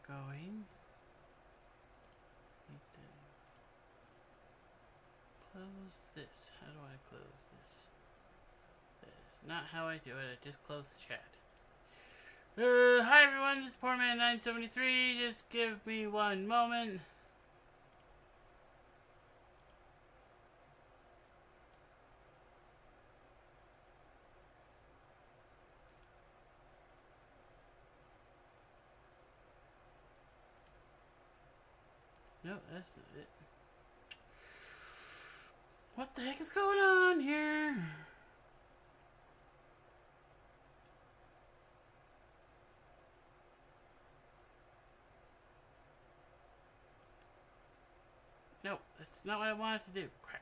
going. Need to close this. How do I close this? That's not how I do it. I just close the chat. Hi everyone, this is Poorman973. Just give me one moment. No, that's not it. What the heck is going on here? No, that's not what I wanted to do. Crap.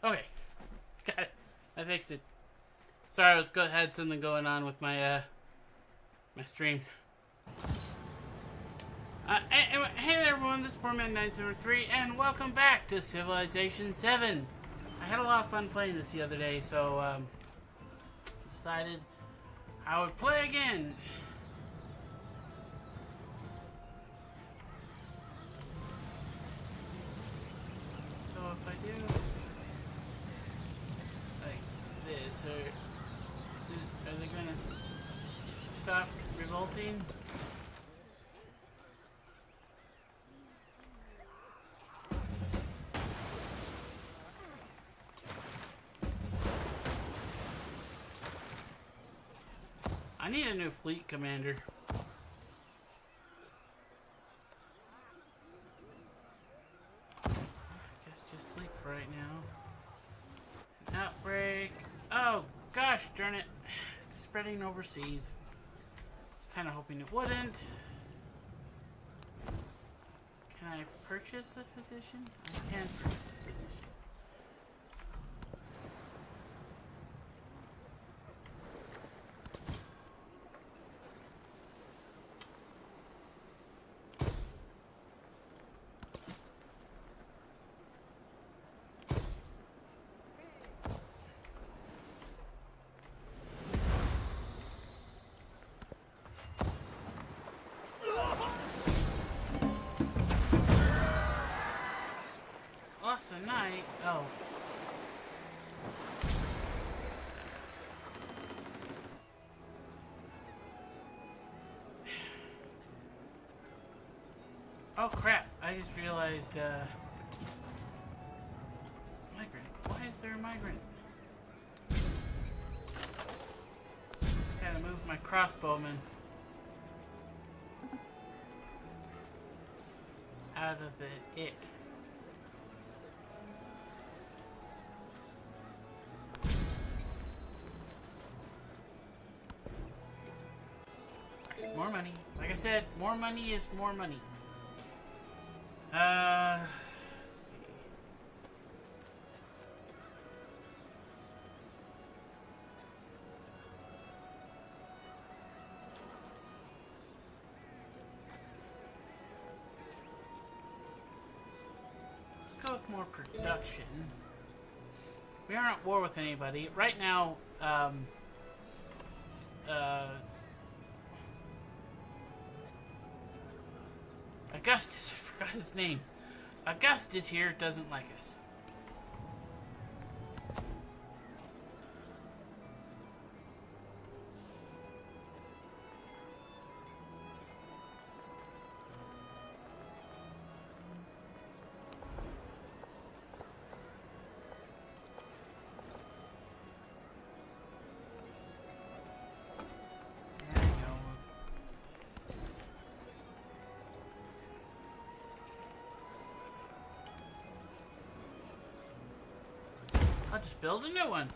Okay, got it. I fixed it. Sorry, had something going on with my my stream. Anyway, hey there everyone, this is Poorman973, and welcome back to Civilization VII. I had a lot of fun playing this the other day, so decided I would play again. So if I do this, are they gonna stop revolting? I need a new fleet commander. I guess just sleep for right now. An outbreak. Oh gosh darn it. It's spreading overseas. I was kind of hoping it wouldn't. Can I purchase a physician? I can purchase a physician. A night. Oh. Oh crap, I just realized, migrant. Why is there a migrant? Gotta move my crossbowman out of the ick. More money. Like I said, more money is more money. Let's see. Let's go with more production. We aren't at war with anybody. Right now, Augustus, I forgot his name. Augustus here doesn't like us. I'll just build a new one.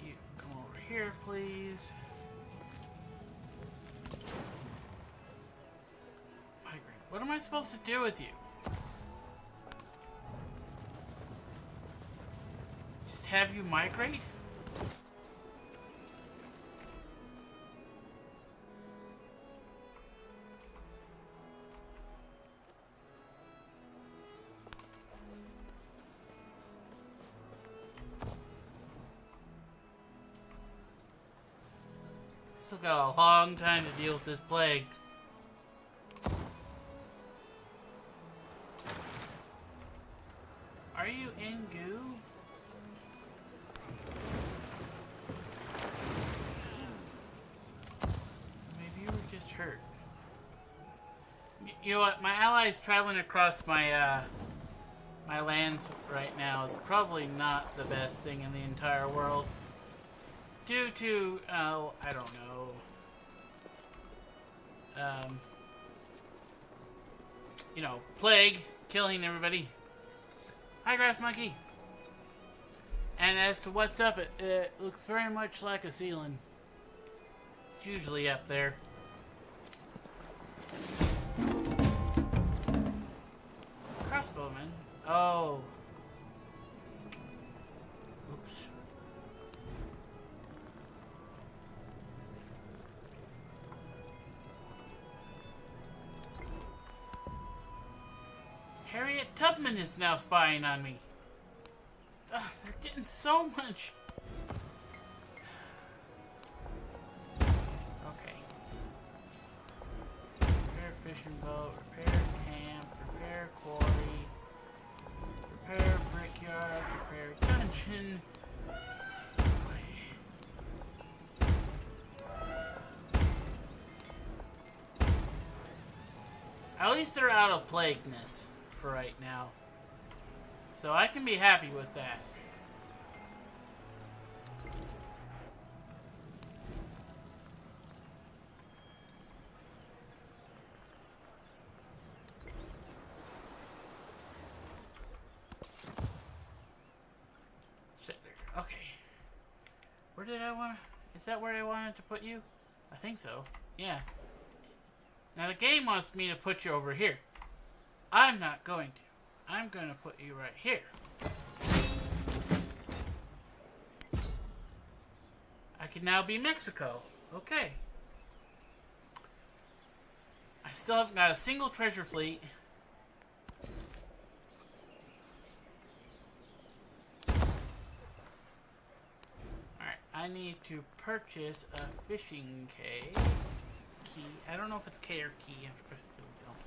You come over here, please. Migrant. What am I supposed to do with you? Just have you migrate? Still got a long time to deal with this plague. Are you in goo? Maybe you were just hurt. You know what? My allies traveling across my my lands right now is probably not the best thing in the entire world. Due to, oh, I don't know. You know, plague, killing everybody. Hi, Grass Monkey. And as to what's up, it looks very much like a ceiling. It's usually up there. Crossbowman? Oh. Oops. Harriet Tubman is now spying on me. They're getting so much. Okay. Repair fishing boat, repair camp, repair quarry, repair brickyard, repair dungeon. At least they're out of plagueness for right now. So I can be happy with that. Sit there. Okay. Where did I want to... Is that where I wanted to put you? I think so. Yeah. Now the game wants me to put you over here. I'm not going to. I'm going to put you right here. I can now be Mexico. Okay. I still haven't got a single treasure fleet. Alright, I need to purchase a fishing key. I don't know if it's K or key. I really don't.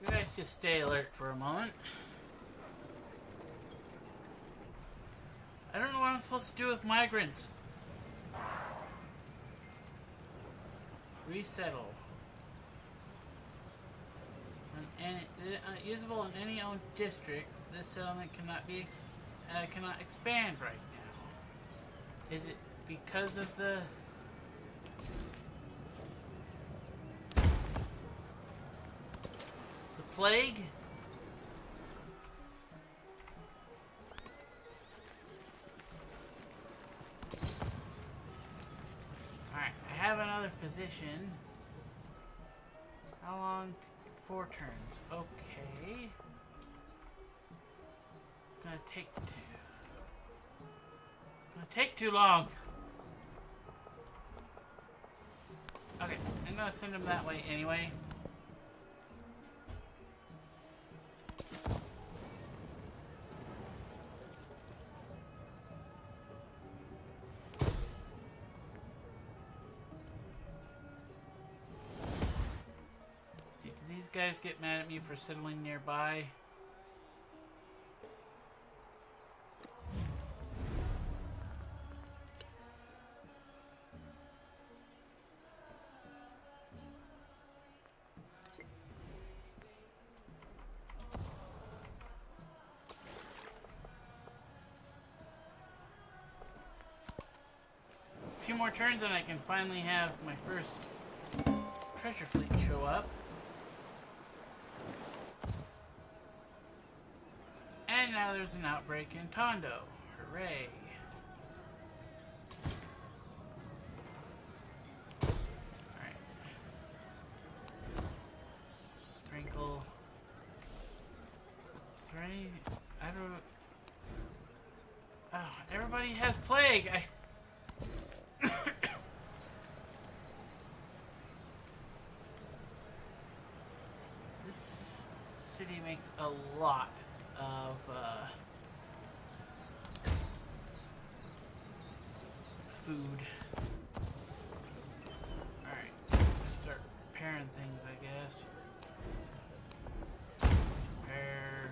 You guys just stay alert for a moment. I don't know what I'm supposed to do with migrants. Resettle. Usable in any owned district, this settlement cannot be cannot expand right now. Is it because of the plague? Alright, I have another physician. How long? 4 turns. Okay. Gonna take too long. Okay, I'm gonna send him that way anyway. Guys get mad at me for settling nearby. A few more turns and I can finally have my first treasure fleet show up. And now there's an outbreak in Tondo. Hooray. Alright. Sprinkle. Is there any... I don't Everybody has plague. This city makes a lot of food. Alright, start repairing things, I guess. Repair.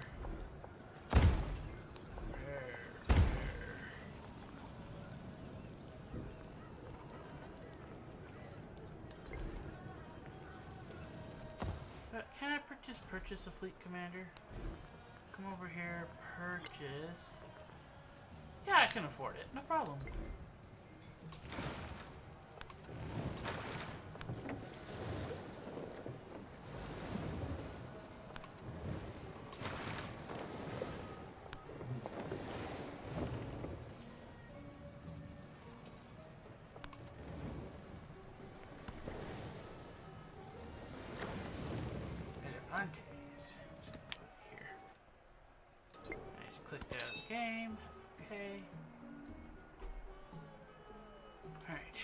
Can I purchase a fleet commander? Come over here, purchase. Yeah, I can afford it, no problem. Here. I just clicked out of the game. That's okay. Alright.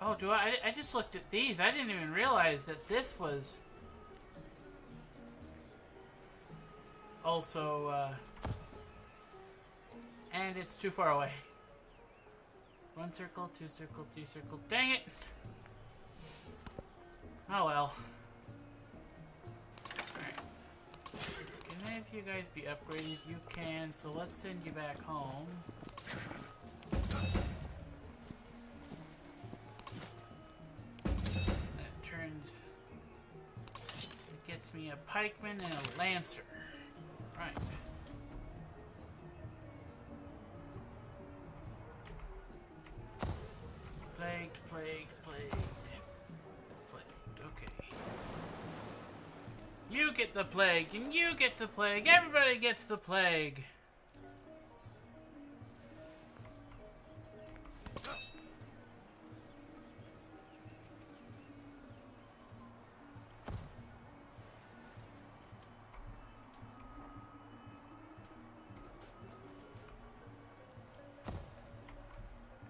Oh, do I just looked at these. I didn't even realize that this was also, and it's too far away. One circle, two circle, three circle. Dang it! Oh well. Alright. Can any of you guys be upgraded? You can, so let's send you back home. That turns... It gets me a pikeman and a lancer. Right. Plagued, plagued, plagued. Plagued, okay. You get the plague, and you get the plague. Everybody gets the plague.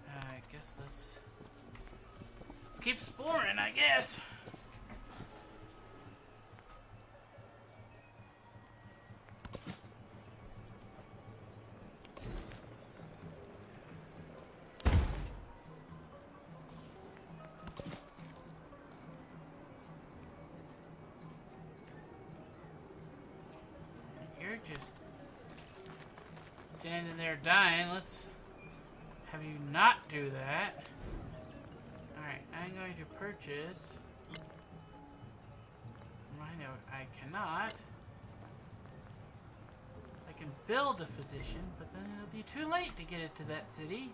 I guess let's keep exploring, I guess. You're just standing there dying. Let's have you not do that. Alright, I'm going to purchase. I know I cannot. I can build a physician, but then it'll be too late to get it to that city.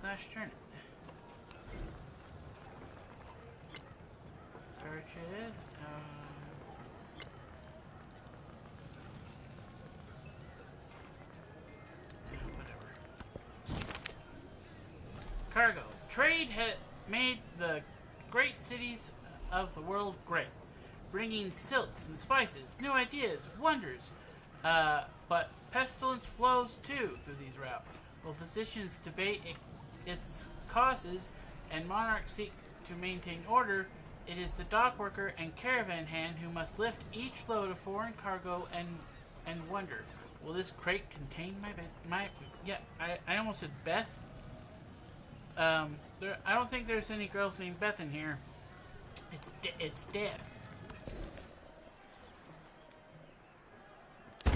Gosh darn it. Search it. Whatever. Cargo. Trade had made the great cities of the world great, bringing silks and spices, new ideas, wonders. But pestilence flows too through these routes. While physicians debate its causes and monarchs seek to maintain order, it is the dock worker and caravan hand who must lift each load of foreign cargo and wonder, will this crate contain I almost said Beth. I don't think there's any girls named Beth in here. It's Death. Sure.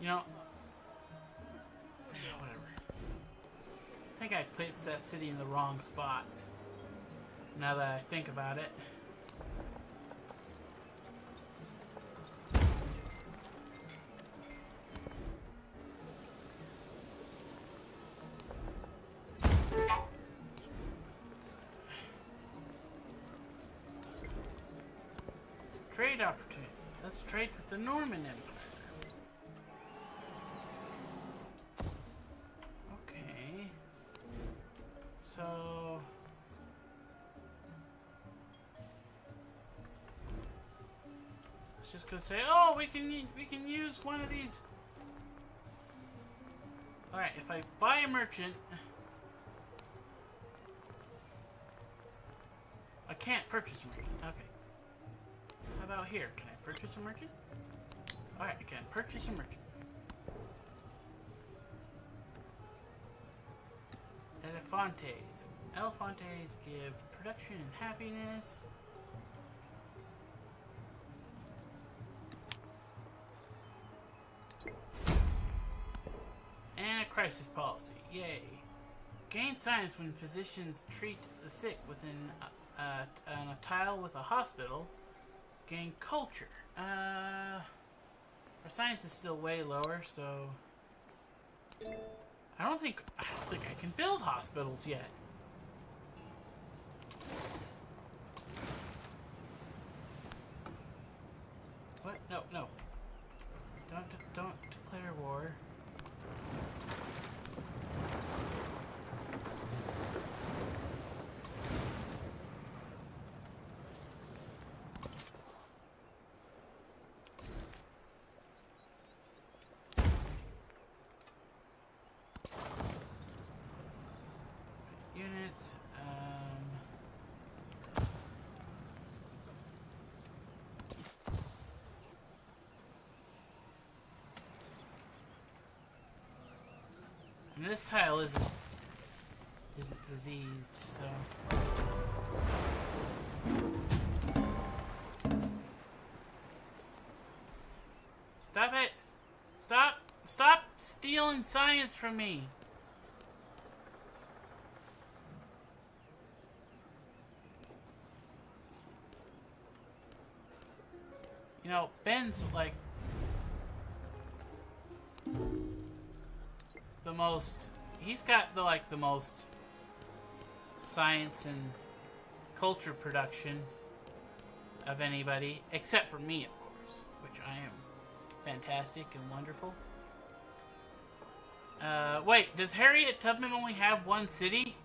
You know, whatever. I think I placed that city in the wrong spot. Now that I think about it. Trade opportunity. Let's trade with the Norman Empire. Okay. So... let's just go say, oh, we can use one of these. Alright, if I buy a merchant... I can't purchase a merchant. Okay. How about here? Can I purchase a merchant? Alright, I can purchase a merchant. Elefantes. Elefantes give production and happiness. And a crisis policy. Yay. Gain science when physicians treat the sick within on a tile with a hospital. Gain culture. Our science is still way lower, so I don't think I can build hospitals yet. What? No, no. Don't declare war. Units, and this tile isn't diseased, so stop it! Stop stealing science from me! You know, Ben's like the most, he's got the most science and culture production of anybody, except for me, of course, which I am fantastic and wonderful. Wait, does Harriet Tubman only have one city?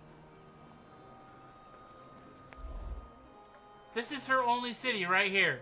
This is her only city right here.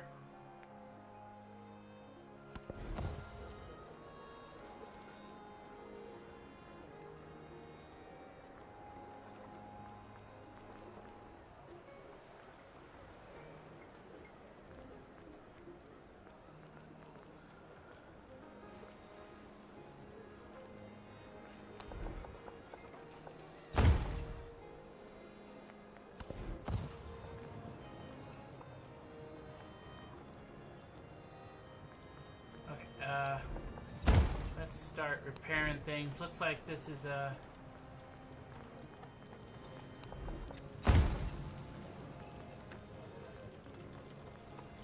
Let's start repairing things. Looks like this is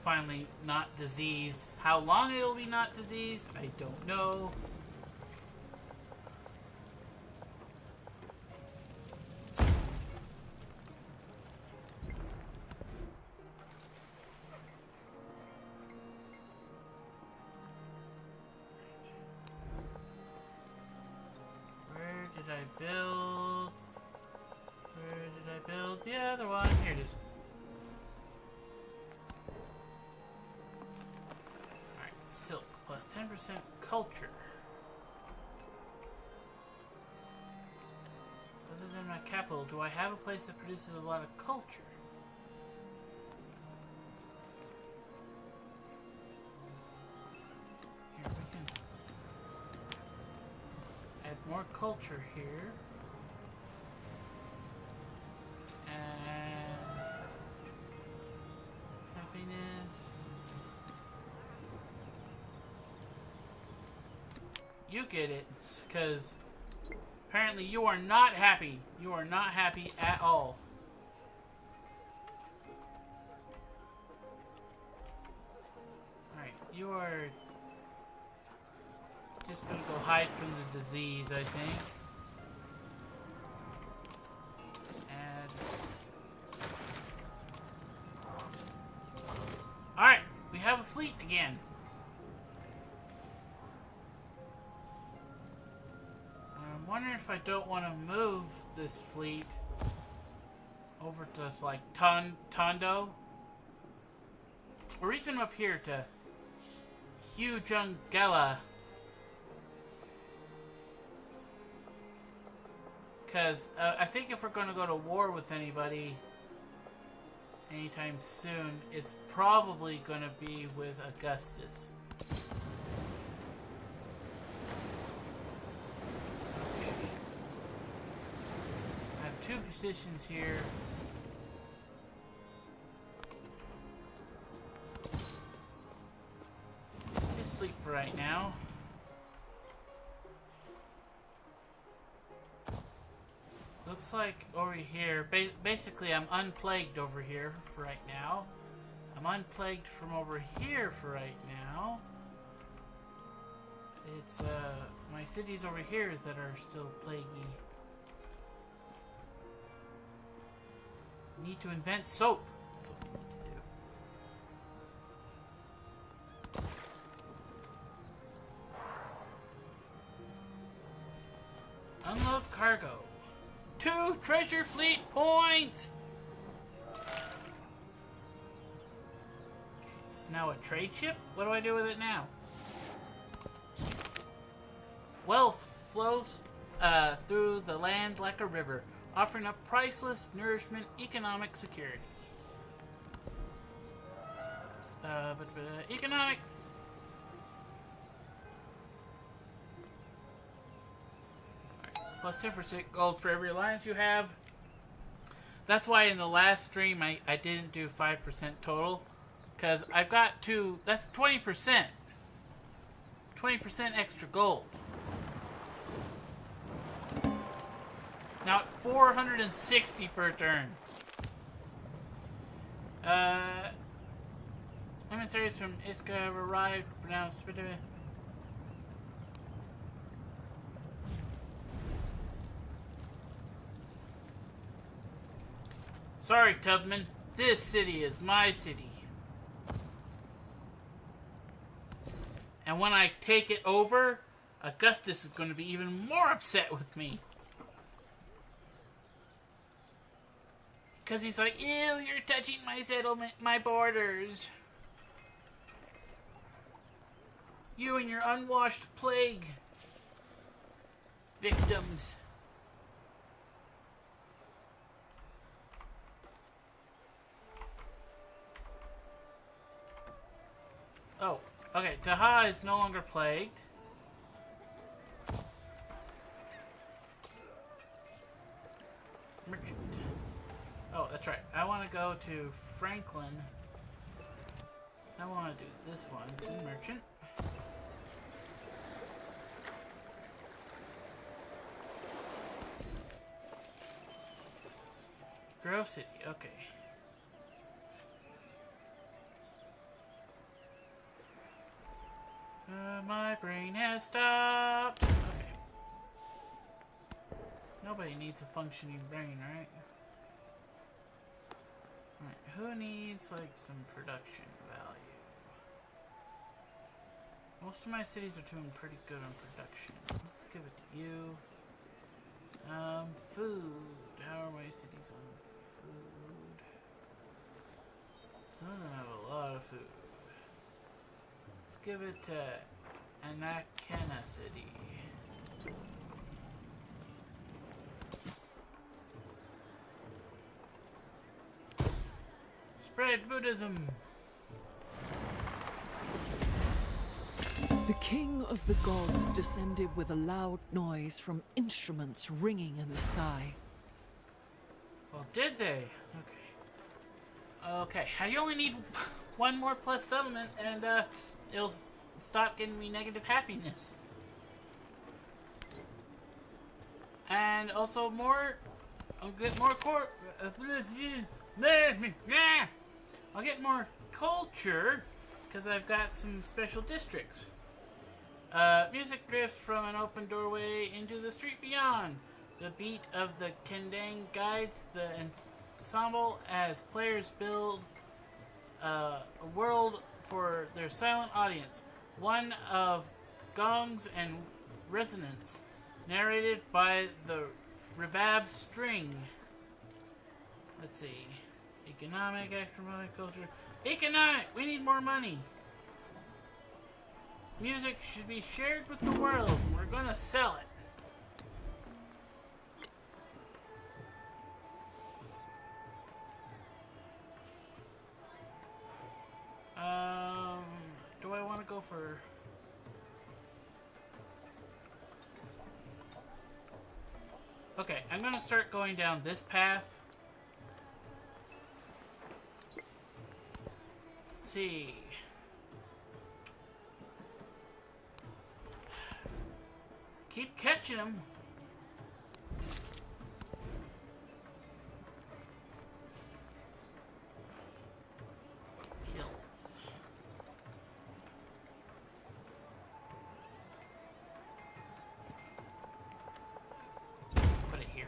finally not diseased. How long it'll be not diseased, I don't know. Build. Where did I build the other one? Here it is. Alright, silk plus 10% culture. Other than my capital, do I have a place that produces a lot of culture? Here we can add more culture here. And happiness. You get it, because apparently you are not happy. You are not happy at all. Alright, you are just gonna go hide from the disease, I think. Alright, we fleet again. I'm wondering if I don't want to move this fleet over to, like, Tondo. Or even up here to Hujungela. Because I think if we're going to go to war with anybody anytime soon, it's probably going to be with Augustus. Okay. I have 2 physicians here. Just sleep for right now. Looks like over here, basically I'm unplagued over here for right now. I'm unplagued from over here for right now. It's, my cities over here that are still plaguey. Need to invent soap. That's what we need to do. Unload cargo. 2 treasure fleet points! Okay, it's now a trade ship? What do I do with it now? Wealth flows through the land like a river, offering up priceless nourishment, economic security. Economic... Plus 10% gold for every alliance you have. That's why in the last stream I didn't do 5% total. Because I've got to... That's 20%. It's 20% extra gold. Now at 460 per turn. Emissaries from Iska arrived, pronounced... Sorry, Tubman. This city is my city. And when I take it over, Augustus is going to be even more upset with me. Because he's like, ew, you're touching my settlement, my borders. You and your unwashed plague victims. Oh, okay. Taha is no longer plagued. Merchant. Oh, that's right. I want to go to Franklin. I want to do this one. Send merchant. Grove City. Okay. My brain has stopped. Okay. Nobody needs a functioning brain, right? Alright, who needs, like, some production value? Most of my cities are doing pretty good on production. Let's give it to you. Food. How are my cities on food? Some of them have a lot of food. Let's give it to Anakena City. Spread Buddhism. The king of the gods descended with a loud noise from instruments ringing in the sky. Well, did they? Okay. Okay, I only need one more plus settlement, and it'll stop getting me negative happiness. And also more... I'll get more I'll get more culture, because I've got some special districts. Music drifts from an open doorway into the street beyond. The beat of the kendang guides the ensemble as players build a world for their silent audience, one of gongs and resonance, narrated by the Rebab String. Let's see. Economic, economic, culture. Economic! We need more money. Music should be shared with the world. We're gonna sell it. Do I want to go for... Okay, I'm gonna start going down this path. Let's see. Keep catching them. Kill. Put it here.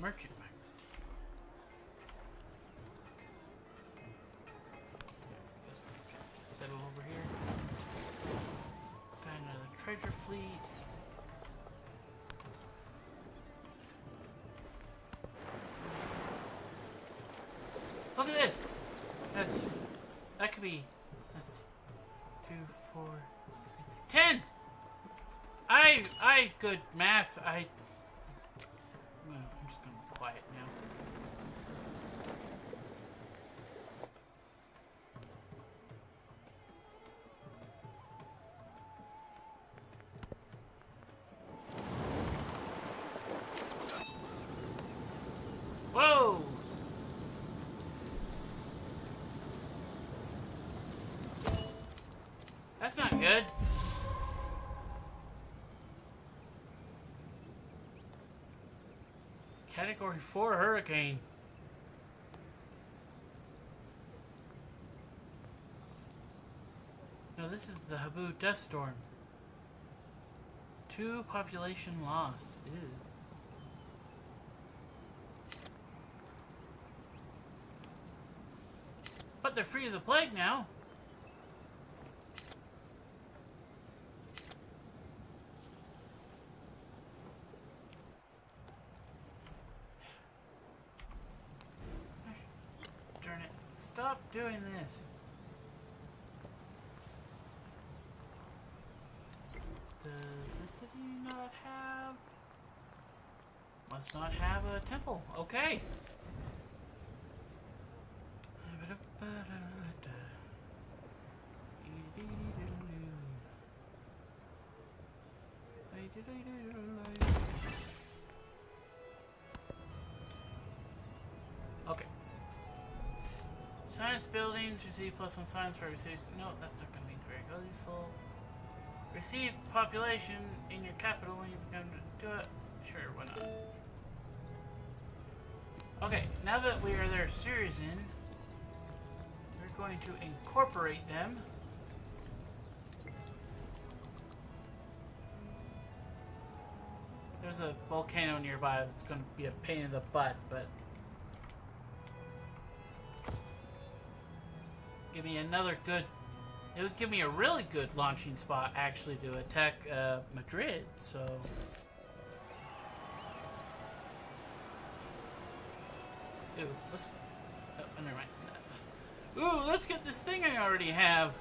Merchant migrant. Just settle over here. Got another treasure fleet. Look at this. That could be. That's 2, 4, 10. I good math. I'm just gonna be quiet now. Whoa! That's not good. Category 4 hurricane. No, this is the Habu dust storm. 2 population lost. Ew. But they're free of the plague now. Stop doing this. Does this city not have... Must not have a temple. Okay. Okay. Science buildings receive +1 science for receive. No, that's not going to be very useful. Receive population in your capital when you become to do it. Sure, why not? Okay, now that we are their citizen, we're going to incorporate them. There's a volcano nearby that's going to be a pain in the butt, but give me another good... It would give me a really good launching spot, actually, to attack Madrid, so... Ooh, let's... Oh, never mind. Ooh, let's get this thing I already have!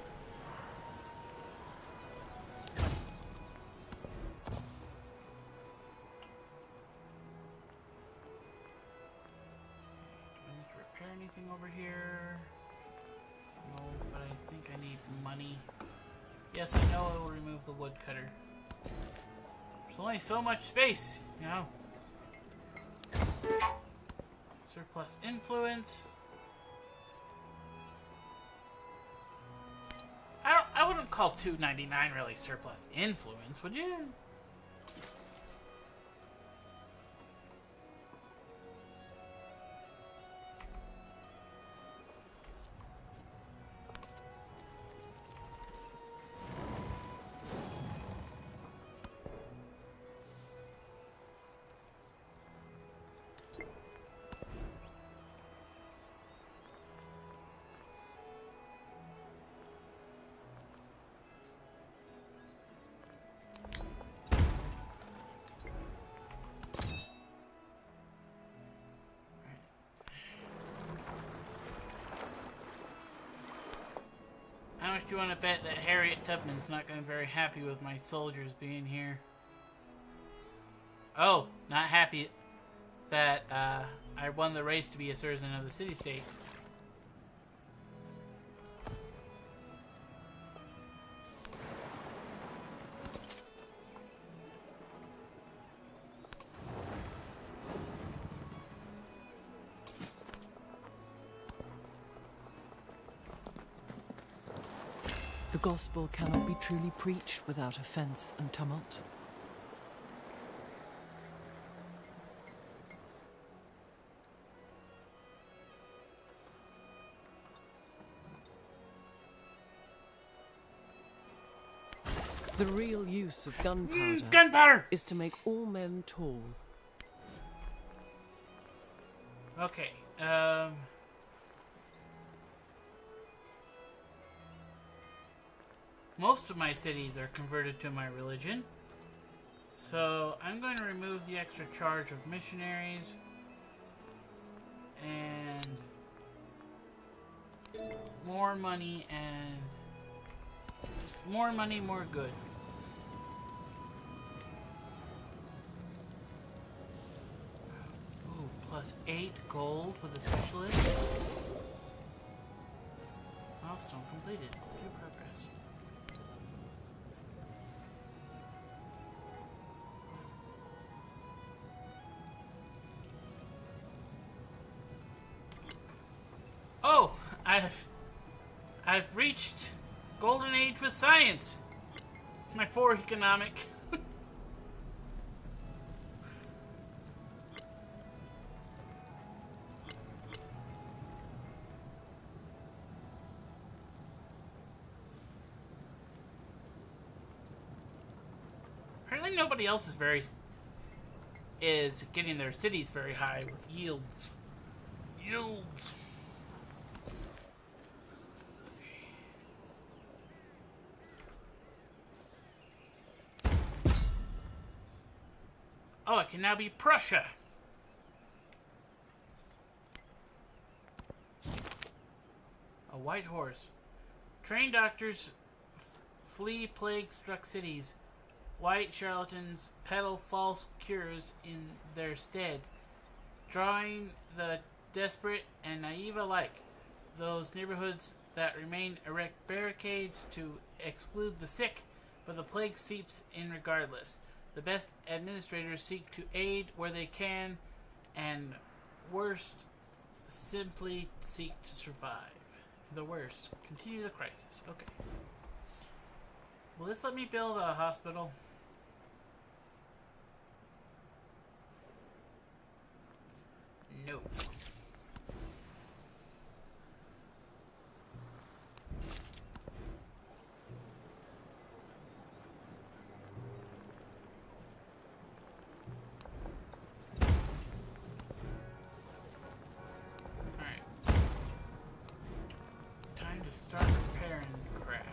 Anything over here? No, but I think I need money. Yes, I know it will remove the woodcutter. There's only so much space, you know. Surplus influence. call 299 really surplus influence, would you? How much do you want to bet that Harriet Tubman's not going to be very happy with my soldiers being here? Oh, not happy that I won the race to be a citizen of the city-state. The gospel cannot be truly preached without offense and tumult. The real use of gunpowder is to make all men tall. Okay, most of my cities are converted to my religion, so I'm going to remove the extra charge of missionaries and more money and more money, more good. Ooh, plus 8 gold with a specialist. Milestone completed. View progress. Oh, I've reached golden age with science. My poor economic. Apparently nobody else is getting their cities very high with yields. Yields. Oh, it can now be Prussia. A white horse. Trained doctors flee plague-struck cities. White charlatans peddle false cures in their stead, drawing the desperate and naive alike. Those neighborhoods that remain erect barricades to exclude the sick, but the plague seeps in regardless. The best administrators seek to aid where they can, and worst simply seek to survive. The worst. Continue the crisis. Okay. Will this let me build a hospital? No. Start repairing crap.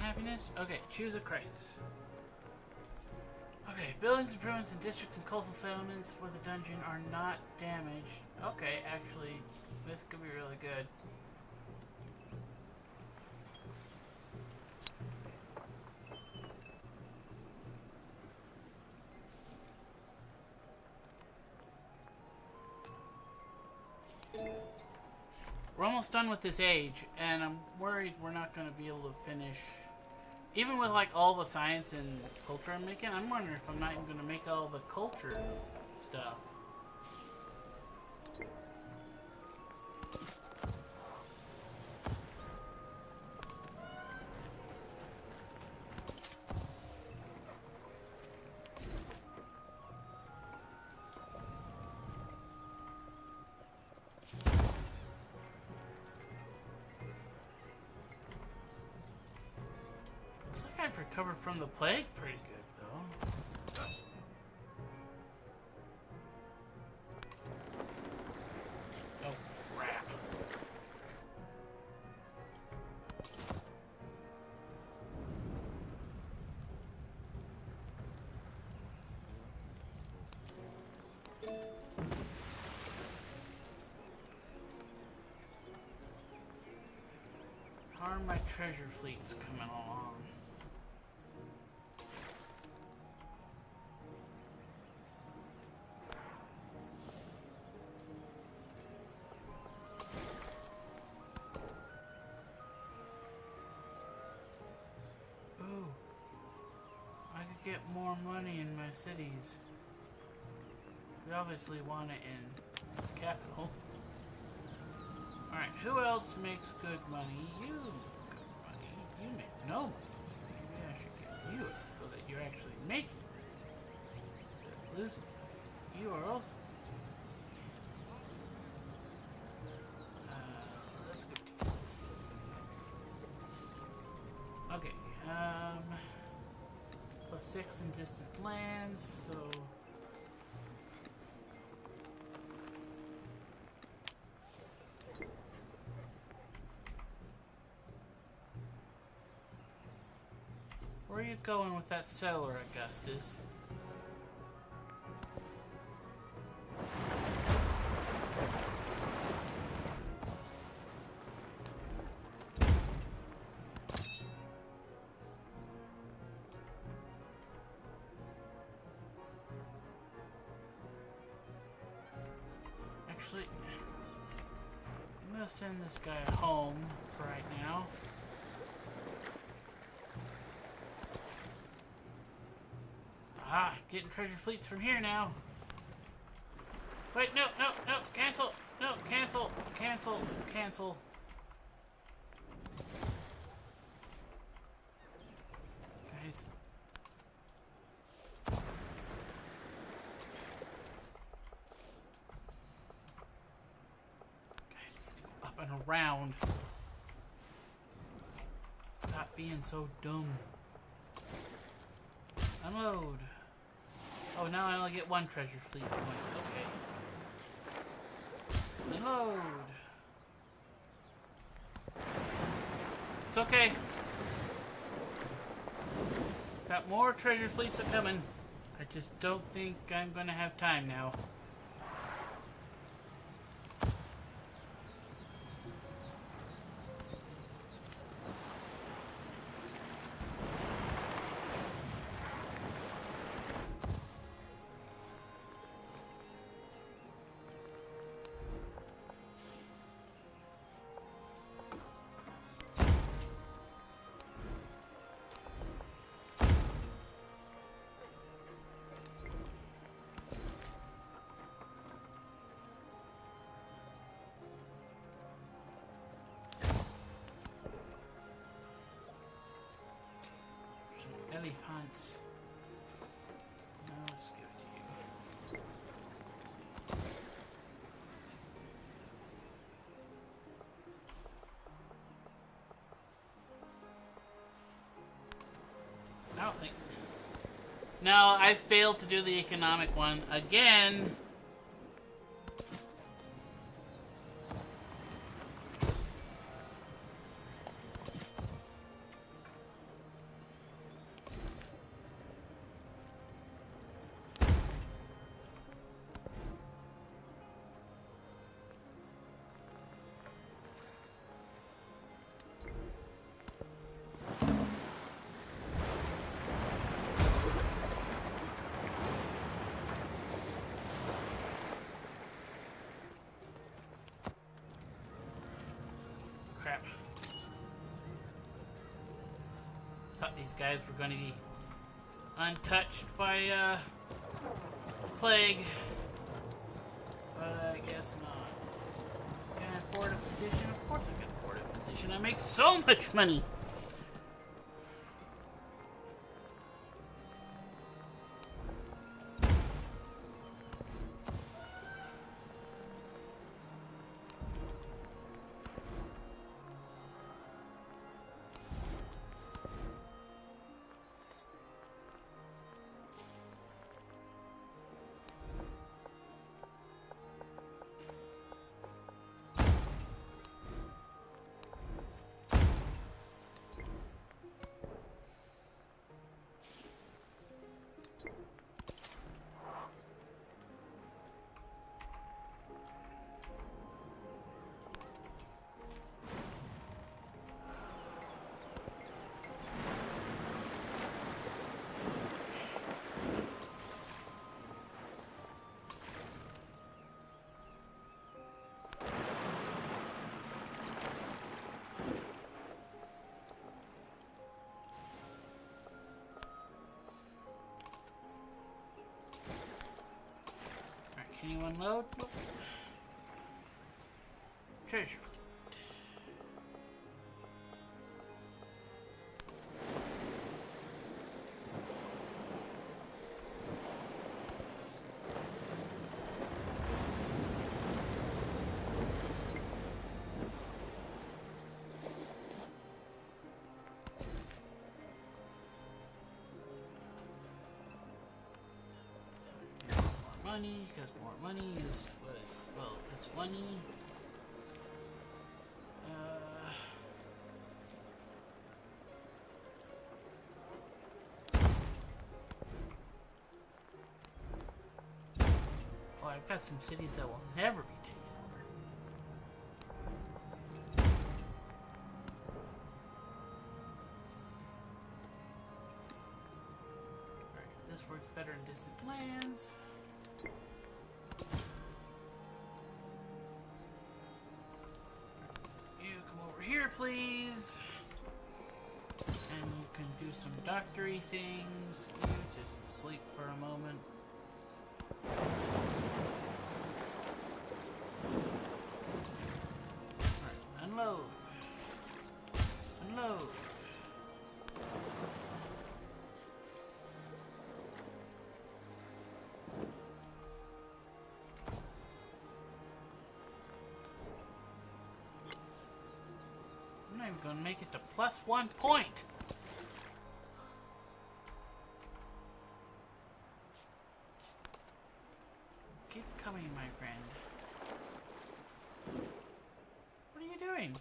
Happiness? Okay, choose a crisis. Oh, Okay, buildings, improvements, in districts and coastal settlements for the dungeon are not damaged. Okay, actually, this could be really good. We're almost done with this age, and I'm worried we're not going to be able to finish. Even with like all the science and culture I'm making, I'm wondering if I'm not even going to make all the culture stuff. Looks like I've recovered from the plague pretty good, though. Oh, crap. How are my treasure fleets coming along? Ooh, I could get more money in my cities. We obviously want it in capital. Alright, who else makes good money? You make good money. You make no money. Maybe I should give you it so that you're actually making money instead of losing money. You are also losing money. Let's go to you. Okay, +6 in distant lands, so... Where are you going with that settler, Augustus? Actually, I'm gonna send this guy home for right now. Ah, getting treasure fleets from here now. Wait, no, no, no, cancel. No, cancel, cancel, cancel. Guys. Guys need to go up and around. Stop being so dumb. Unload. Oh, now I only get one treasure fleet point. Okay. Unload. It's okay. Got more treasure fleets a coming. I just don't think I'm gonna have time now. Elephants. No, I'll just give it to you. I don't think. No, I failed to do the economic one again. these guys were going to be untouched by plague, but I guess not. Can I afford a position? Of course I can afford a position. I make so much money. Can you unload? Nope. Treasure. Money, because more money is what? Well, it's money. Oh, I've got some cities that will never be taken over. Alright, this works better in distant lands. Here, please. And you can do some doctory things. You just sleep for a moment. Alright, unload. Unload. I'm gonna make it to +1 point. Keep coming, my friend. What are you doing?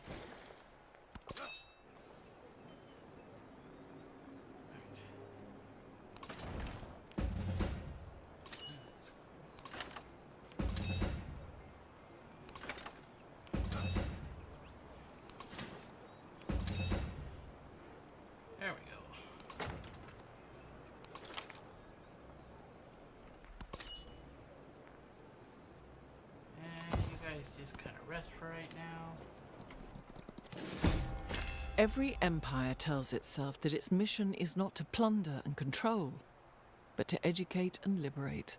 Just kind of rest for right now. Every empire tells itself that its mission is not to plunder and control, but to educate and liberate.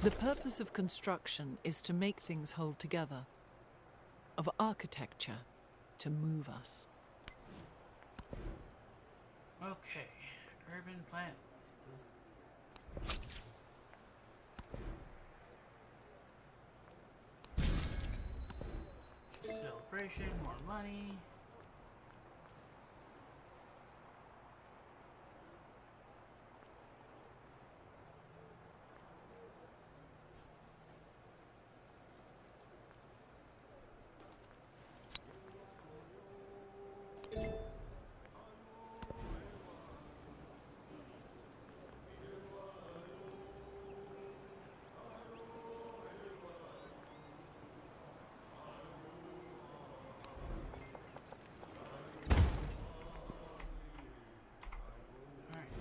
The purpose of construction is to make things hold together, of architecture to move us. Okay, urban planet. Celebration, more money.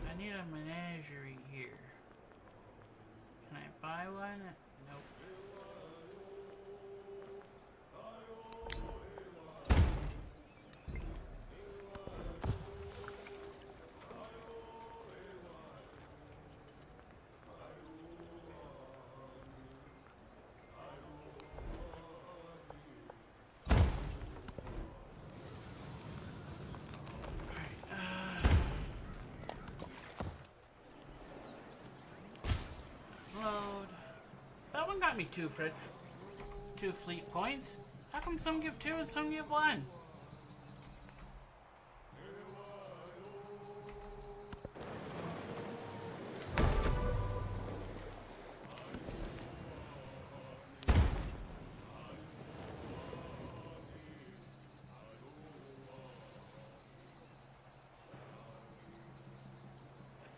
I need a menagerie here. Can I buy one? Nope. Load. That one got me two fleet points. How come some give 2 and some give 1?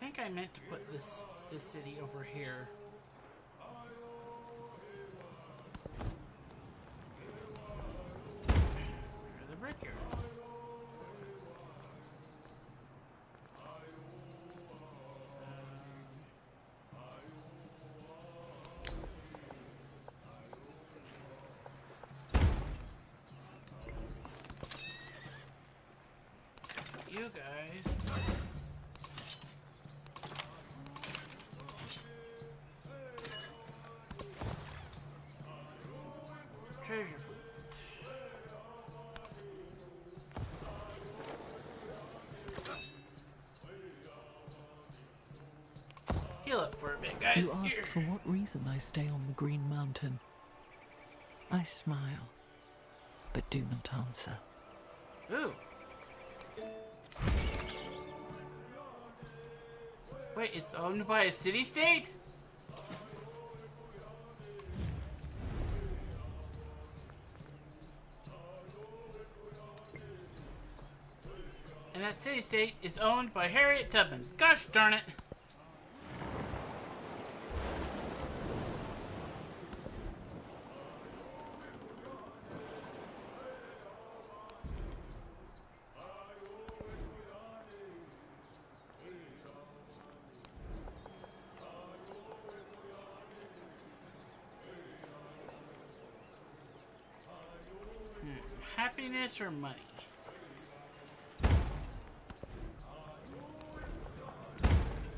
I think I meant to put this city over here. There's the brickyard. You guys. Treasure food. Heal up for a bit, guys. You ask Here. for what reason I stay on the Green Mountain. I smile, but do not answer. Ooh. Wait, it's owned by a city-state? And that city-state is owned by Harriet Tubman. Gosh darn it. Happiness or money?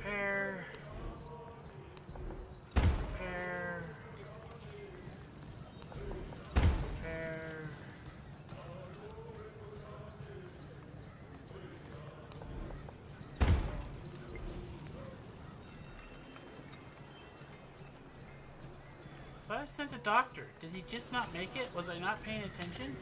Repair. Repair. Repair. But I sent a doctor. Did he just not make it? Was I not paying attention?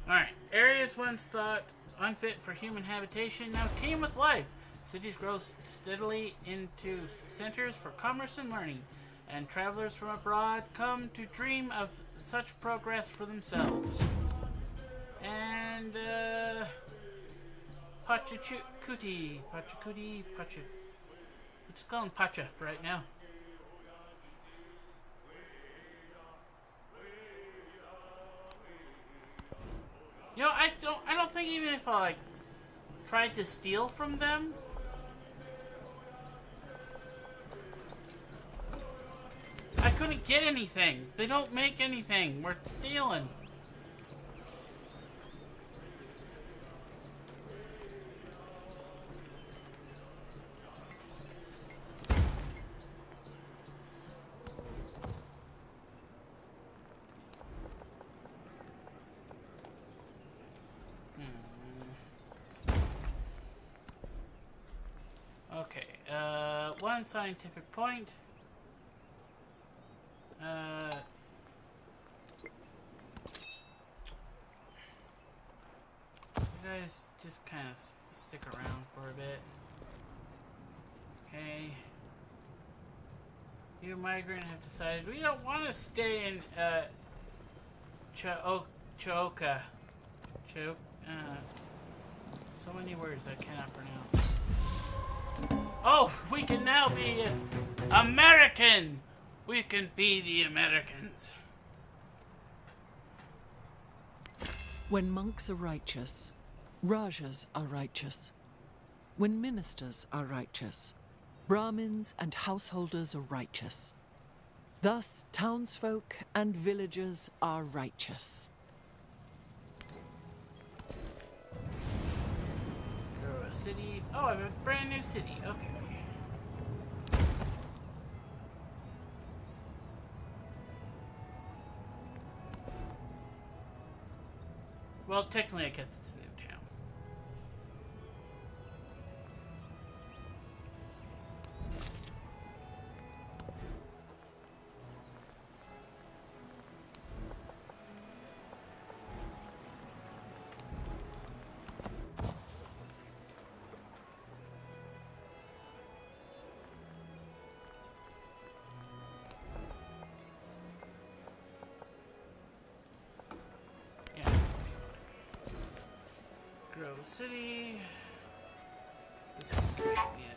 Alright, areas once thought unfit for human habitation now teem with life. Cities grow steadily into centers for commerce and learning, and travelers from abroad come to dream of such progress for themselves. And, Pachacuti. We're just calling Pacha for right now. You know, I don't think even if I, like, tried to steal from them, I couldn't get anything. They don't make anything worth stealing. Okay, one scientific point. You guys just kind of stick around for a bit. Okay. You, migrant, have decided we don't want to stay in, Chooka. So many words I cannot pronounce. Oh, we can now be American! We can be the Americans. When monks are righteous, Rajas are righteous. When ministers are righteous, Brahmins and householders are righteous. Thus, townsfolk and villagers are righteous. Grow a city. Oh, I have a brand new city. Okay. Well, technically, I guess it's a new town. Yeah. Grove City. This is good. Yeah.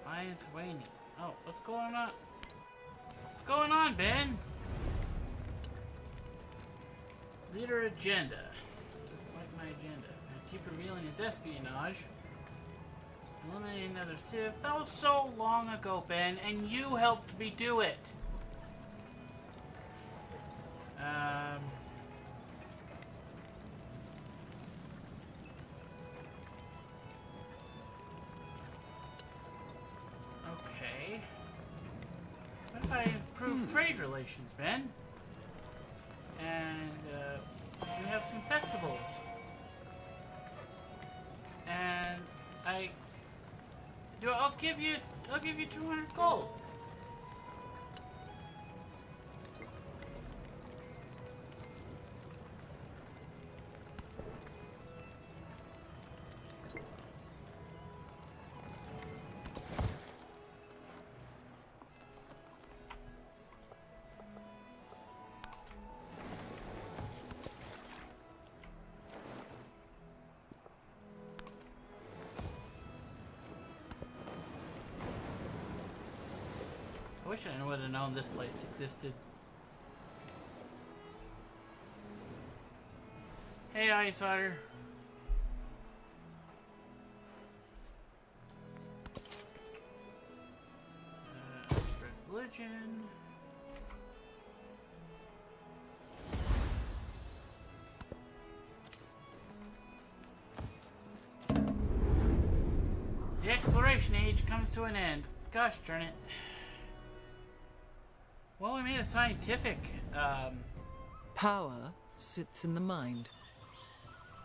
Alliance waning. Oh, what's going on? What's going on, Ben? Leader agenda. Doesn't like my agenda. I keep revealing his espionage. Eliminate another civ. That was so long ago, Ben, and you helped me do it. Okay. What if I improve trade relations, Ben? And we have some festivals. And I'll give you 200 gold. I wish I would have known this place existed. Hey, Ice Otter. Spread religion. The exploration age comes to an end. Gosh darn it. Well, we made a scientific, Power sits in the mind.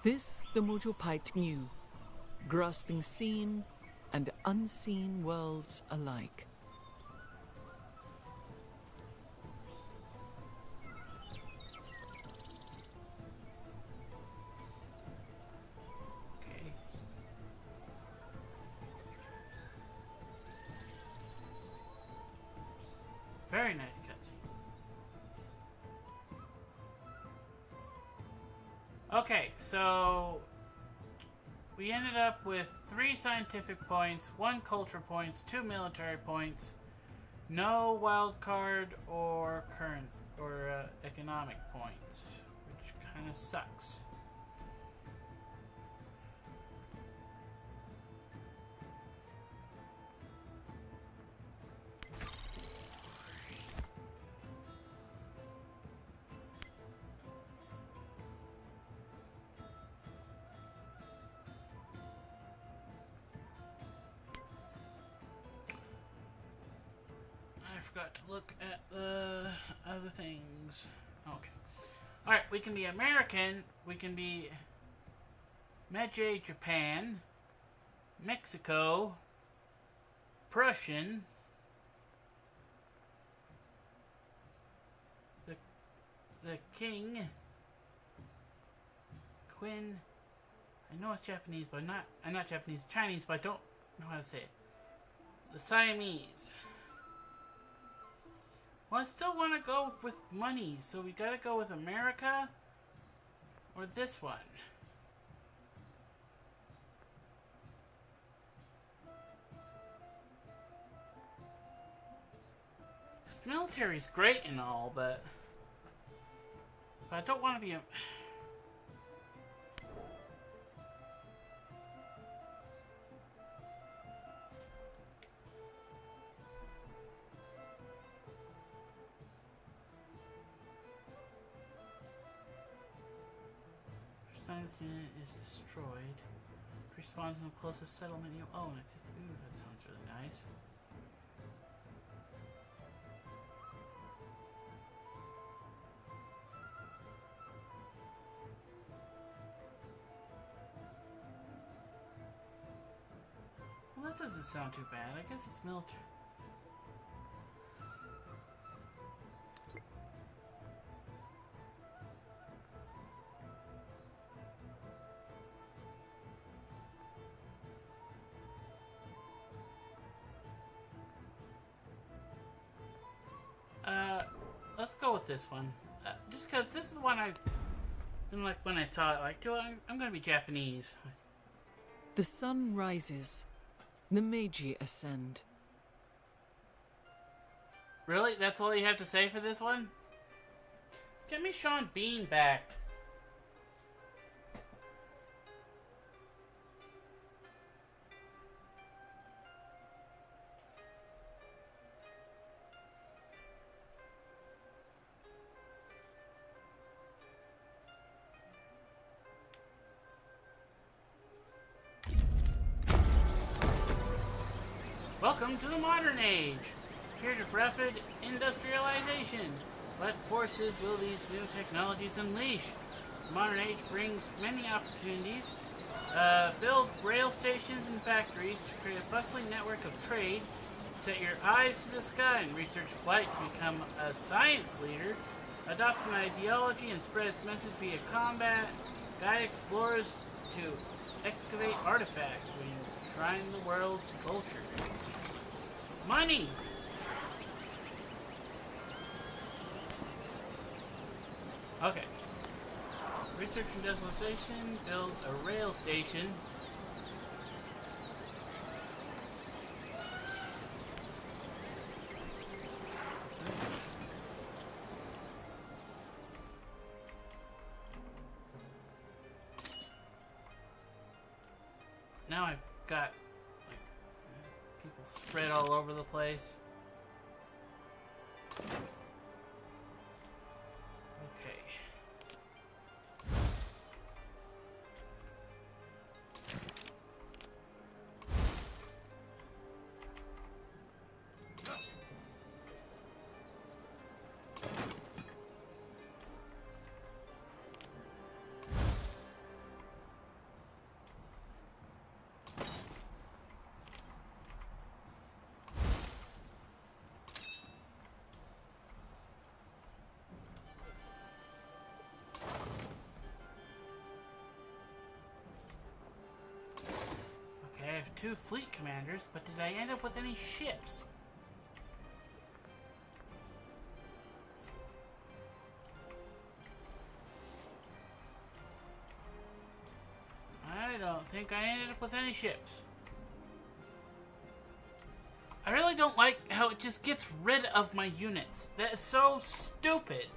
This the Mujopite knew, grasping seen and unseen worlds alike. Okay. Very nice cutscene. Okay, so we ended up with 3 scientific points, 1 culture points, 2 military points, no wild card or current or economic points, which kind of sucks. I forgot to look at the other things. Okay. Alright, we can be American, we can be Meiji, Japan, Mexico, Prussian, the king, Quinn. I know it's Japanese, but I'm not Japanese, Chinese, but I don't know how to say it. The Siamese. Well, I still want to go with money, so we gotta go with America or this one. This military's great and all, but I don't want to be a... this unit is destroyed, it respawns in the closest settlement you own. Ooh, that sounds really nice. Well, that doesn't sound too bad. I guess it's military. Let's go with this one. Just because this is the one I didn't like when I saw it. Like, I'm gonna be Japanese. The sun rises. The Meiji ascend. Really? That's all you have to say for this one? Get me Sean Bean back. Welcome to the modern age. Period of rapid industrialization. What forces will these new technologies unleash? The modern age brings many opportunities. Build rail stations and factories to create a bustling network of trade. Set your eyes to the sky and research flight to become a science leader. Adopt an ideology and spread its message via combat. Guide explorers to excavate artifacts to enshrine the world's culture. Money! Okay. Research industrialization, build a rail station. Now I've got people spread all over the place. Okay. I have 2 fleet commanders, but did I end up with any ships? I don't think I ended up with any ships. I really don't like how it just gets rid of my units. That is so stupid.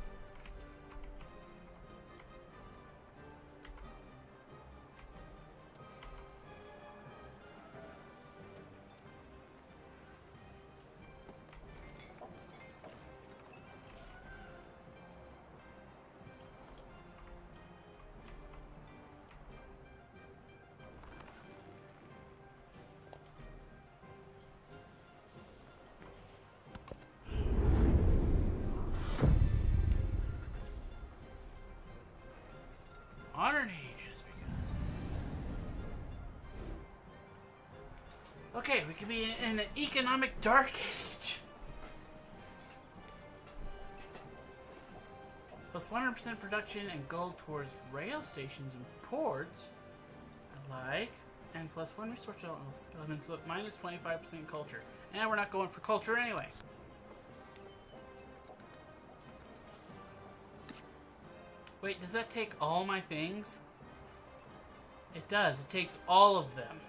Modern age has begun. Okay, we could be in an economic dark age. Plus 100% production and gold towards rail stations and ports. I like. And plus 1 resource elements, but minus 25% culture. And we're not going for culture anyway. Wait, does that take all my things? It does. It takes all of them.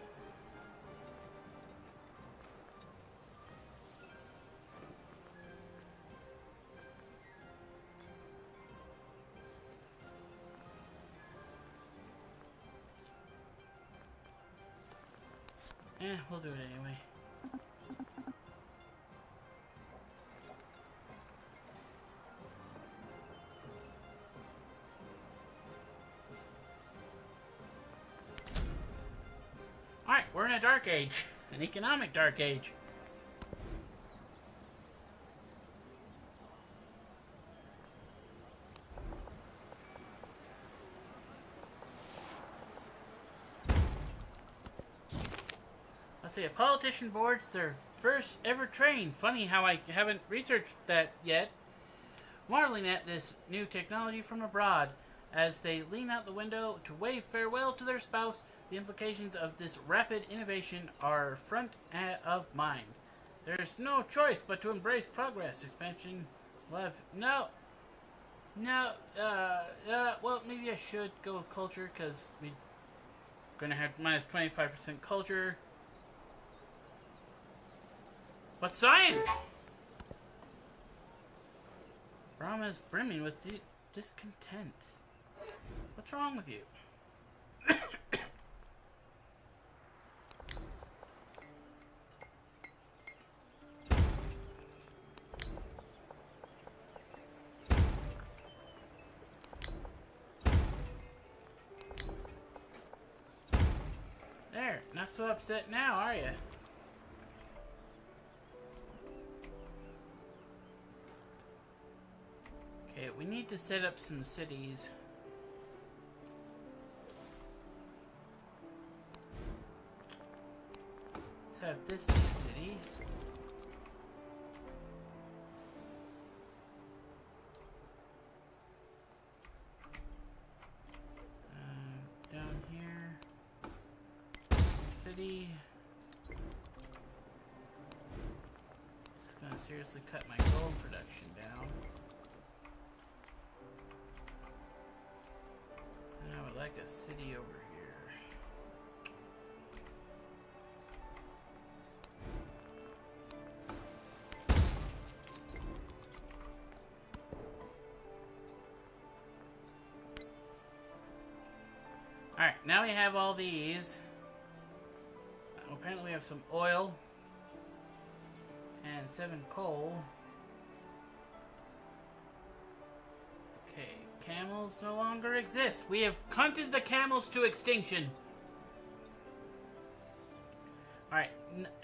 We'll do it anyway. We're in a dark age. An economic dark age. Let's see, a politician boards their first ever train. Funny how I haven't researched that yet. Marveling at this new technology from abroad. As they lean out the window to wave farewell to their spouse, the implications of this rapid innovation are front of mind. There's no choice but to embrace progress, expansion, love. No. Well, maybe I should go with culture, because we're going to have minus 25% culture. But science! Brahma is brimming with discontent. What's wrong with you? There, not so upset now, are you? Okay, we need to set up some cities. Let's have this be a city. Down here. City. It's gonna seriously cut my gold production down. And I would like a city over here. Alright, now we have all these. Apparently we have some oil. And 7 coal. Okay, camels no longer exist. We have hunted the camels to extinction. Alright,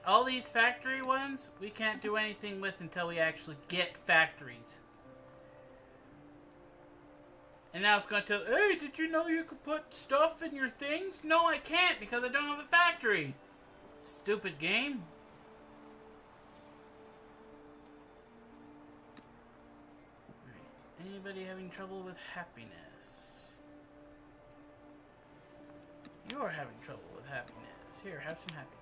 all these factory ones, we can't do anything with until we actually get factories. And now it's going to tell, hey, did you know you could put stuff in your things? No, I can't because I don't have a factory. Stupid game. Right. Anybody having trouble with happiness? You're having trouble with happiness. Here, have some happiness.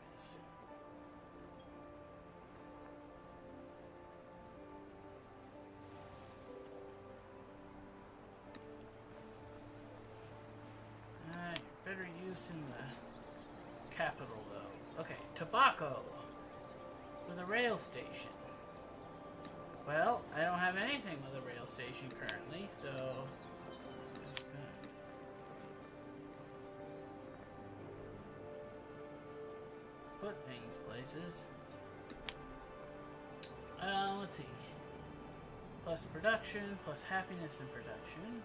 Better use in the capital, though. Okay, tobacco. With a rail station. Well, I don't have anything with a rail station currently, so... I'm just gonna... put things places. Let's see. Plus production, plus happiness and production.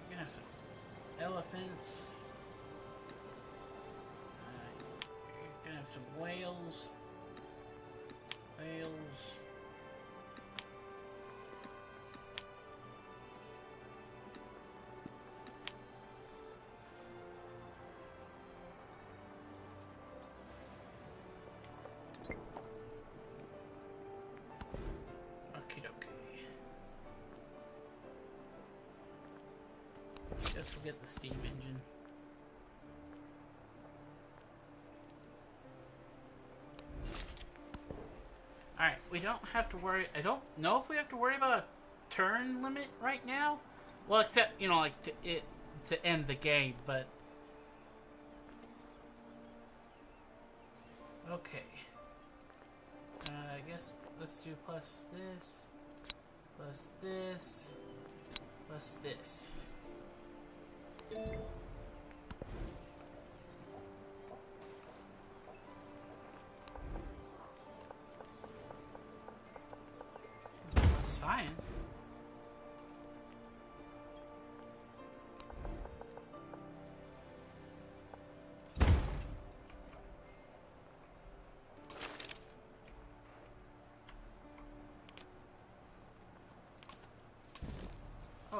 You're gonna have some elephants. You're gonna have some whales. Whales. Just forget the steam engine. Alright, we don't have to worry. I don't know if we have to worry about a turn limit right now. Well, except, you know, like to end the game, but... Okay. I guess let's do plus this, plus this, plus this. Science.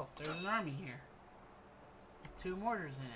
Oh, there's an army here. With 2 mortars in it.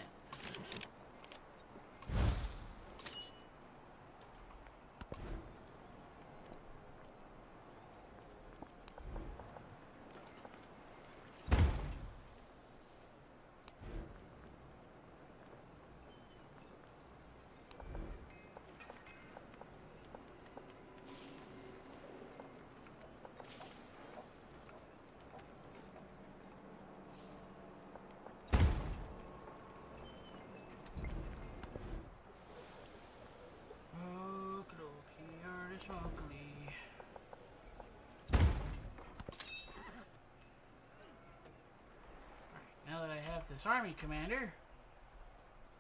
Now that I have this army commander,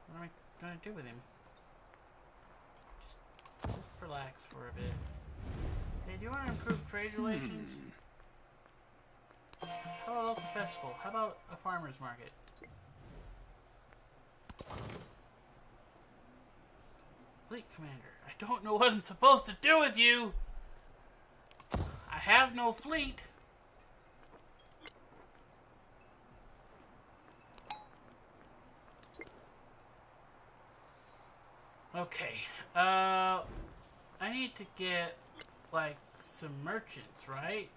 what am I gonna do with him? Just relax for a bit. Hey, do you want to improve trade relations? How about a local festival? How about a farmer's market? Fleet commander, I don't know what I'm supposed to do with you! I have no fleet. Okay, I need to get, like, some merchants, right?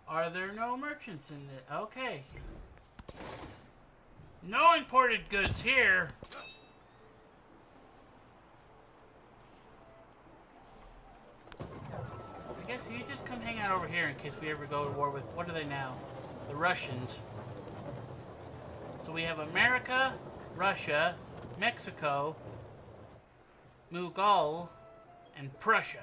Are there no merchants in the... Okay. No imported goods here! I guess you just come hang out over here in case we ever go to war with... What are they now? The Russians. So we have America, Russia, Mexico, Mughal, and Prussia.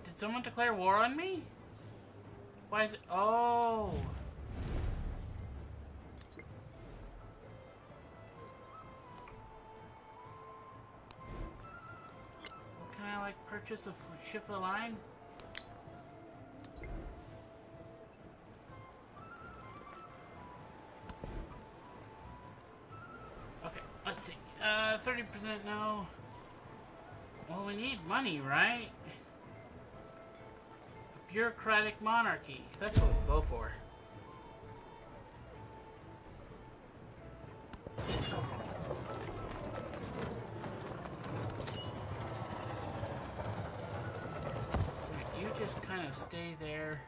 Did someone declare war on me? Why is it... Oh! Can I, like, purchase a ship of the line? Okay, let's see. 30% no. Well, we need money, right? A bureaucratic monarchy. That's what we'll go for. You just kind of stay there.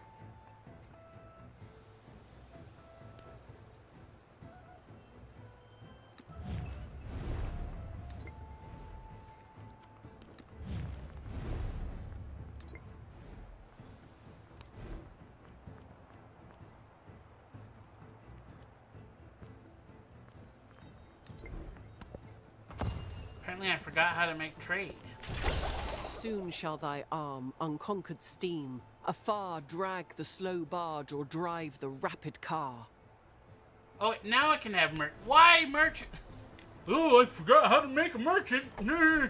Apparently I forgot how to make trade. Soon shall thy arm, unconquered steam, afar drag the slow barge or drive the rapid car. Oh, now I can have Why merchant? Oh, I forgot how to make a merchant. Nah.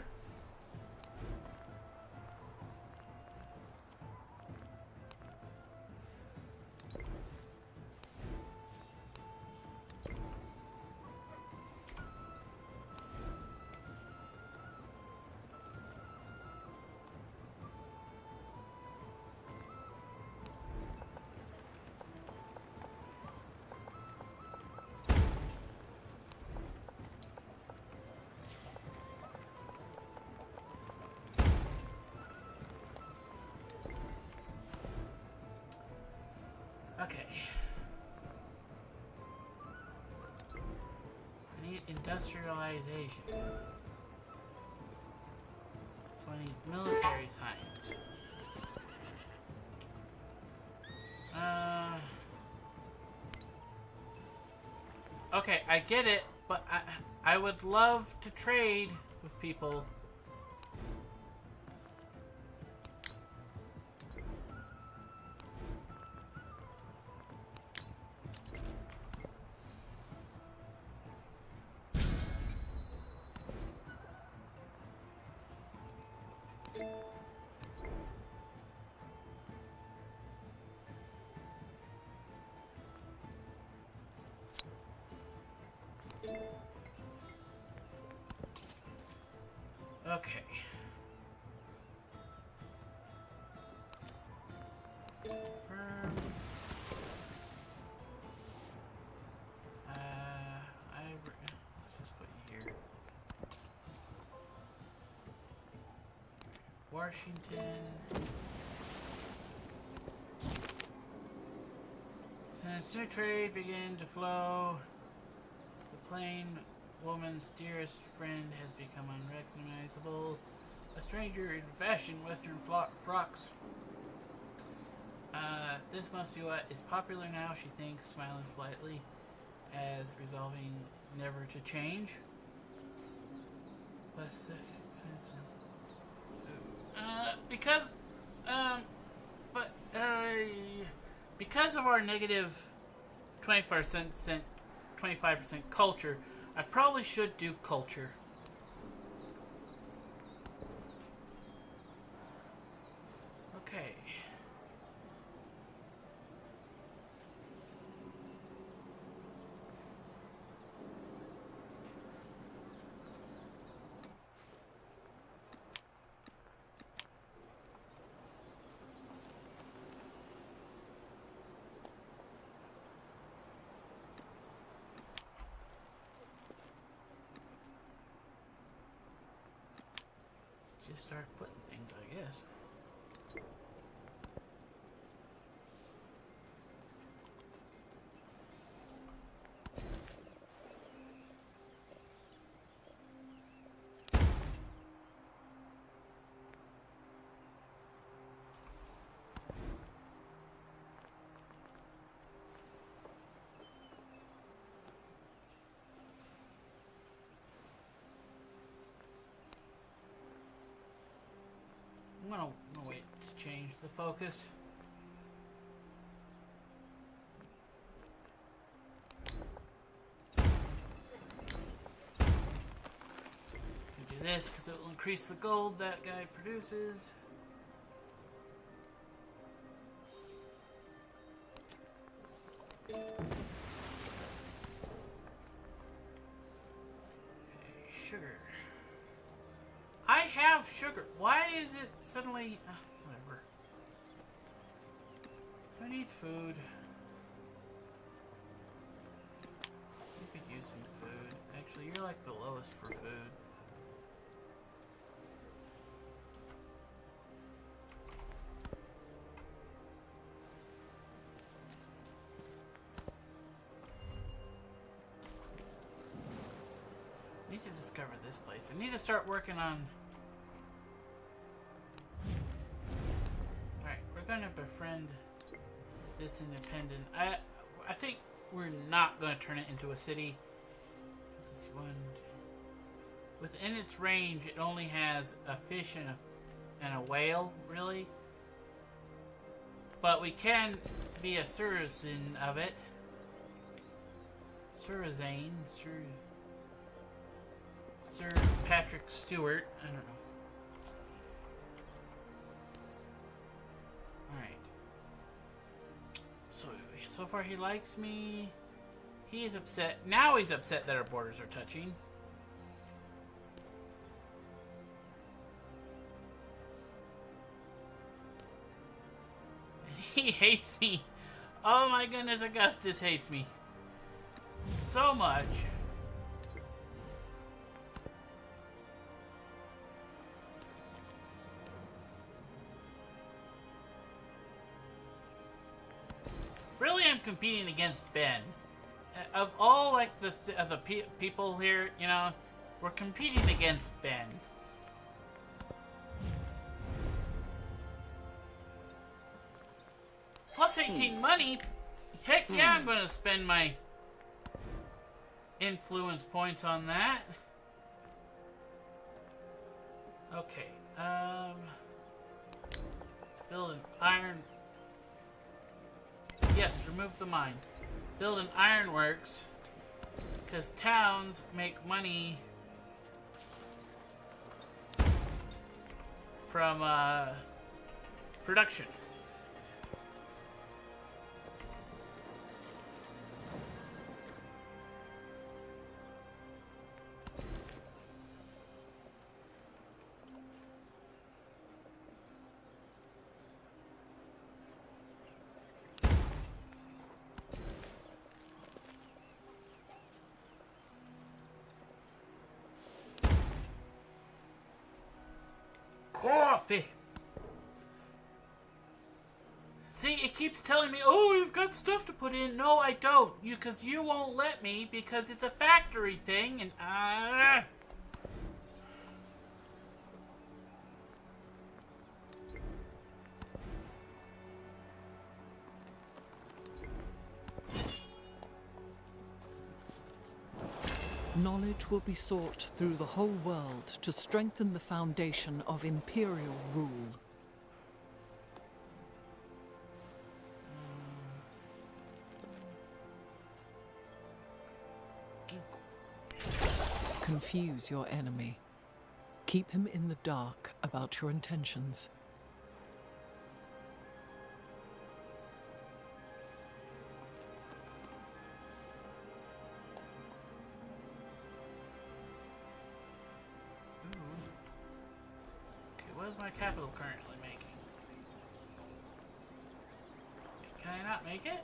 Okay. I need industrialization. So I need military science. Okay, I get it, but I would love to trade with people. Okay. Confirm. Let's just put you here. Washington. Since new trade began to flow, the plain woman's dearest friend has become unrecognizable. A stranger in fashion western frocks. This must be what is popular now, she thinks, smiling politely, as resolving never to change. Because of our negative 25% culture, I probably should do culture. Okay. Just start putting things, I guess. I'm gonna wait to change the focus. Do this because it will increase the gold that guy produces. Okay, sugar. I have sugar. Why is it suddenly... whatever. Who needs food? You could use some food. Actually, you're like the lowest for food. I need to discover this place. I need to start working on... Going to befriend this independent. I think we're not going to turn it into a city because it's one. Within its range, it only has a fish and a whale, really. But we can be a citizen of it. Sir Patrick Stewart. I don't know. So far he likes me. He is upset. Now he's upset that our borders are touching. And he hates me. Oh my goodness, Augustus hates me. So much. Really, I'm competing against Ben. Of all like the people here, you know, we're competing against Ben. Plus 18 money. Heck yeah, I'm going to spend my influence points on that. Okay. Let's build an iron. Yes, remove the mine. Build an ironworks, because towns make money from production. Coffee. See, it keeps telling me, "Oh, you've got stuff to put in." No, I don't. Because you won't let me because it's a factory thing, and Knowledge will be sought through the whole world to strengthen the foundation of imperial rule. Confuse your enemy. Keep him in the dark about your intentions. what is my capital currently making? Can I not make it?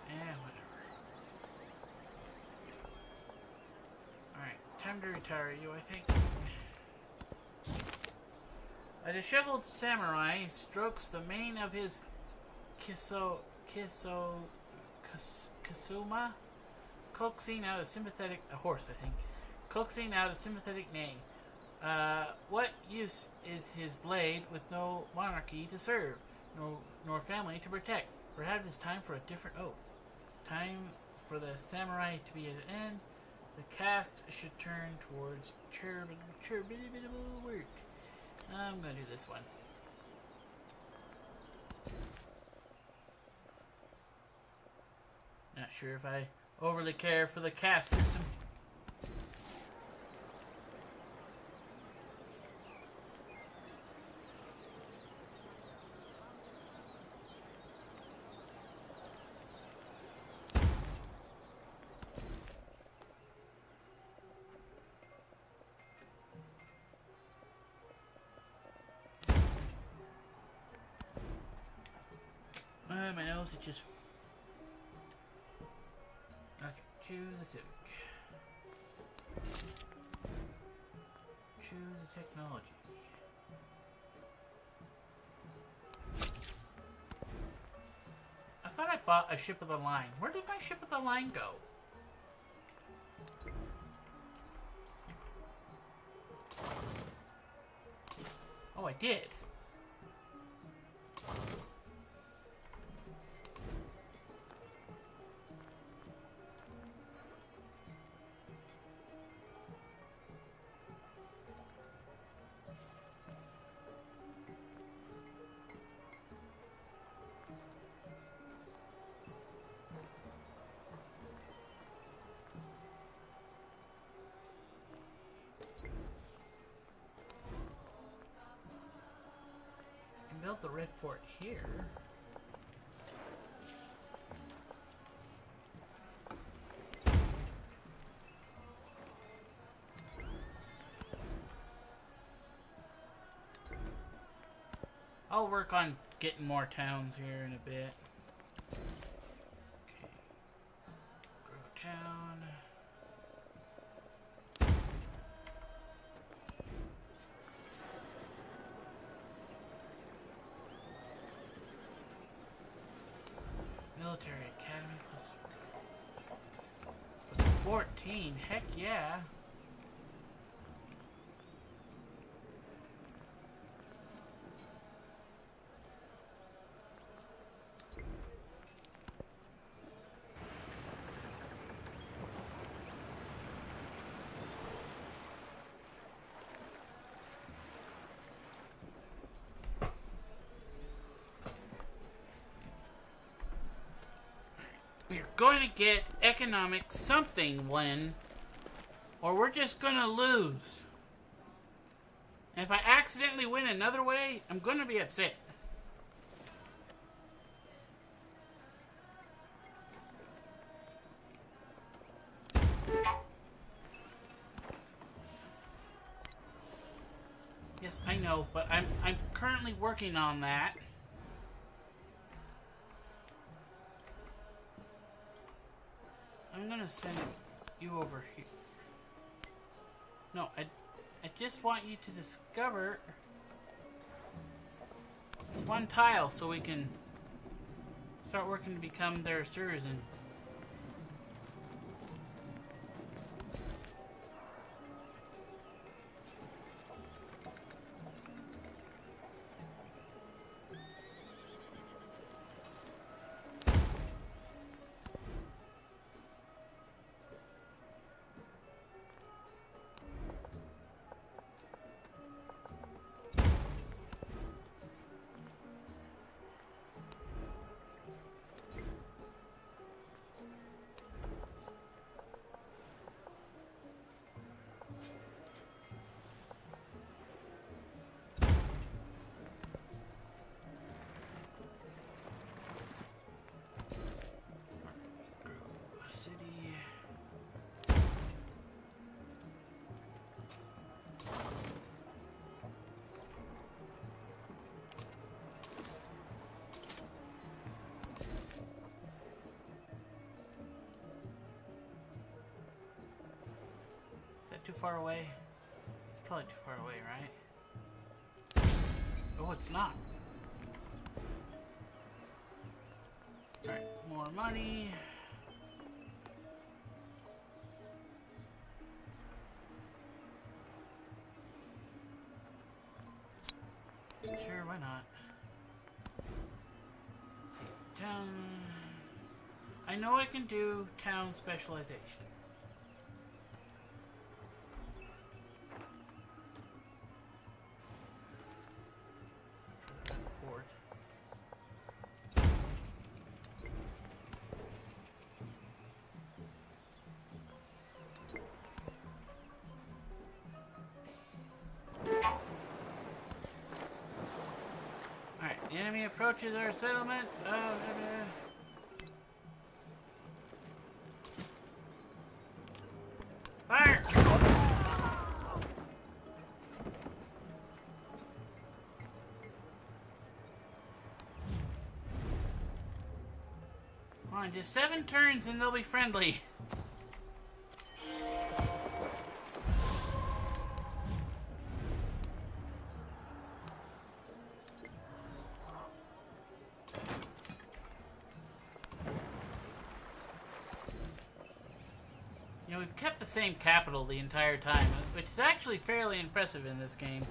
Whatever. Alright, time to retire you, I think. A disheveled samurai strokes the mane of his Kasuma, coaxing out a sympathetic horse, I think, coaxing out a sympathetic neigh. What use is his blade with no monarchy to serve, nor family to protect? Perhaps it's time for a different oath. Time for the samurai to be at an end. The cast should turn towards charitable work. I'm gonna do this one. Not sure if I overly care for the caste system. My nose itches. Okay, choose a civic. Choose a technology. I thought I bought a ship of the line. Where did my ship of the line go? Oh, I did. Build the red fort here. I'll work on getting more towns here in a bit. Okay. Grow town. Military Academy plus 14. Heck yeah. We're going to get economic something win, or we're just going to lose. And if I accidentally win another way, I'm going to be upset. Yes, I know, but I'm currently working on that. I'm gonna send you over here. No, I just want you to discover this one tile so we can start working to become their citizen. City. Is that too far away? It's probably too far away, right? Oh, it's not. Alright, more money. Sure, why not? Town. I know I can do town specialization. Port. The enemy approaches our settlement. Fire! Come on, just 7 turns and they'll be friendly. You know, we've kept the same capital the entire time, which is actually fairly impressive in this game.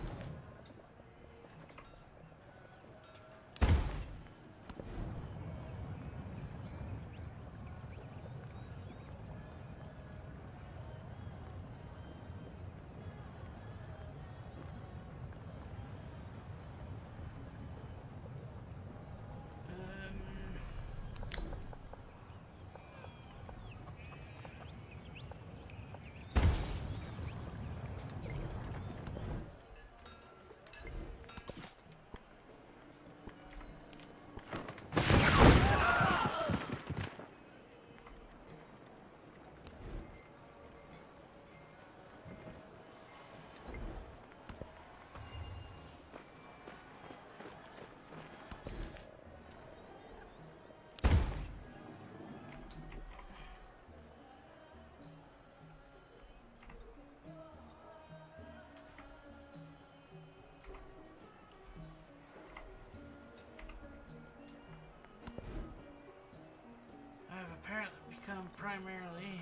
Apparently become primarily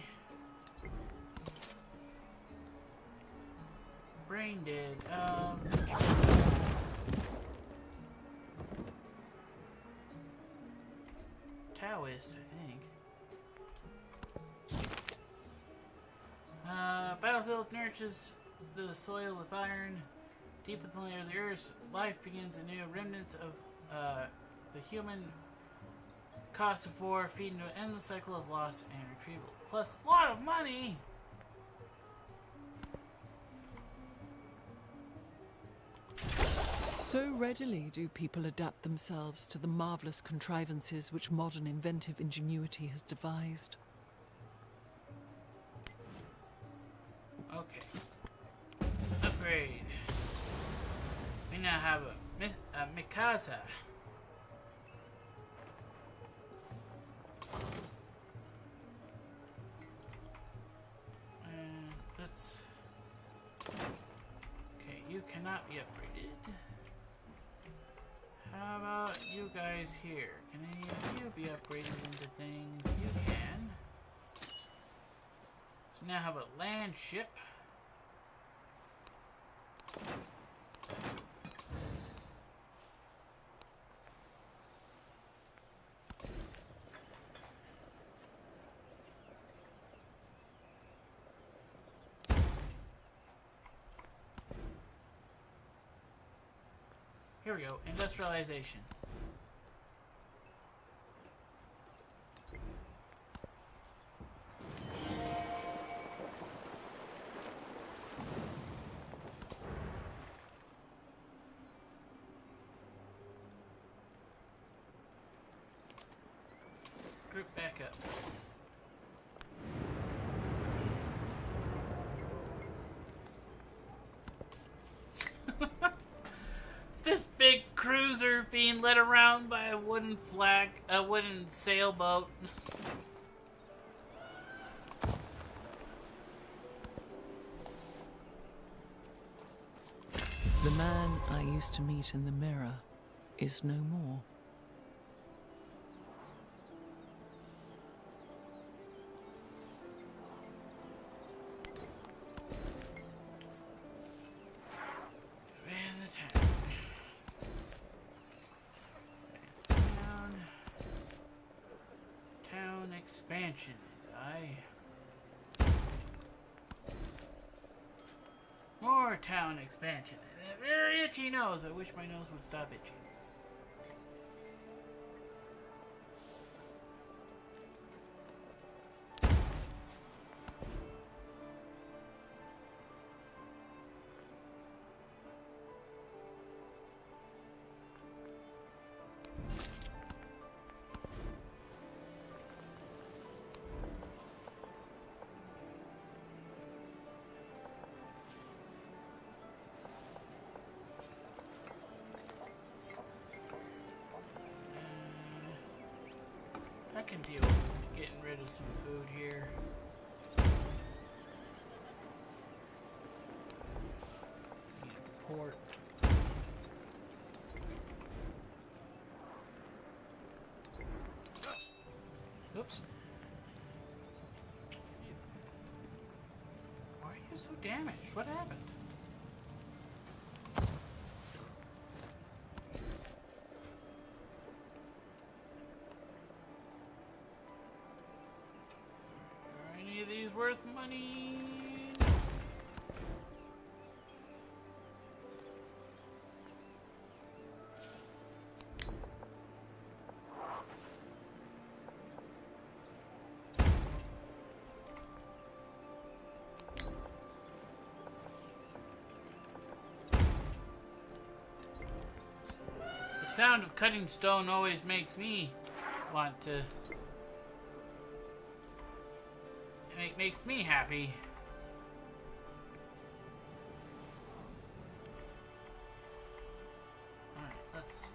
brain dead. Taoist, I think. Battlefield nurtures the soil with iron. Deep within the layer of the earth, life begins anew. Remnants of the human cost of war, feed into an endless cycle of loss and retrieval. Plus, a lot of money! So readily do people adapt themselves to the marvelous contrivances which modern inventive ingenuity has devised. Okay. Upgrade. We now have a Mikasa. And let's... Okay, you cannot be upgraded. How about you guys here? Can any of you be upgraded into things? You can. So now have a land ship. Here we go, industrialization. Group back up. This big cruiser being led around by a wooden sailboat. The man I used to meet in the mirror is no more. Expansion is more town expansion. A very itchy nose. I wish my nose would stop itching. I can deal with getting rid of some food here. Need a port. Oops. Why are you so damaged? What happened? Worth money. The sound of cutting stone always makes me want to... It makes me happy. Alright, let's see.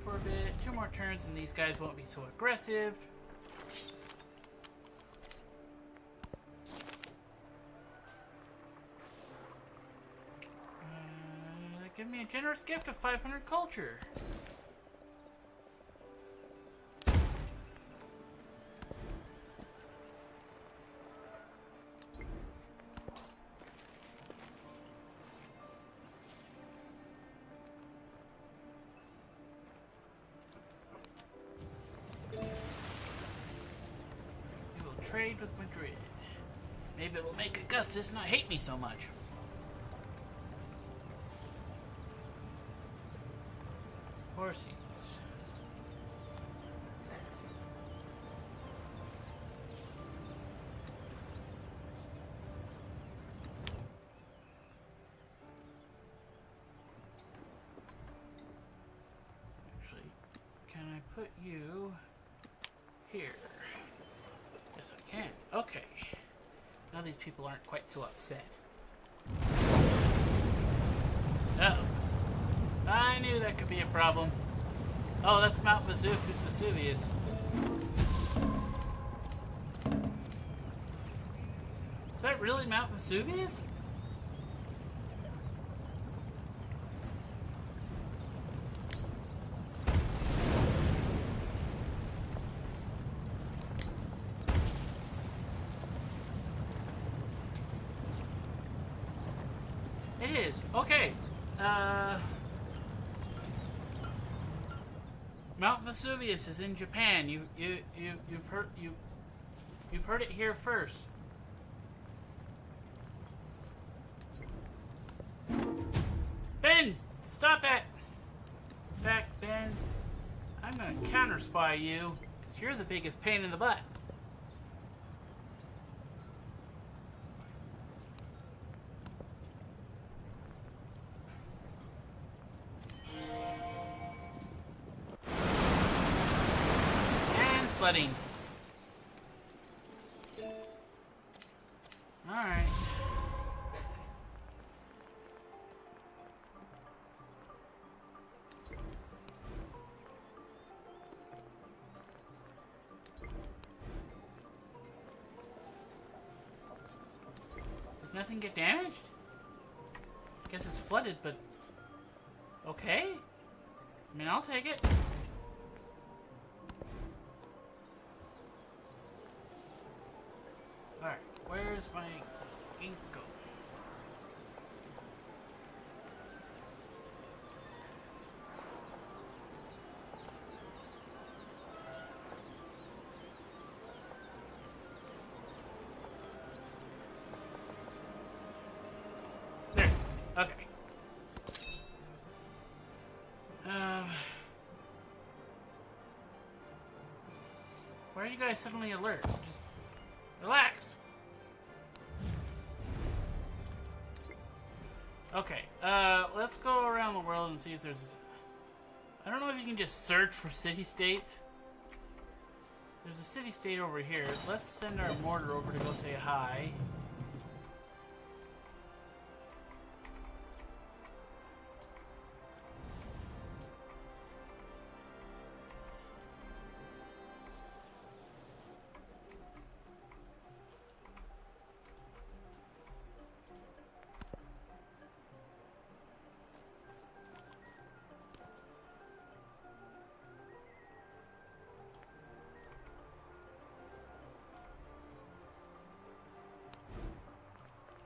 For a bit, 2 more turns and these guys won't be so aggressive. Give me a generous gift of 500 culture. trade with Madrid. Maybe it'll make Augustus not hate me so much. Horses. Actually, can I put you here? Yes, I can. Okay. Now these people aren't quite so upset. Uh-oh. I knew that could be a problem. Oh, that's Mount Vesuvius. Is that really Mount Vesuvius? It is. Okay. Mount Vesuvius is in Japan. You've heard it here first. Ben, stop that! In fact, Ben, I'm gonna counter-spy you, because you're the biggest pain in the butt. And flooding. Alright. Did nothing get damaged? Guess it's flooded, but okay. I mean, I'll take it. Alright, where's my ginkgo? There it is. Okay. Why are you guys suddenly alert? Just relax. Okay, let's go around the world and see if there's... I don't know if you can just search for city-states. There's a city-state over here. Let's send our mortar over to go say hi.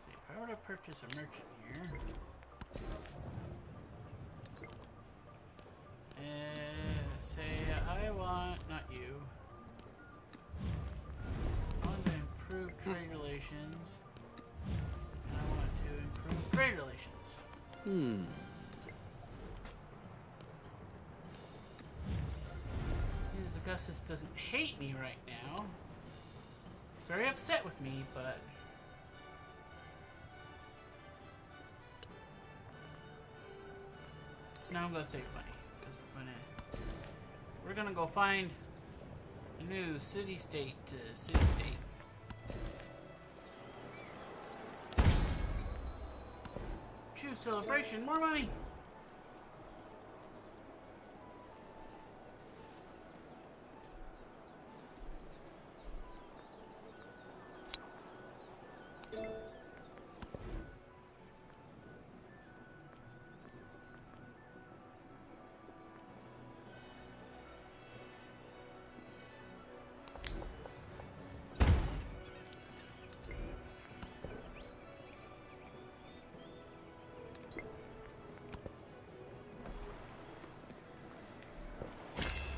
If I were to purchase a merchant here, and say I want, not you, I want to improve trade relations, and I want to improve trade relations. Seems Augustus doesn't hate me right now. He's very upset with me, but now I'm gonna save money because we're gonna go find a new city-state to city-state. Choose celebration, more money.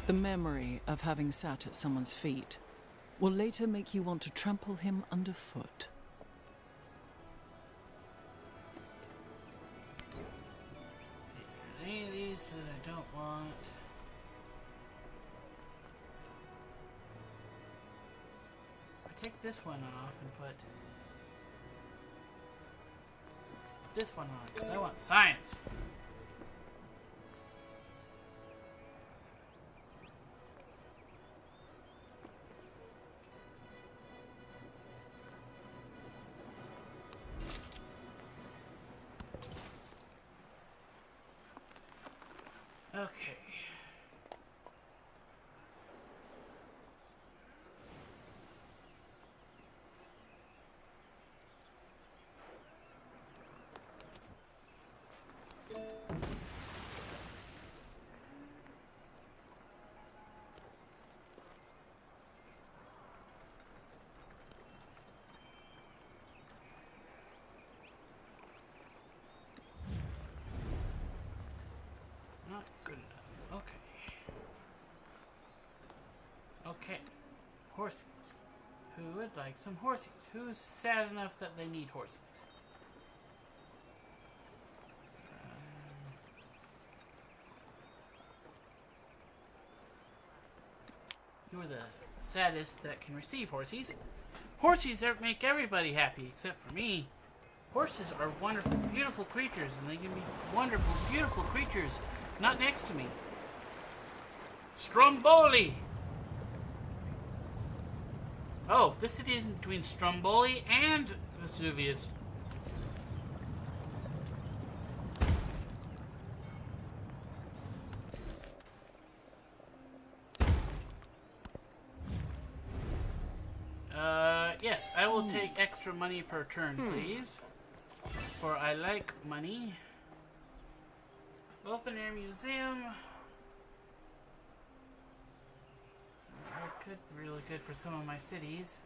The memory of having sat at someone's feet, will later make you want to trample him underfoot. Any of these that I don't want. I take this one off and put this one on because I want science. Okay. Not good enough. Okay. Okay. Horses. Who would like some horses? Who's sad enough that they need horses? You're the saddest that can receive horses. Horses that make everybody happy except for me. Horses are wonderful, beautiful creatures, and they can be wonderful, beautiful creatures not next to me. Stromboli! Oh, this city is between Stromboli and Vesuvius. Yes, I will take extra money per turn, please. For I like money. Open air museum. That could be really good for some of my cities.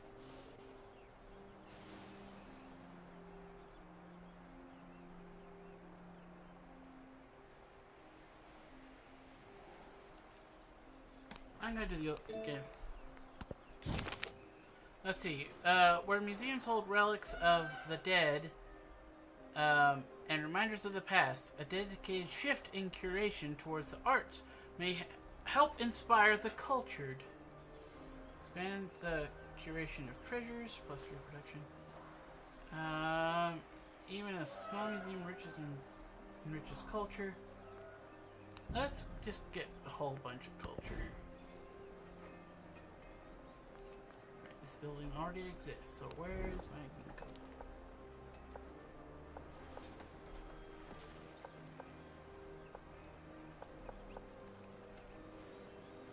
I'm gonna do the okay. Let's see. Where museums hold relics of the dead and reminders of the past, a dedicated shift in curation towards the arts may help inspire the cultured. Expand the curation of treasures plus reproduction. Even a small museum enriches culture. Let's just get a whole bunch of culture. This building already exists, so where is my income?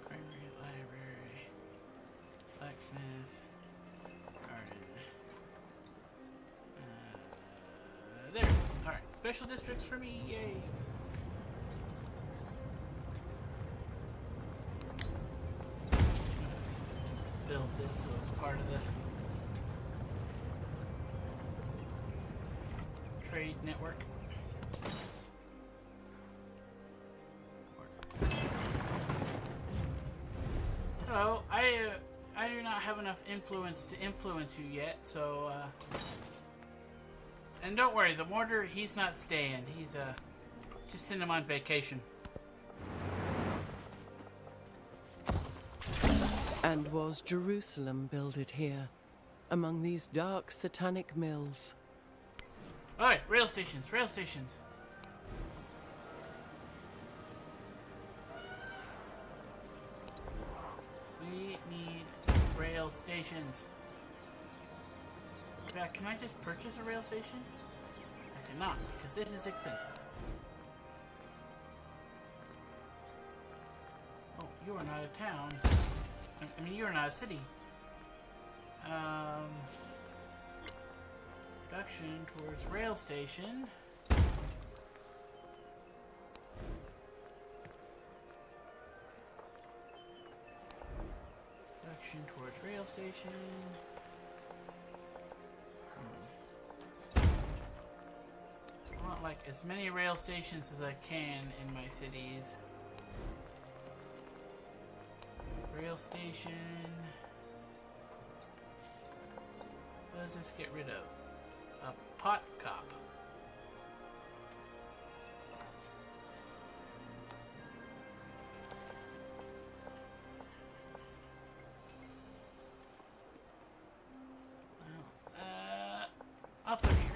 Primary library, blacksmith, garden. There it is. Alright, special districts for me, yay! Build this so it's part of the trade network. Hello, I do not have enough influence to influence you yet, so and don't worry, the mortar, he's not staying. He's just send him on vacation. And was Jerusalem builded here, among these dark satanic mills? Alright, rail stations, rail stations. We need rail stations. Can I just purchase a rail station? I cannot, because it is expensive. Oh, you are not a town. I mean, you're not a city. Production towards rail station. Production towards rail station. I want like as many rail stations as I can in my cities. Rail station. does this get rid of? A pot cop. I'll put it here.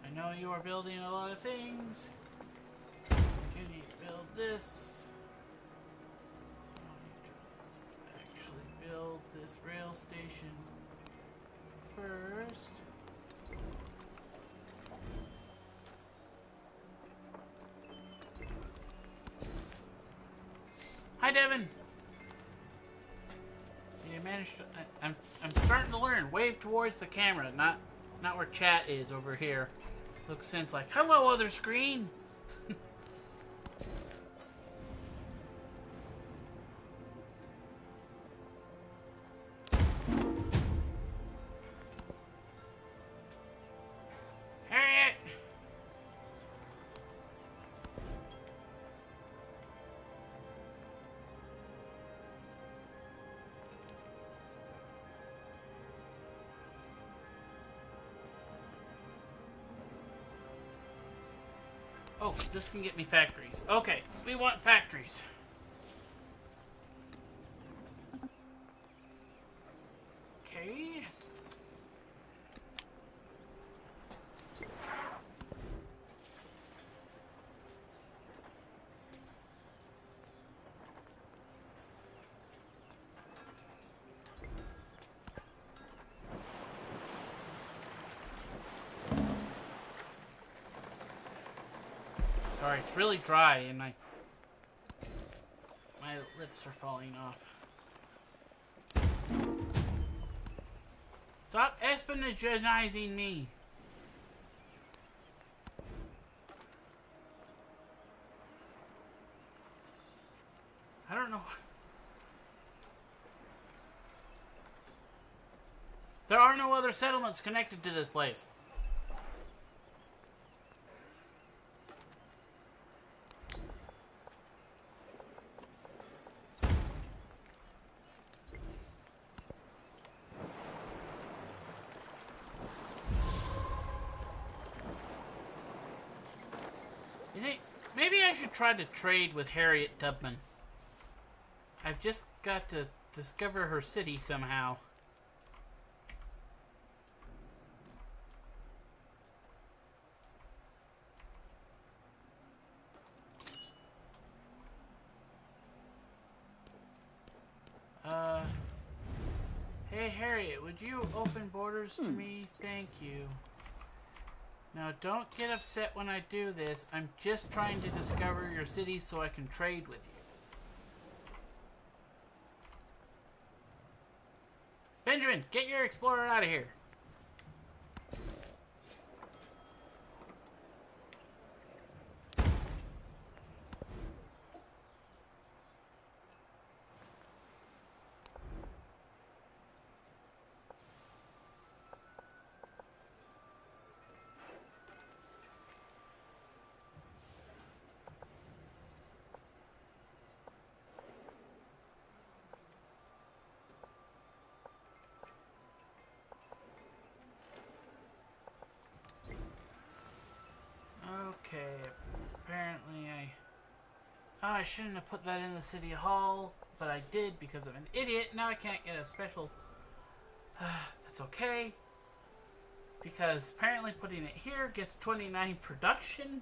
I know you are building a lot of things. You need to build this. I need to actually build this rail station first. Hi, Devin. So you managed to. I'm starting to learn. Wave towards the camera, not where chat is over here. Looks sense like hello, other screen. Harriet. Oh, this can get me factories. Okay, we want factories. Okay. Sorry, it's really dry and my lips are falling off. Stop espionaging me. I don't know. There are no other settlements connected to this place. You think maybe I should try to trade with Harriet Tubman? I've just got to discover her city somehow. Hey Harriet, would you open borders to me? Thank you. Now don't get upset when I do this. I'm just trying to discover your city so I can trade with you. Benjamin, get your explorer out of here. Okay, apparently I shouldn't have put that in the city hall, but I did because of an idiot. Now I can't get a special. That's okay. Because apparently putting it here gets 29 production.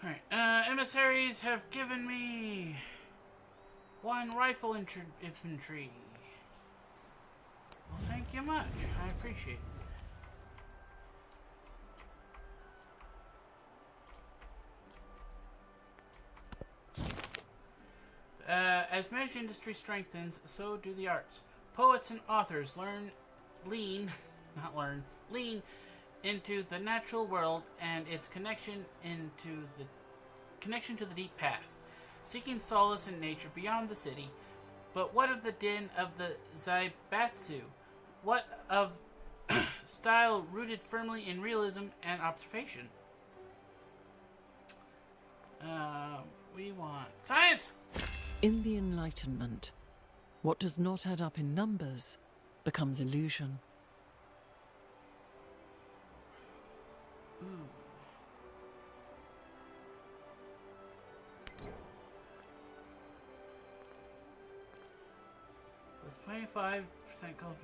Alright, emissaries have given me 1 rifle infantry. Well, thank you much. I appreciate it. As magic industry strengthens, so do the arts. Poets and authors lean into the natural world and its connection to the deep past, seeking solace in nature beyond the city. But what of the din of the Zaibatsu? What of style rooted firmly in realism and observation? We want science! In the Enlightenment, what does not add up in numbers becomes illusion. Ooh. Plus 25% culture.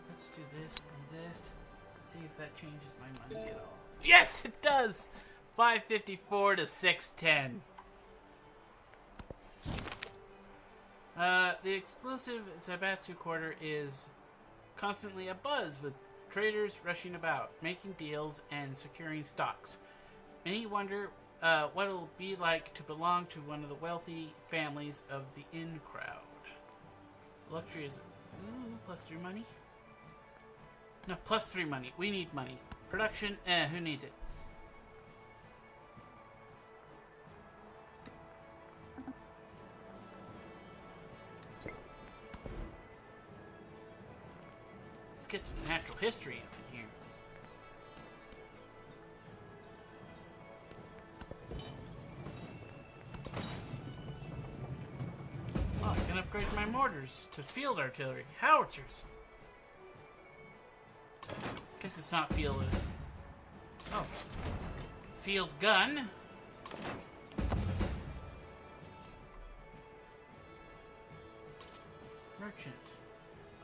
Let's do this and this. Let's see if that changes my money at all. Yes, it does! 554 to 610. The exclusive Zaibatsu Quarter is constantly abuzz with traders rushing about, making deals and securing stocks. Many wonder what it'll be like to belong to one of the wealthy families of the in crowd. Luxury is +3 money. No, +3 money. We need money. Production, who needs it? Let's get some natural history up in here. Oh, I can upgrade my mortars to field artillery. Howitzers. Guess it's not field. Oh. Field gun. Merchant.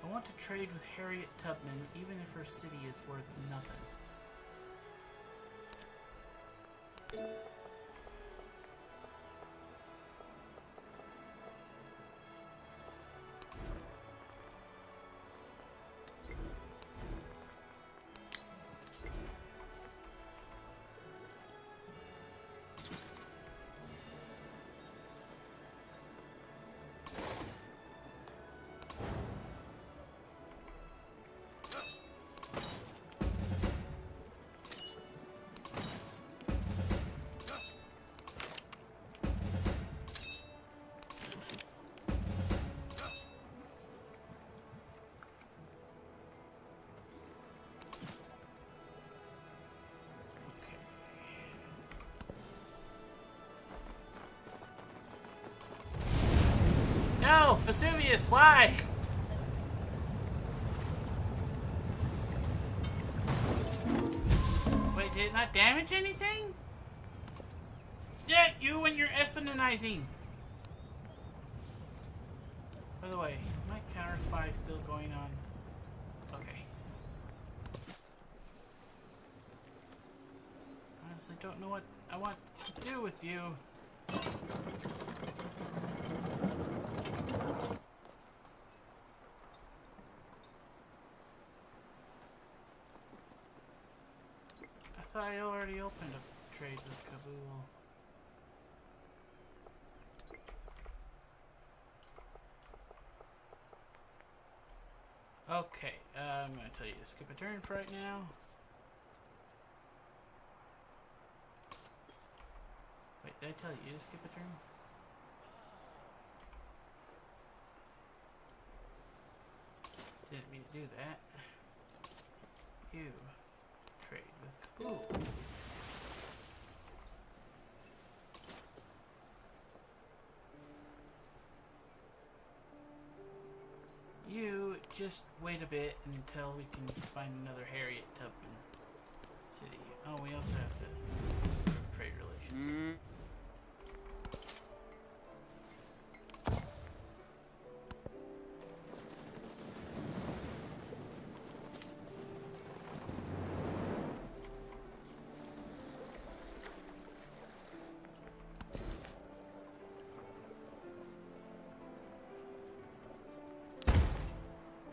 I want to trade with Harriet Tubman, even if her city is worth nothing. No, Vesuvius, why? Wait, did it not damage anything? Yeah, you and your espionizing. By the way, my counter spy is still going on. Okay. Honestly, don't know what I want to do with you. I thought I already opened a trade with Kabul. Okay, I'm going to tell you to skip a turn for right now. Wait, did I tell you to skip a turn? Didn't mean to do that. You trade with Kabul. You just wait a bit until we can find another Harriet Tubman city. Oh, we also have to improve trade relations.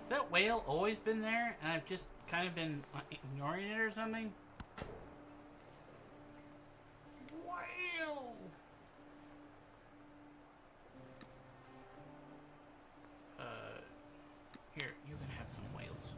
Has that whale always been there and I've just kind of been ignoring it or something? Whale! Here, you can have some whales.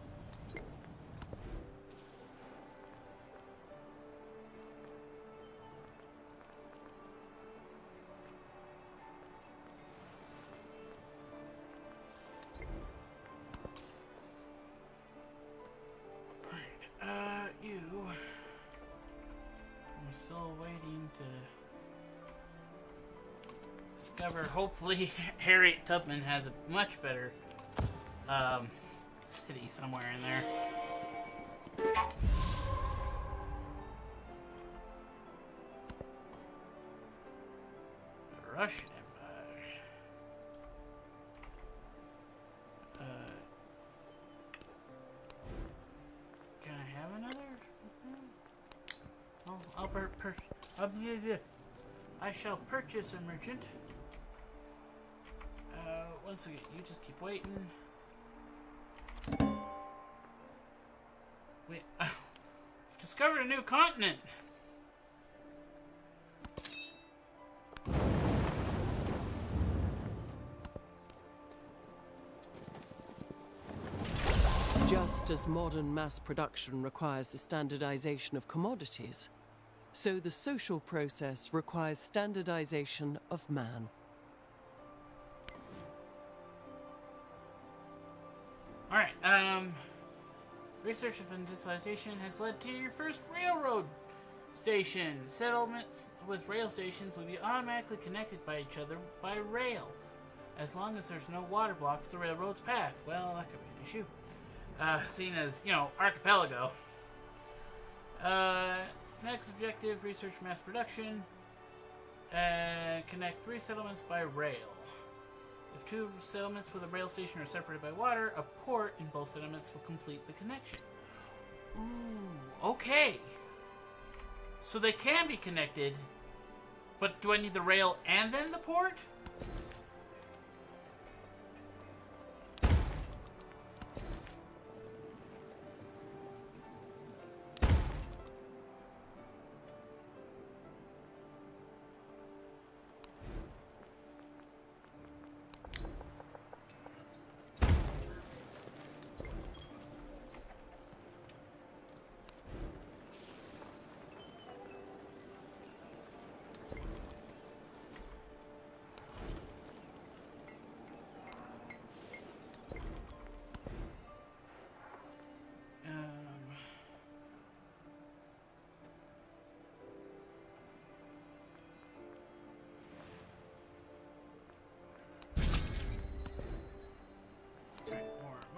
You. I'm still waiting to discover. Hopefully, Harriet Tubman has a much better city somewhere in there. The Russian Empire. Can I have another? Oh, I shall purchase a merchant. Once again, you just keep waiting. Wait, I've discovered a new continent. Just as modern mass production requires the standardization of commodities, so the social process requires standardization of man. Alright, research of industrialization has led to your first railroad station. Settlements with rail stations will be automatically connected by each other by rail. As long as there's no water blocks the railroad's path. Well, that could be an issue. Seen as, archipelago. Next objective, research mass production. Connect 3 settlements by rail. If 2 settlements with a rail station are separated by water, a port in both settlements will complete the connection. Ooh, okay. So they can be connected, but do I need the rail and then the port?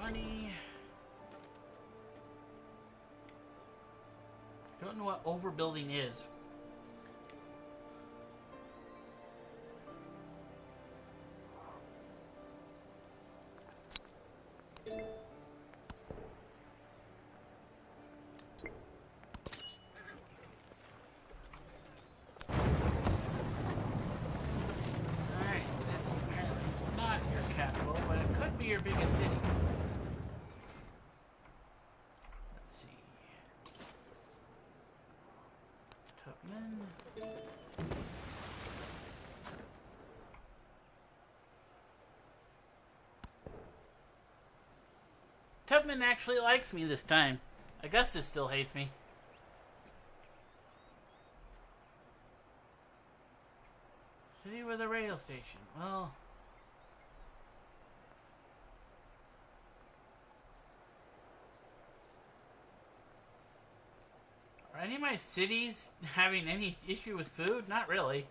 Money. Don't know what overbuilding is. Alright, this is apparently not your capital, but it could be your biggest city. Tubman actually likes me this time. Augustus still hates me. City with a rail station. Well... Are any of my cities having any issue with food? Not really.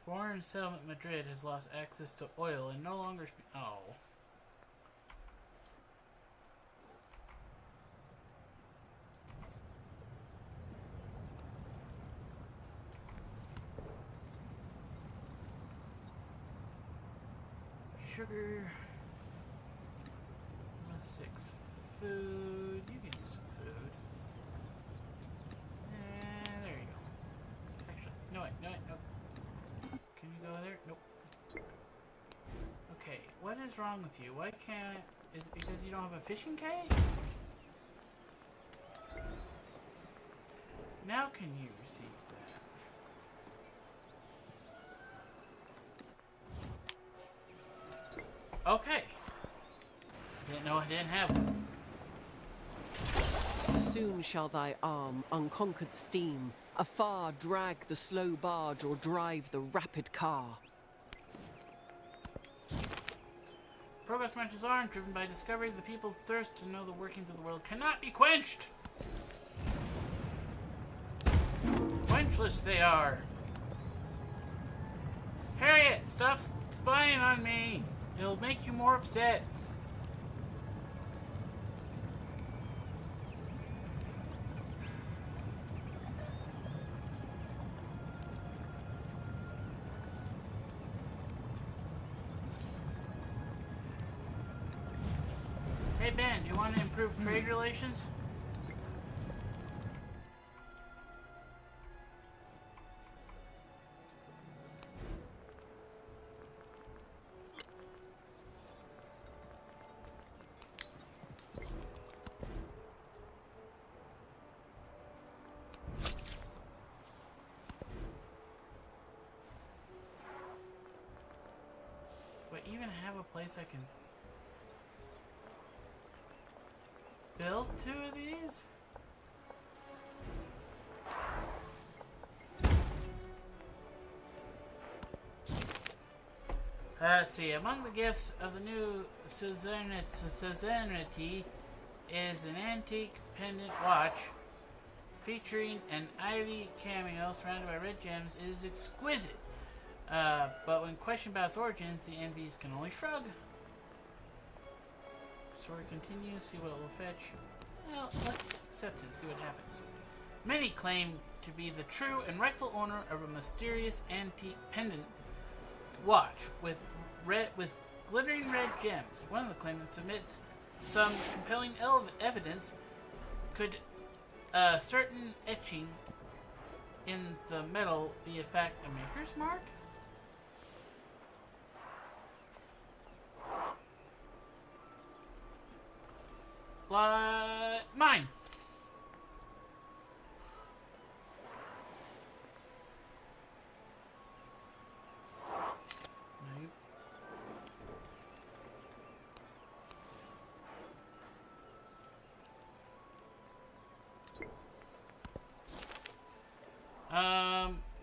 Foreign settlement Madrid has lost access to oil and no longer... Oh. Sugar. 6 food. You can use some food. And there you go. Actually, no wait, no. Can you go there? what is wrong with you? Why can't... Is it because you don't have a fishing cage? Now can you receive that? Okay. Didn't know I didn't have one. Soon shall thy arm, unconquered steam, afar drag the slow barge or drive the rapid car. Progress marches on, driven by discovery. The people's thirst to know the workings of the world cannot be quenched. Quenchless they are. Harriet, stop spying on me. It'll make you more upset. Hey Ben, do you want to improve trade relations? Do I even have a place I can build 2 of these? Let's see. Among the gifts of the new suzerainty is an antique pendant watch featuring an ivy cameo surrounded by red gems. It is exquisite. But when questioned about its origins, the envies can only shrug. Story continues, see what it will fetch. Well, let's accept it, see what happens. Many claim to be the true and rightful owner of a mysterious antique pendant watch with glittering red gems. One of the claimants submits some compelling evidence. Could a certain etching in the metal be a fact a maker's mark? It's mine.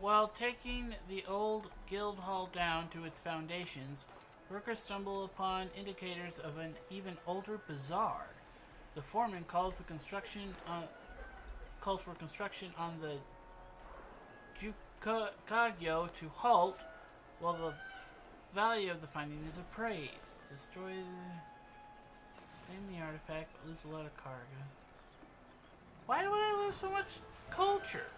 While taking the old guild hall down to its foundations, workers stumble upon indicators of an even older bazaar. The foreman calls for construction on the Jukagyo to halt, while the value of the finding is appraised. Destroy the artifact, but lose a lot of cargo. Why would I lose so much culture?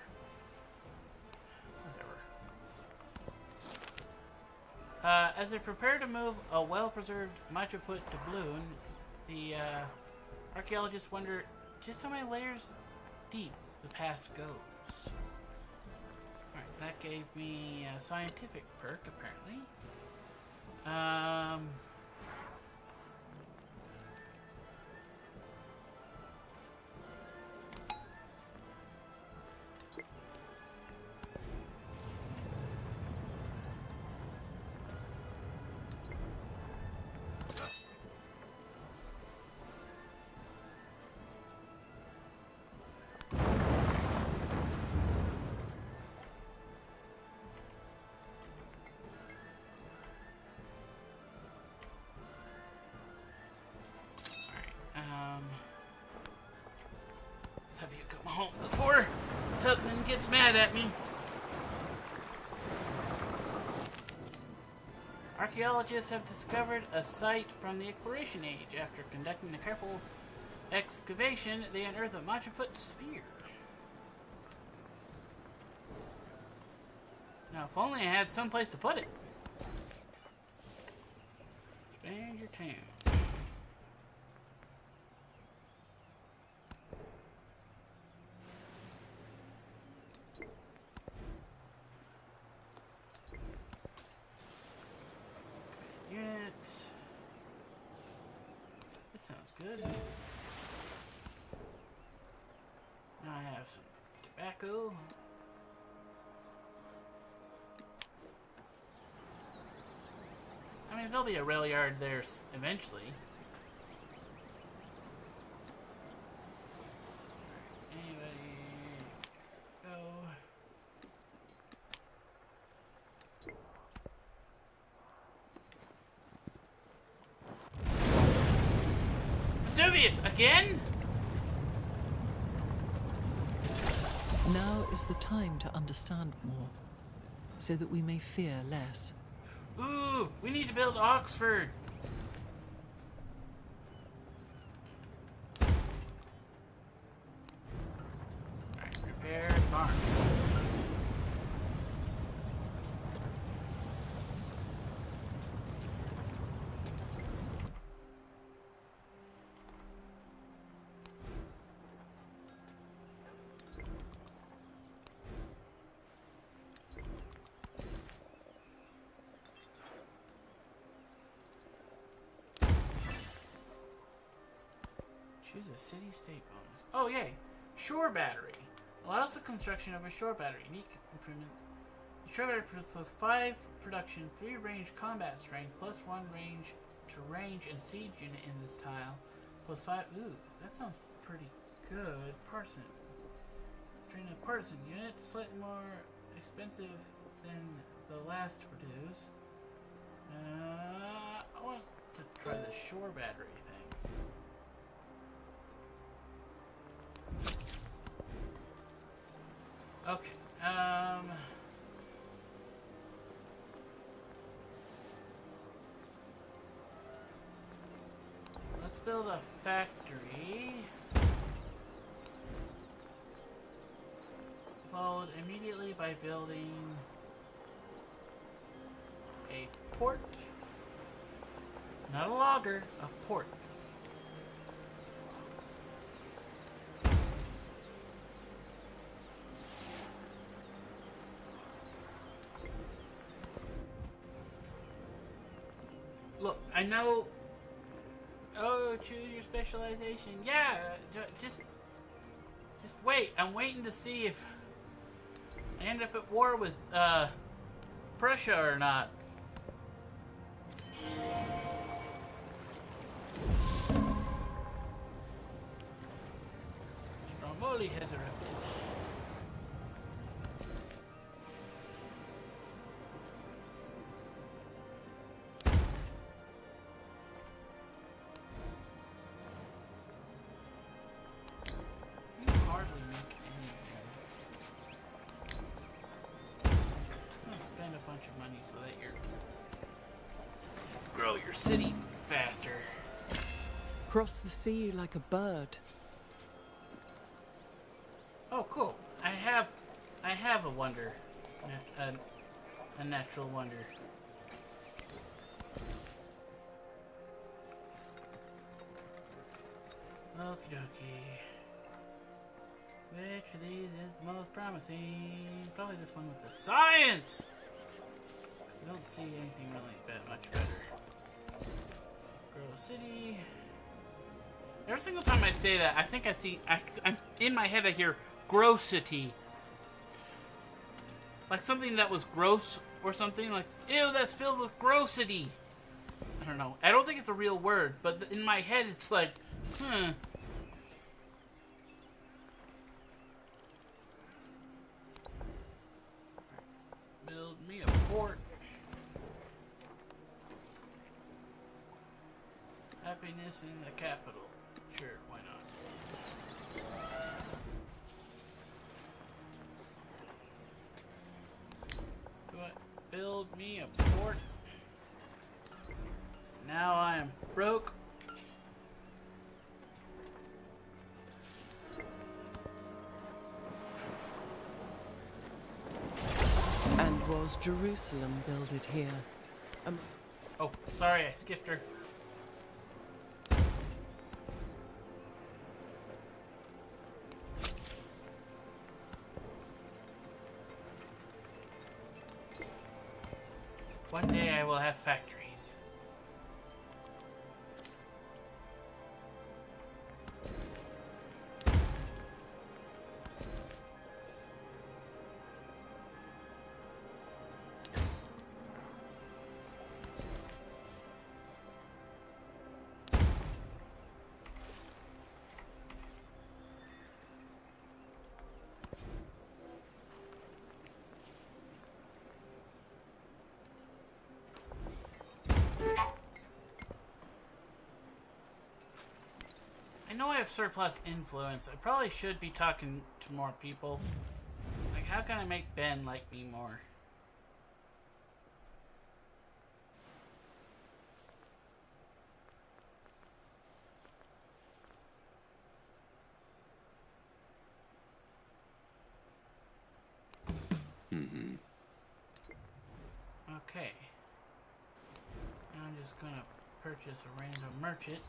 As they prepare to move a well-preserved Machaput doubloon, the archaeologists wonder just how many layers deep the past goes. Alright, that gave me a scientific perk, apparently. Let's have you come home before Tubman gets mad at me. Archaeologists have discovered a site from the Exploration Age. After conducting a careful excavation, they unearth a Machaput sphere. Now, if only I had some place to put it. Expand your town. Units. good. Now I have some tobacco. I mean, there'll be a rail yard there eventually. Anybody go? Vesuvius, again? Now is the time to understand more, so that we may fear less. Ooh, we need to build Oxford. Alright, repair farm. Choose a city-state bonus. Oh, yay. Shore battery. Allows the construction of a shore battery. Unique improvement. The shore battery plus 5 production, 3 range combat strength, plus 1 range to range and siege unit in this tile. Plus 5. Ooh, that sounds pretty good. Partisan. Train a partisan unit. Slightly more expensive than the last to produce. I want to try the shore battery thing. Okay, let's build a factory. Followed immediately by building a port. Not a logger, a port. Look, I know. Oh, choose your specialization. Yeah, just wait. I'm waiting to see if I end up at war with Prussia or not. Stromboli has erupted. Spend a bunch of money so that you grow your city faster. Cross the sea like a bird. Oh, cool! I have a wonder, a natural wonder. Okie dokie. Which of these is the most promising? Probably this one with the science! Because I don't see anything really that much better. Grow City. Every single time I say that, I think I see... I'm in my head I hear Grow City. Like something that was gross or something. Like, ew, that's filled with grossity. I don't know. I don't think it's a real word, but in my head it's like, Build me a port. Happiness in the capital. Sure, why not? Build me a port. Now I am broke. And was Jerusalem builded here? Oh, sorry, I skipped her. One day I will have factories. know I have surplus influence. I probably should be talking to more people. Like, how can I make Ben like me more? Okay. Now I'm just gonna purchase a random merchant.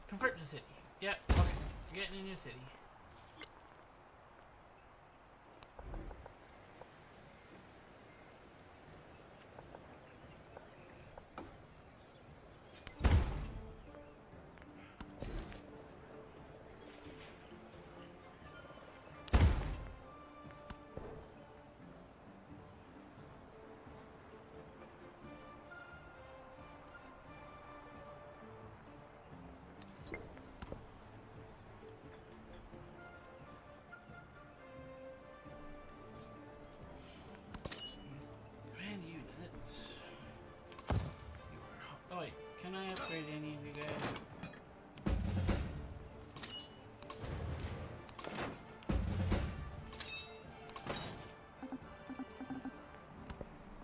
Convert to city. Yep, okay. Getting a new city. Oh wait, can I upgrade any of you guys?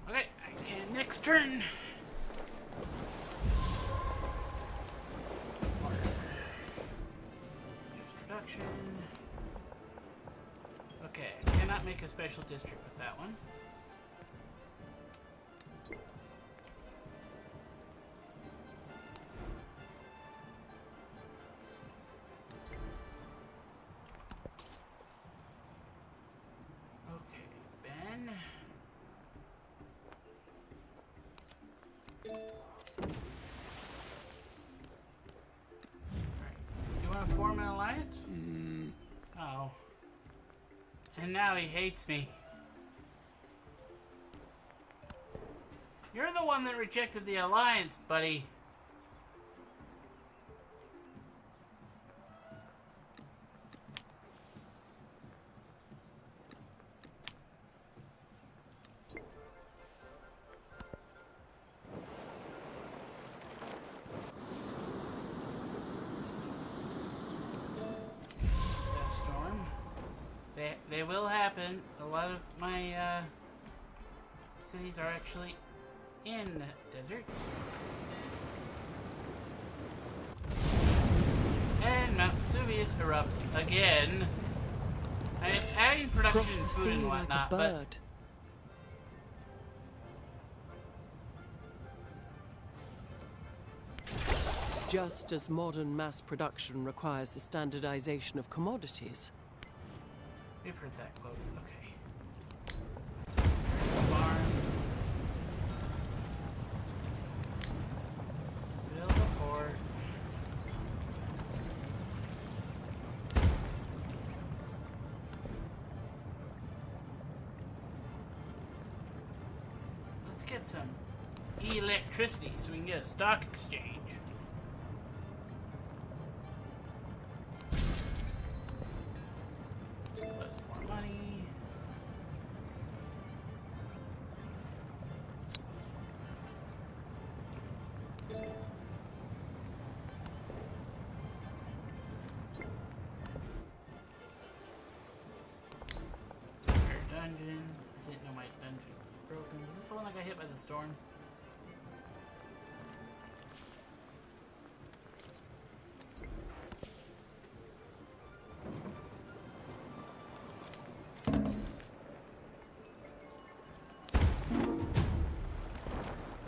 Okay, I can next turn. Production. Okay, I cannot make a special district with that one. Form an alliance? Oh. And now he hates me. You're the one that rejected the alliance, buddy. They will happen. A lot of my cities are actually in deserts. And Mount Vesuvius erupts again. I am adding production Cross and the food sea and like a whatnot, bird. Just as modern mass production requires the standardization of commodities. We've heard that quote. Okay. Farm. Build a port. Let's get some electricity so we can get a stock exchange. Dungeon. I didn't know my dungeon was broken. Is this the one that got hit by the storm?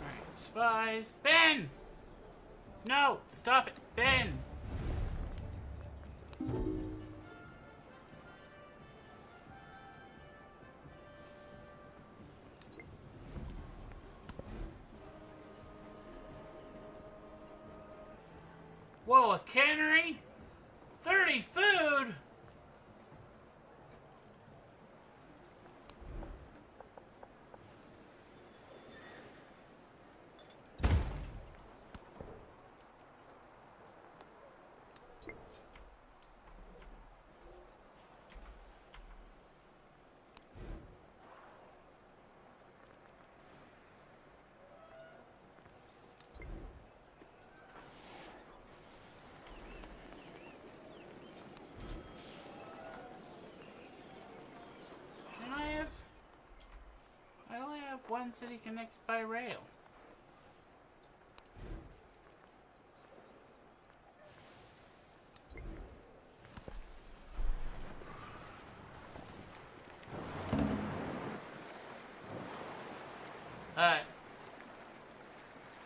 Alright, spies. Ben! No! Stop it! Ben! Whoa, a cannery? 30 food? one city connected by rail.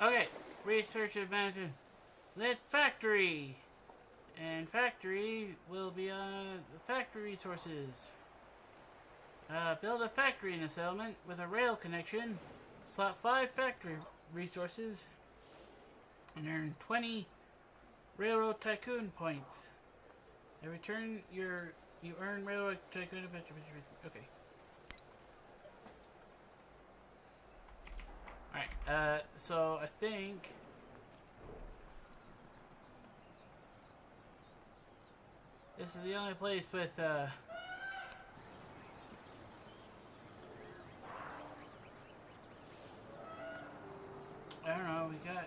Okay, research advantage. Lit factory. And factory will be the factory resources. Build a factory in a settlement with a rail connection. Slot 5 factory resources. And earn 20 railroad tycoon points. In return, you earn railroad tycoon. Okay. Alright, so I think this is the only place with, I don't know, we got...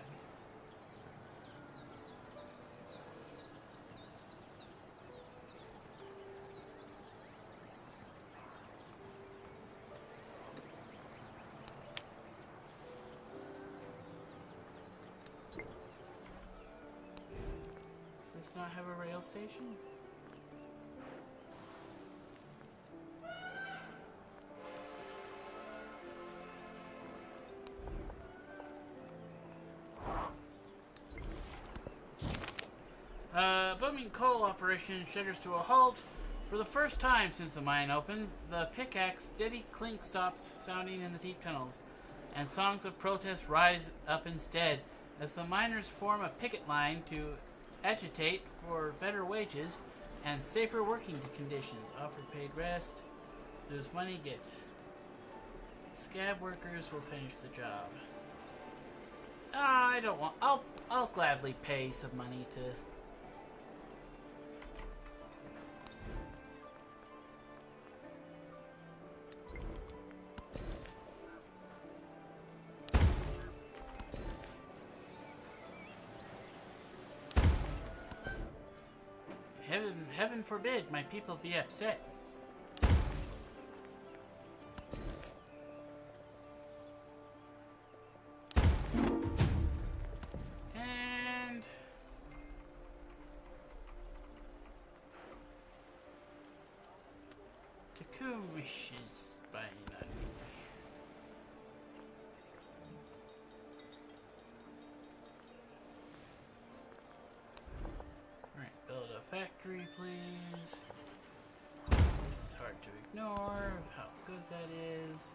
Does this not have a rail station? Booming coal operation shudders to a halt. For the first time since the mine opened, the pickaxe steady clink stops sounding in the deep tunnels, and songs of protest rise up instead as the miners form a picket line to agitate for better wages and safer working conditions. Offered paid rest, lose money, get scab workers will finish the job. I don't want. I'll gladly pay some money to. Heaven forbid my people be upset. And Takumish is spying on me. Build a factory, please. This is hard to ignore how good that is.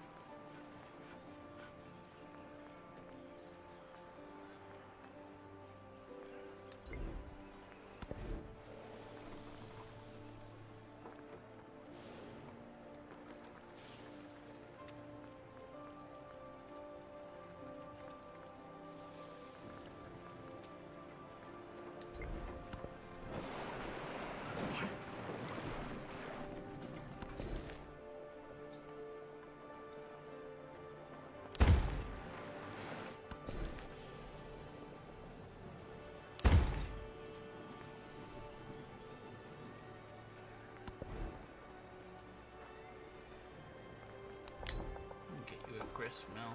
Grist mill.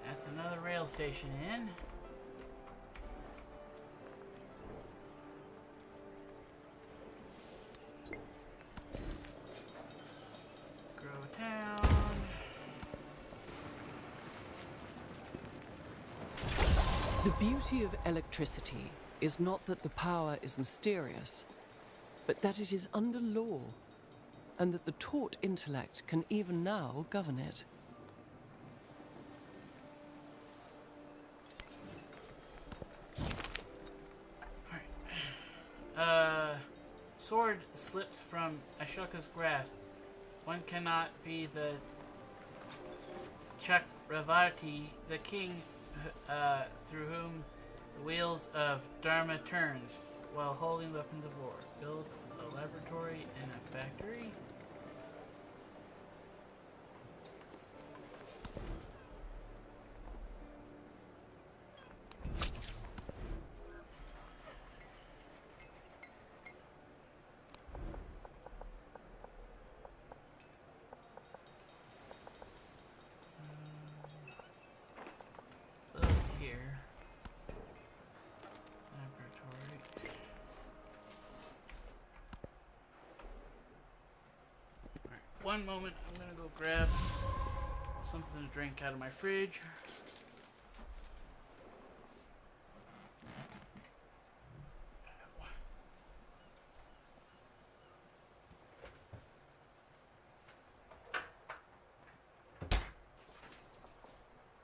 That's another rail station in. The beauty of electricity is not that the power is mysterious, but that it is under law, and that the taught intellect can even now govern it. Sword slips from Ashoka's grasp. One cannot be the Chakravarti, the king through whom the wheels of Dharma turns while holding weapons of war. Build a laboratory and a factory. One moment, I'm gonna go grab something to drink out of my fridge.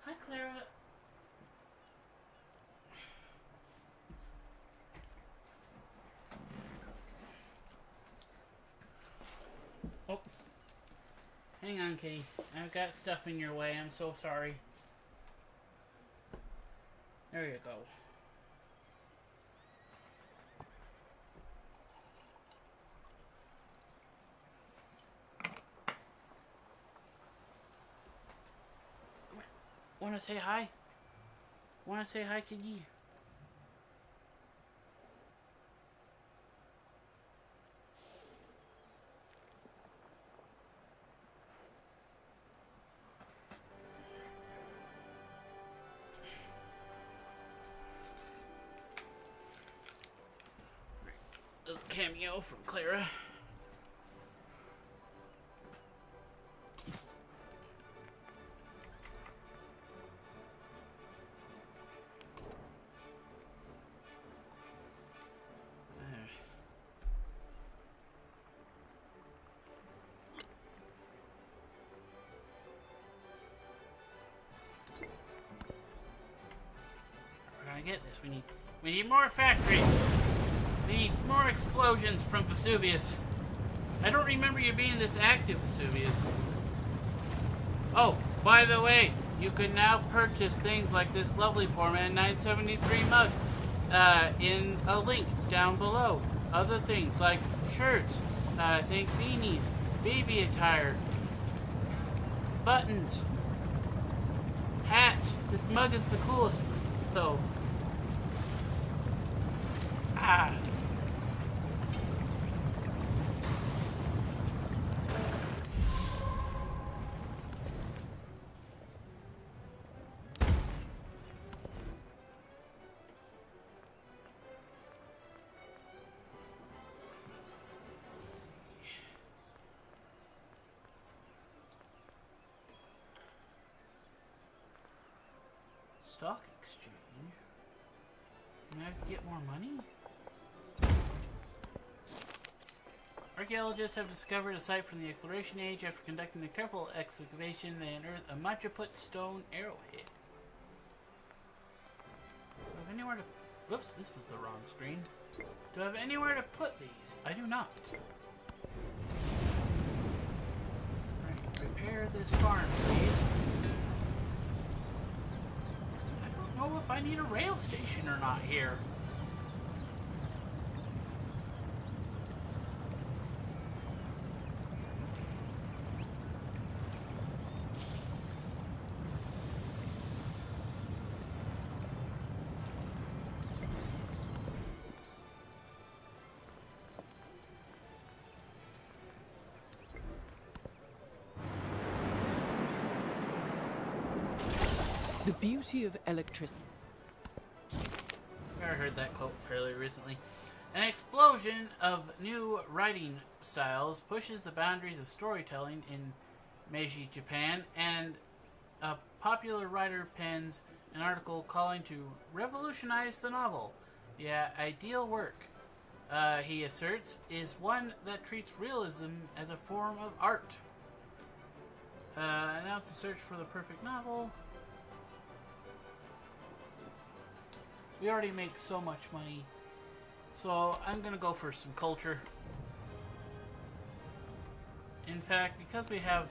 Hi, Clara. Oh. Hang on, Kitty. I've got stuff in your way. I'm so sorry. There you go. Wanna say hi? Wanna say hi, Kitty? Little cameo from Clara. We're gonna get this. We need more factories. We need more explosions from Vesuvius. I don't remember you being this active, Vesuvius. Oh, by the way, you can now purchase things like this lovely Poor Man 973 mug in a link down below. Other things like shirts, I think beanies, baby attire, buttons, hats. This mug is the coolest, though. Ah. Stock exchange? Can I get more money? Archaeologists have discovered a site from the Exploration Age. After conducting a careful excavation, they unearthed a Majaput stone arrowhead. Do I have anywhere to... Whoops, this was the wrong screen. Do I have anywhere to put these? I do not. Right, repair this farm, please. I don't know if I need a rail station or not here. The beauty of electricity. I heard that quote fairly recently. An explosion of new writing styles pushes the boundaries of storytelling in Meiji, Japan, and a popular writer pens an article calling to revolutionize the novel. The ideal work, he asserts, is one that treats realism as a form of art. Announce a search for the perfect novel. We already make so much money, so I'm gonna go for some culture. In fact, because we have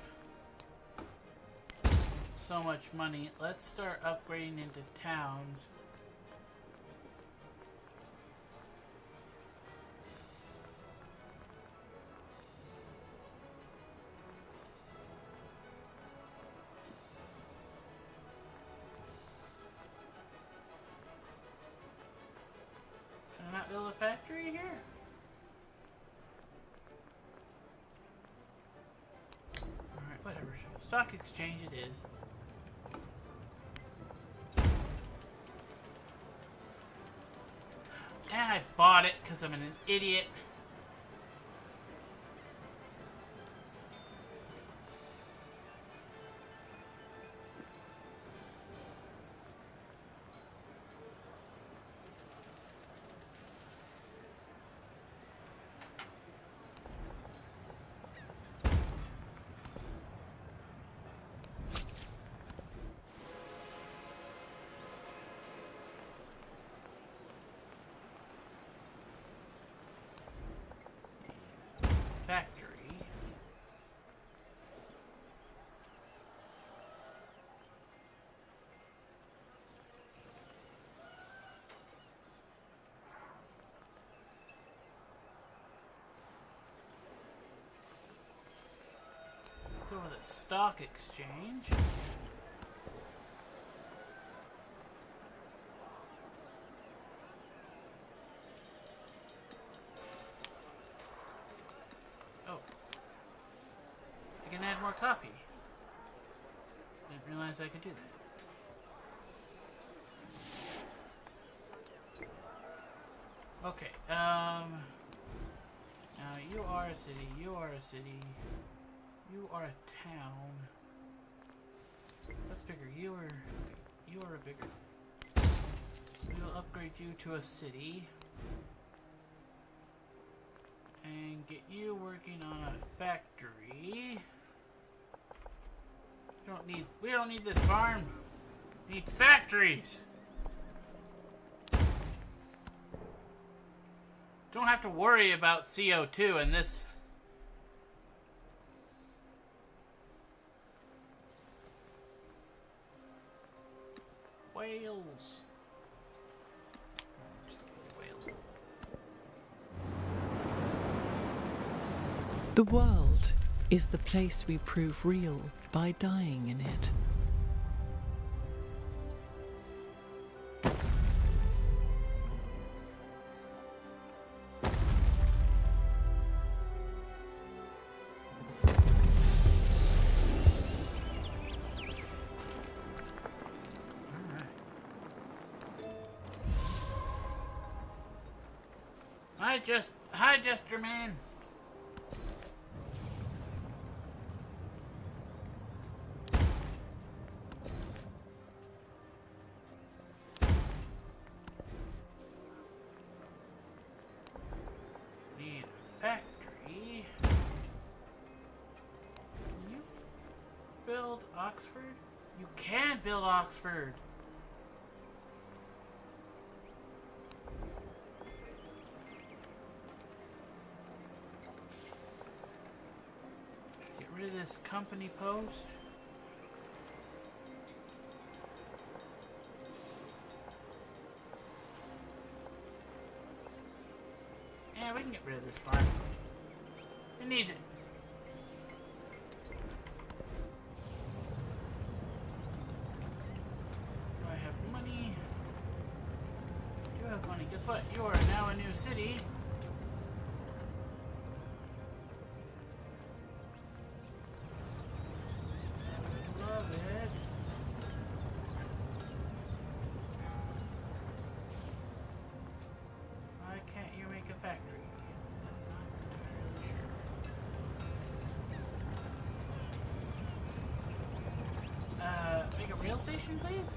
so much money, let's start upgrading into towns. stock exchange it is. And I bought it because I'm an idiot. Factory. Go with a stock exchange. I can add more copy. Didn't realize I could do that. Okay, now you are a city, you are a city, you are a town. What's bigger? You are a bigger. We will upgrade you to a city. And get you working on a factory. We don't need this farm. We need factories. Don't have to worry about CO2 in this. Wales. Wales. The world is the place we prove real by dying in it. Hi, Jester Man. Need a factory. Can you build Oxford? You can build Oxford. This company post. Yeah, we can get rid of this farm. It needs it. Do I have money? I do have money. Guess what? You are now a new city. Rail station, please?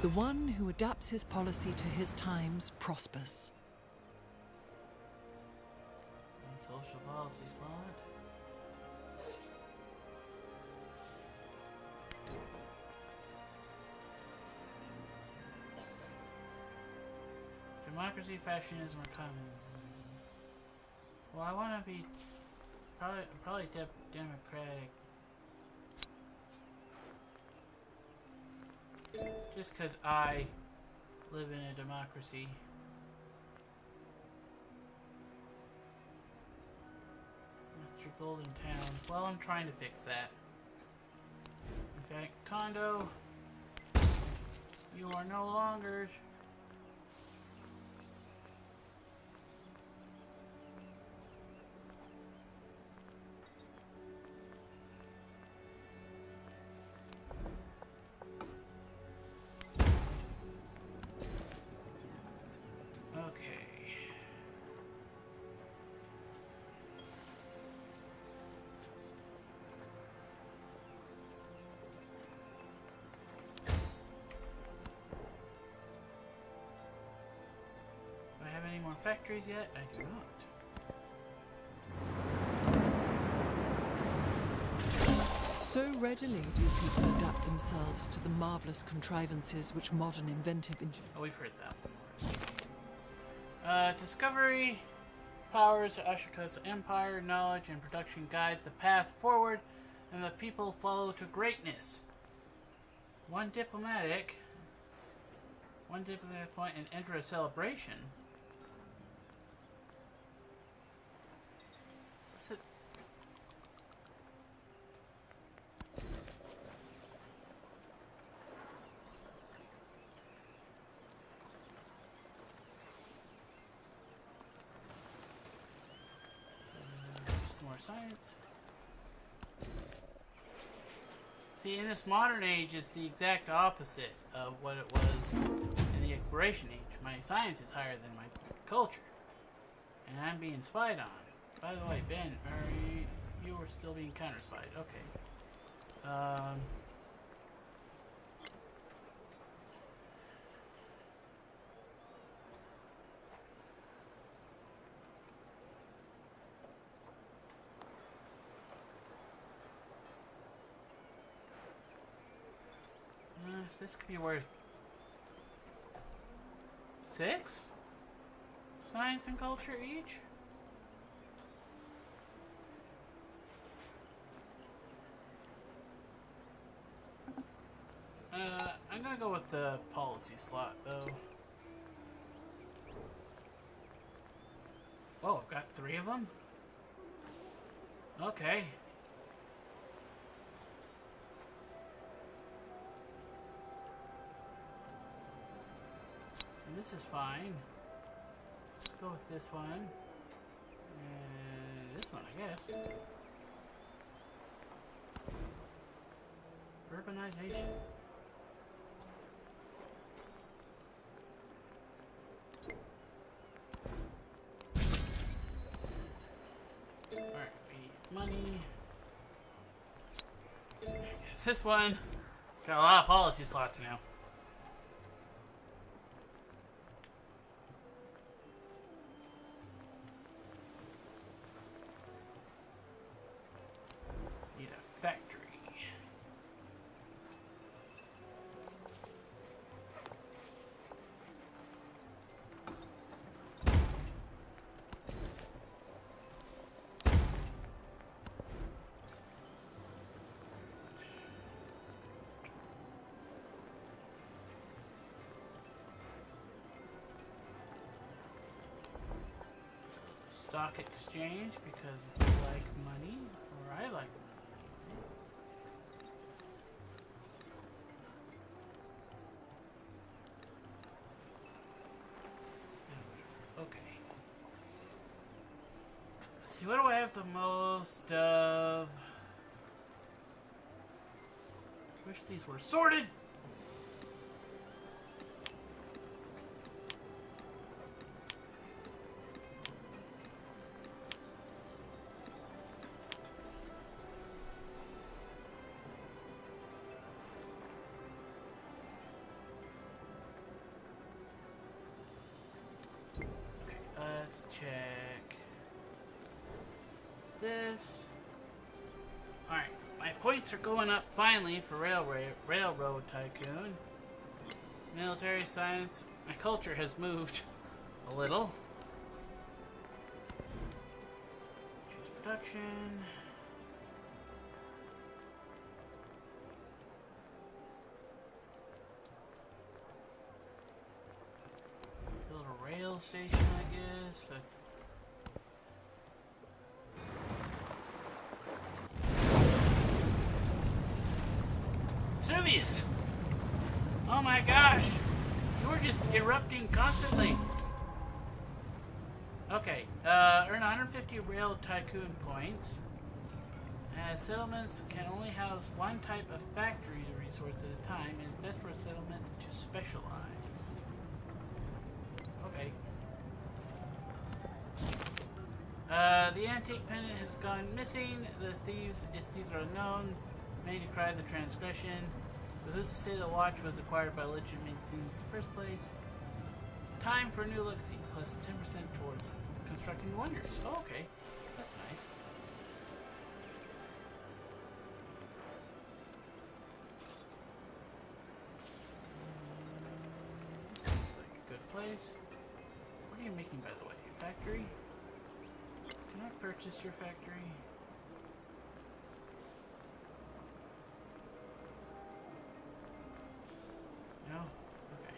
The one who adapts his policy to his times prospers. Social policy slot. Democracy, fascism, or communism. Well, I want to be probably democratic. Just because I live in a democracy. Mr. Golden Towns. Well, I'm trying to fix that. In fact, Tondo, you are no longer... Any more factories yet? I do not. So readily do people adapt themselves to the marvelous contrivances which modern inventive engineering. Oh, we've heard that. Discovery powers Ashoka's empire, knowledge and production guide the path forward, and the people follow to greatness. One diplomatic point and enter a celebration. Is this it? Just more science. See, in this modern age, it's the exact opposite of what it was in the exploration age. My science is higher than my culture. And I'm being spied on. By the way, Ben, you were still being counter-spied. Okay. This could be worth 6 science and culture each. I'm gonna go with the policy slot though. Oh, I've got 3 of them? Okay. And this is fine. Let's go with this one. And this one, I guess. Urbanization. Alright, we need money. I guess this one. Got a lot of policy slots now. Need a factory. Stock exchange because we like money, or I like money. Okay. Let's see, what do I have the most of? Wish these were sorted. Let's check this. Alright, my points are going up finally for Railroad Tycoon. Military science. My culture has moved A little. Choose production. Build a rail station, I guess. Vesuvius! Oh my gosh! You're just erupting constantly. Okay, earn 150 rail tycoon points. Settlements can only house one type of factory resource at a time. It is best for a settlement to specialize. Okay. The antique pendant has gone missing. Its thieves are unknown. Many decry the transgression. But who's to say the watch was acquired by legitimate thieves in the first place? Time for a new legacy, plus 10% towards constructing wonders. Oh, okay. That's nice. This seems like a good place. What are you making, by the way? Factory? Can I purchase your factory? No? Okay.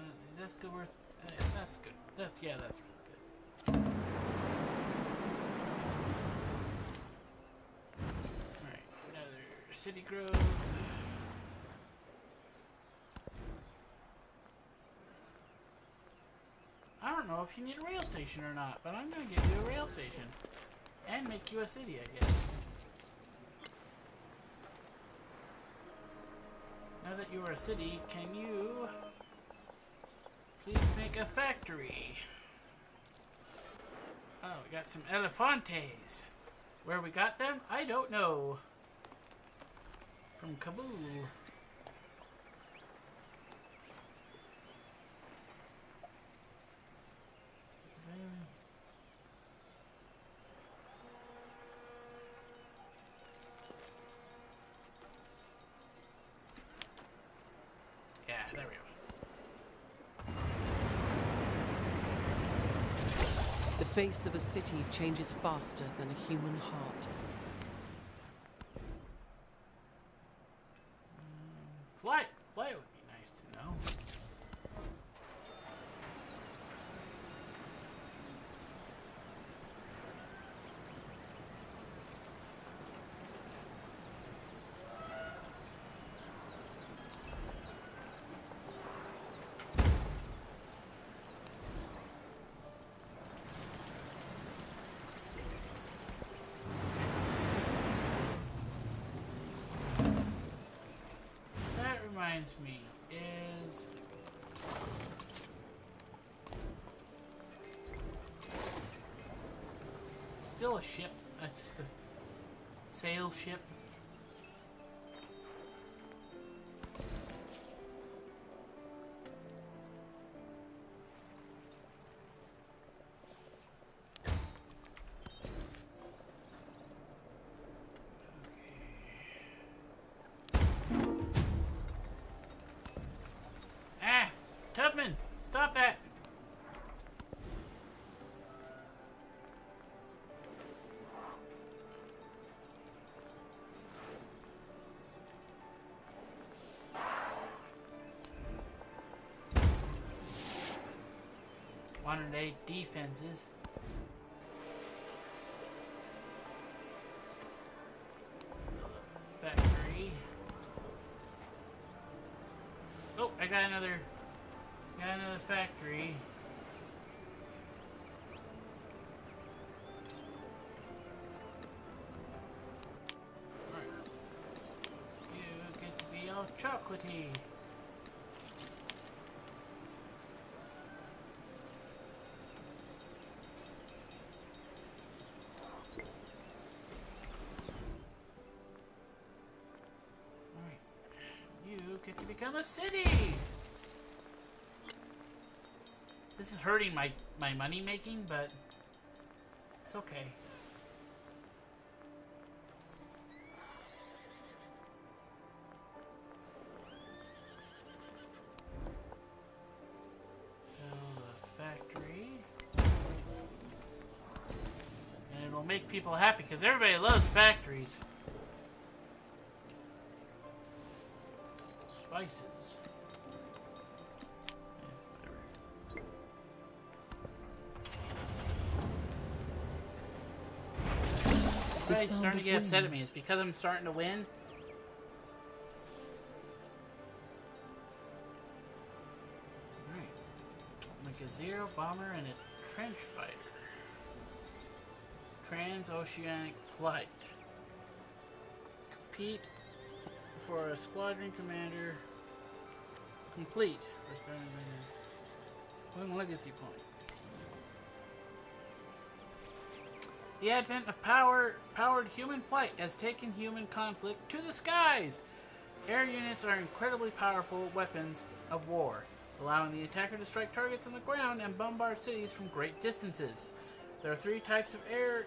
Let's see, that's good worth. That's good. That's really good. Alright, another city growth. I don't know if you need a rail station or not, but I'm gonna give you a rail station. And make you a city, I guess. Now that you are a city, can you please make a factory? Oh, we got some elefantes. Where we got them? I don't know. From Kabul. Yeah, there we go. The face of a city changes faster than a human heart. Flight would be nice to know. Reminds me is still a ship, just a sail ship. Tubman, stop that! Modern day defenses. Factory. Oh, I got another factory. Alright. You get to be all chocolatey. Alright. You get to become a city! This is hurting my money making, but it's okay. It'll make people happy because everybody loves factories. Spices. Everybody's starting to get upset at me. It's because I'm starting to win. Alright. Like a Zero bomber and a trench fighter. Transoceanic flight. Compete for a squadron commander. Complete. One legacy point. The advent of powered human flight has taken human conflict to the skies. Air units are incredibly powerful weapons of war, allowing the attacker to strike targets on the ground and bombard cities from great distances. There are 3 types of air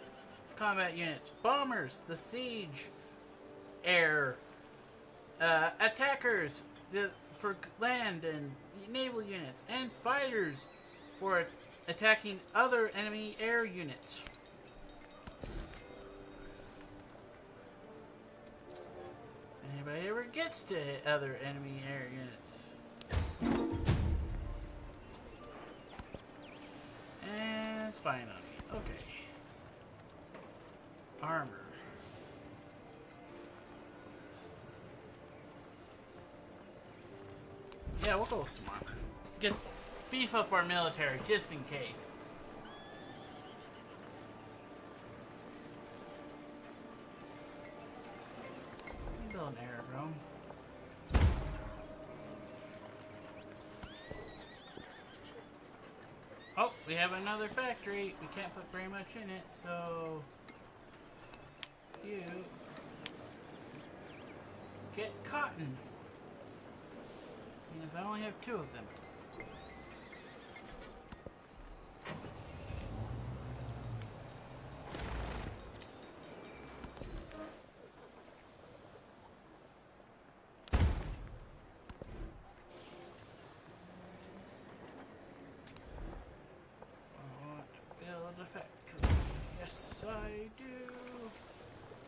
combat units: bombers, the siege air, attackers for land and naval units, and fighters for attacking other enemy air units. Anybody ever gets to hit other enemy air units. And spying on me. Okay. Armor. Yeah, we'll go with some armor. Beef up our military, just in case. Build an aerodrome. Oh, we have another factory. We can't put very much in it, so you get cotton. Seeing as I only have 2 of them. Yes, I do.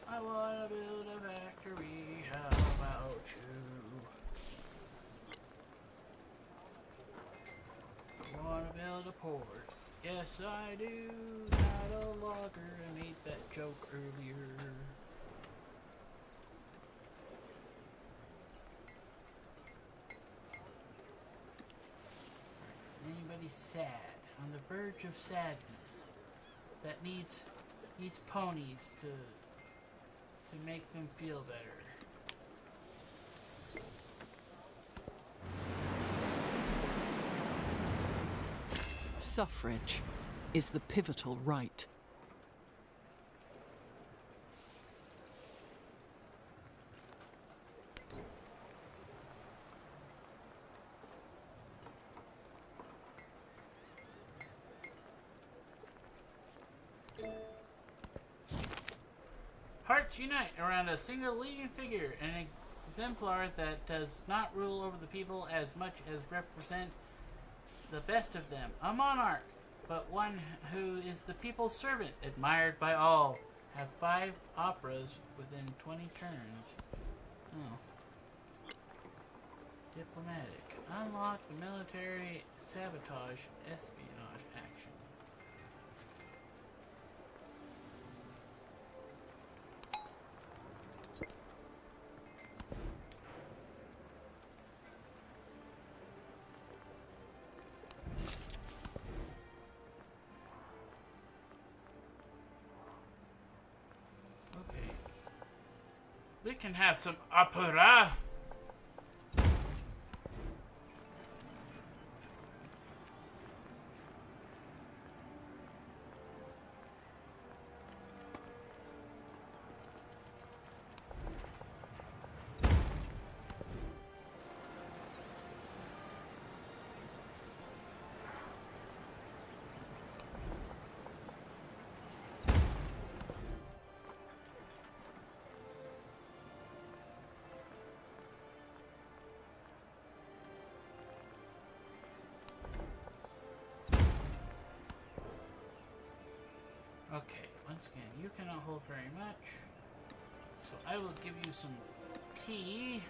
I want to build a factory. How about you? I want to build a port. Yes, I do. Not a logger. I made that joke earlier. Is anybody sad? On the verge of sadness? That needs ponies to make them feel better. Suffrage is the pivotal right. Hearts unite around a single leading figure, an exemplar that does not rule over the people as much as represent the best of them. A monarch, but one who is the people's servant, admired by all. Have 5 operas within 20 turns. Oh. Diplomatic. Unlock the military sabotage espionage action. We can have some opera. Okay. Once again, you cannot hold very much. So I will give you some tea.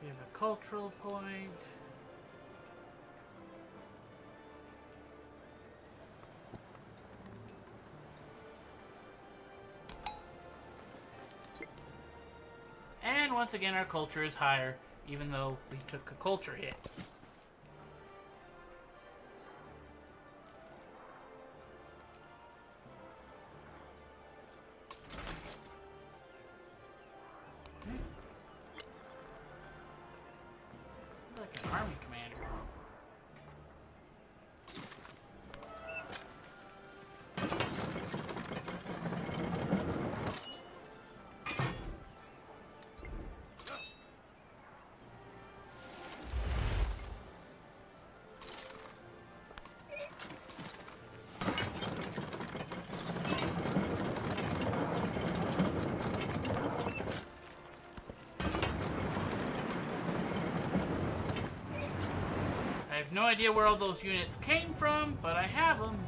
We have a cultural point. And once again, our culture is higher, even though we took a culture hit. Like an army commander. I have no idea where all those units came from, but I have them.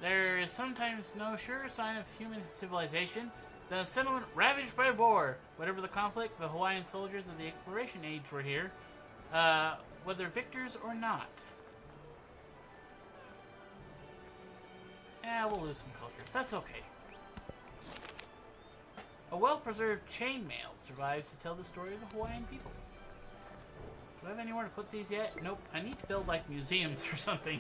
There is sometimes no sure sign of human civilization. The settlement ravaged by war. Whatever the conflict, the Hawaiian soldiers of the exploration age were here, whether victors or not. We'll lose some culture. That's okay. A well-preserved chainmail survives to tell the story of the Hawaiian people. Do I have anywhere to put these yet? Nope. I need to build, like, museums or something.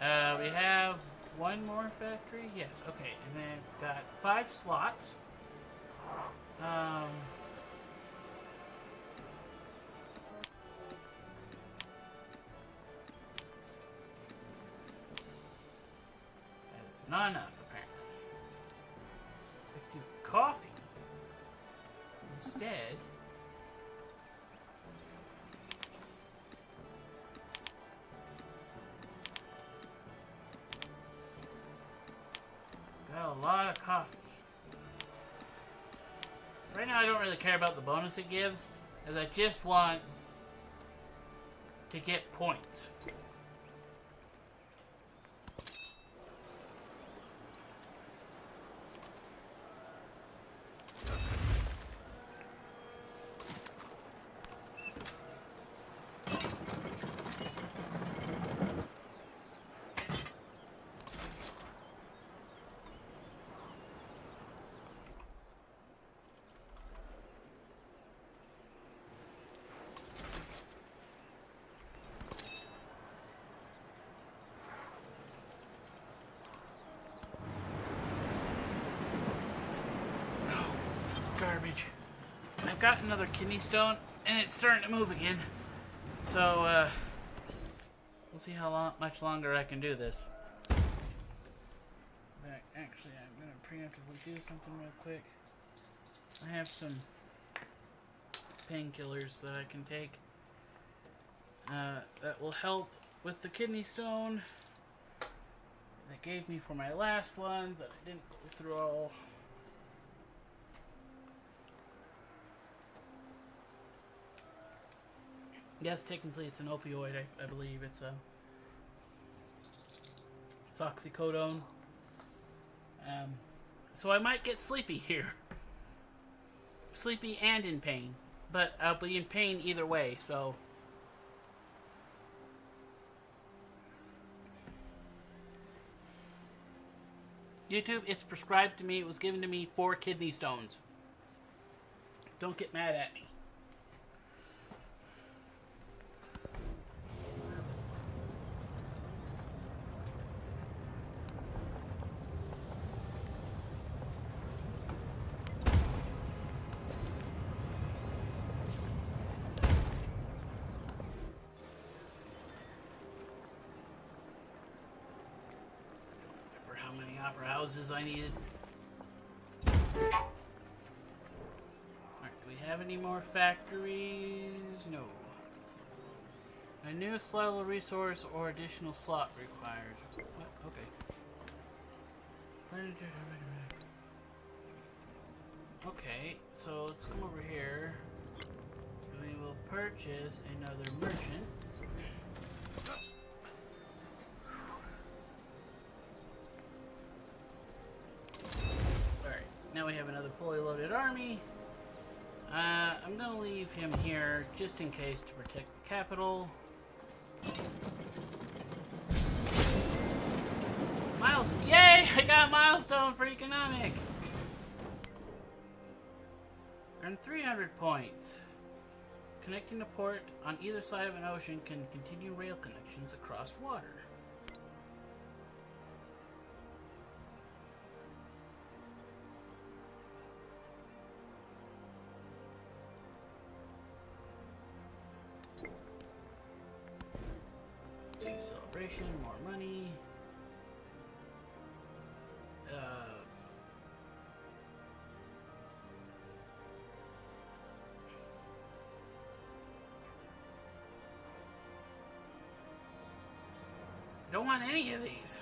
Alright, we have one more factory. Yes, okay. And then got 5 slots. That's not enough, apparently. We do coffee instead. Got a lot of coffee. Right now I don't really care about the bonus it gives, as I just want to get points. Garbage. I've got another kidney stone, and it's starting to move again. So, we'll see how much longer I can do this. Actually, I'm going to preemptively do something real quick. I have some painkillers that I can take that will help with the kidney stone that gave me for my last one that I didn't go through all. Yes, technically it's an opioid. I believe it's oxycodone. So I might get sleepy here. Sleepy and in pain. But I'll be in pain either way, so... YouTube, it's prescribed to me. It was given to me for kidney stones. Don't get mad at me. How many opera houses I needed. Alright, do we have any more factories? No. A new slot resource or additional slot required. What? Okay. Okay, so let's come over here. And we will purchase another merchant. Now we have another fully loaded army. I'm going to leave him here just in case to protect the capital. Yay! I got a milestone for economic! Earn 300 points. Connecting a port on either side of an ocean can continue rail connections across water. Celebration, more money. Don't want any of these.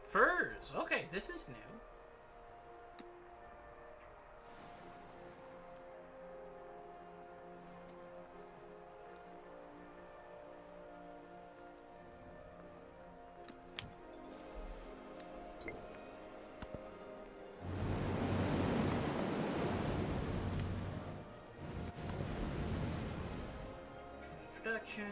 Furs. Okay, this is new. Production.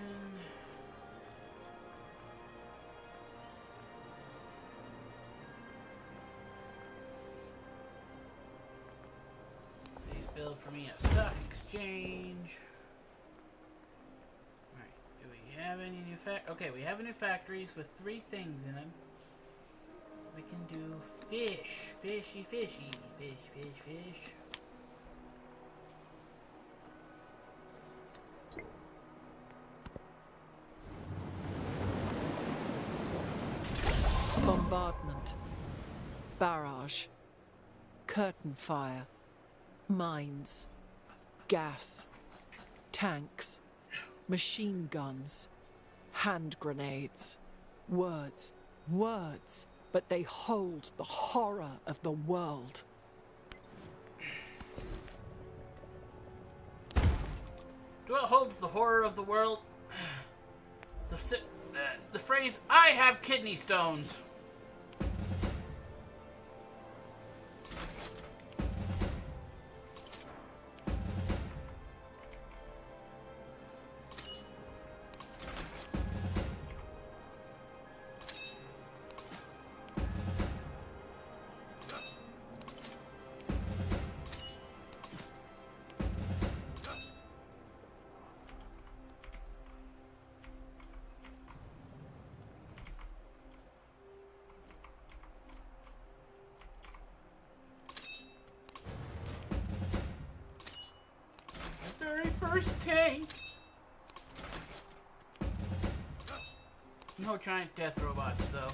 Build for me a stock exchange. Alright, do we have any new okay, we have new factories with 3 things in them. We can do fish. Fishy, fishy. Fish, fish, fish. Bombardment. Barrage. Curtain fire. Mines, gas, tanks, machine guns, hand grenades. Words, words, but they hold the horror of the world. What holds the horror of the world? The phrase, I have kidney stones. First tank. No giant death robots, though.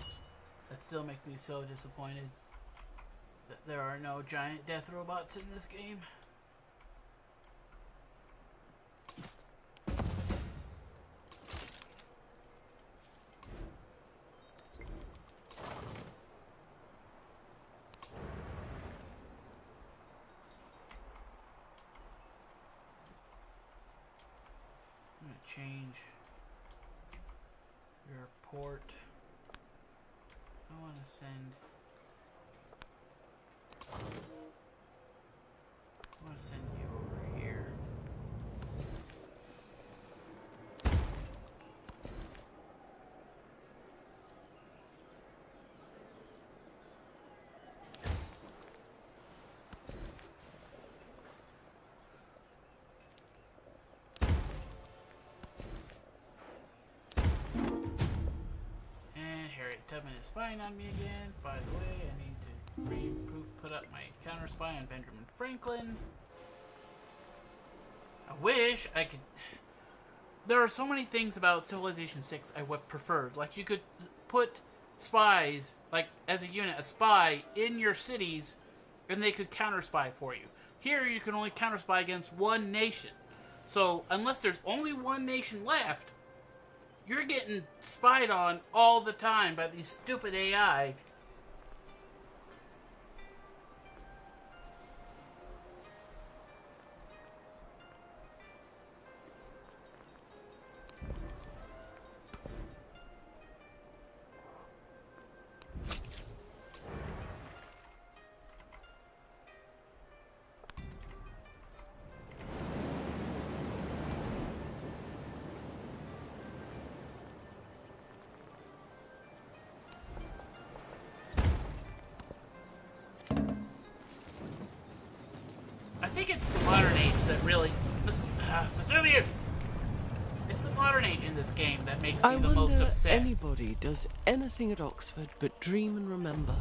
That still makes me so disappointed that there are no giant death robots in this game. Change Your port. I want to send. I want to send you over here. Tubman is spying on me again. By the way, I need to put up my counter spy on Benjamin Franklin. I wish I could. There are so many things about Civilization 6 I would prefer. Like, you could put spies, like as a unit, a spy in your cities, and they could counter spy for you. Here, you can only counter spy against one nation. So, unless there's only one nation left, you're getting spied on all the time by these stupid AI. I think it's the modern age that really... Vesuvius! It's the modern age in this game that makes me the most upset. Anybody does anything at Oxford but dream and remember.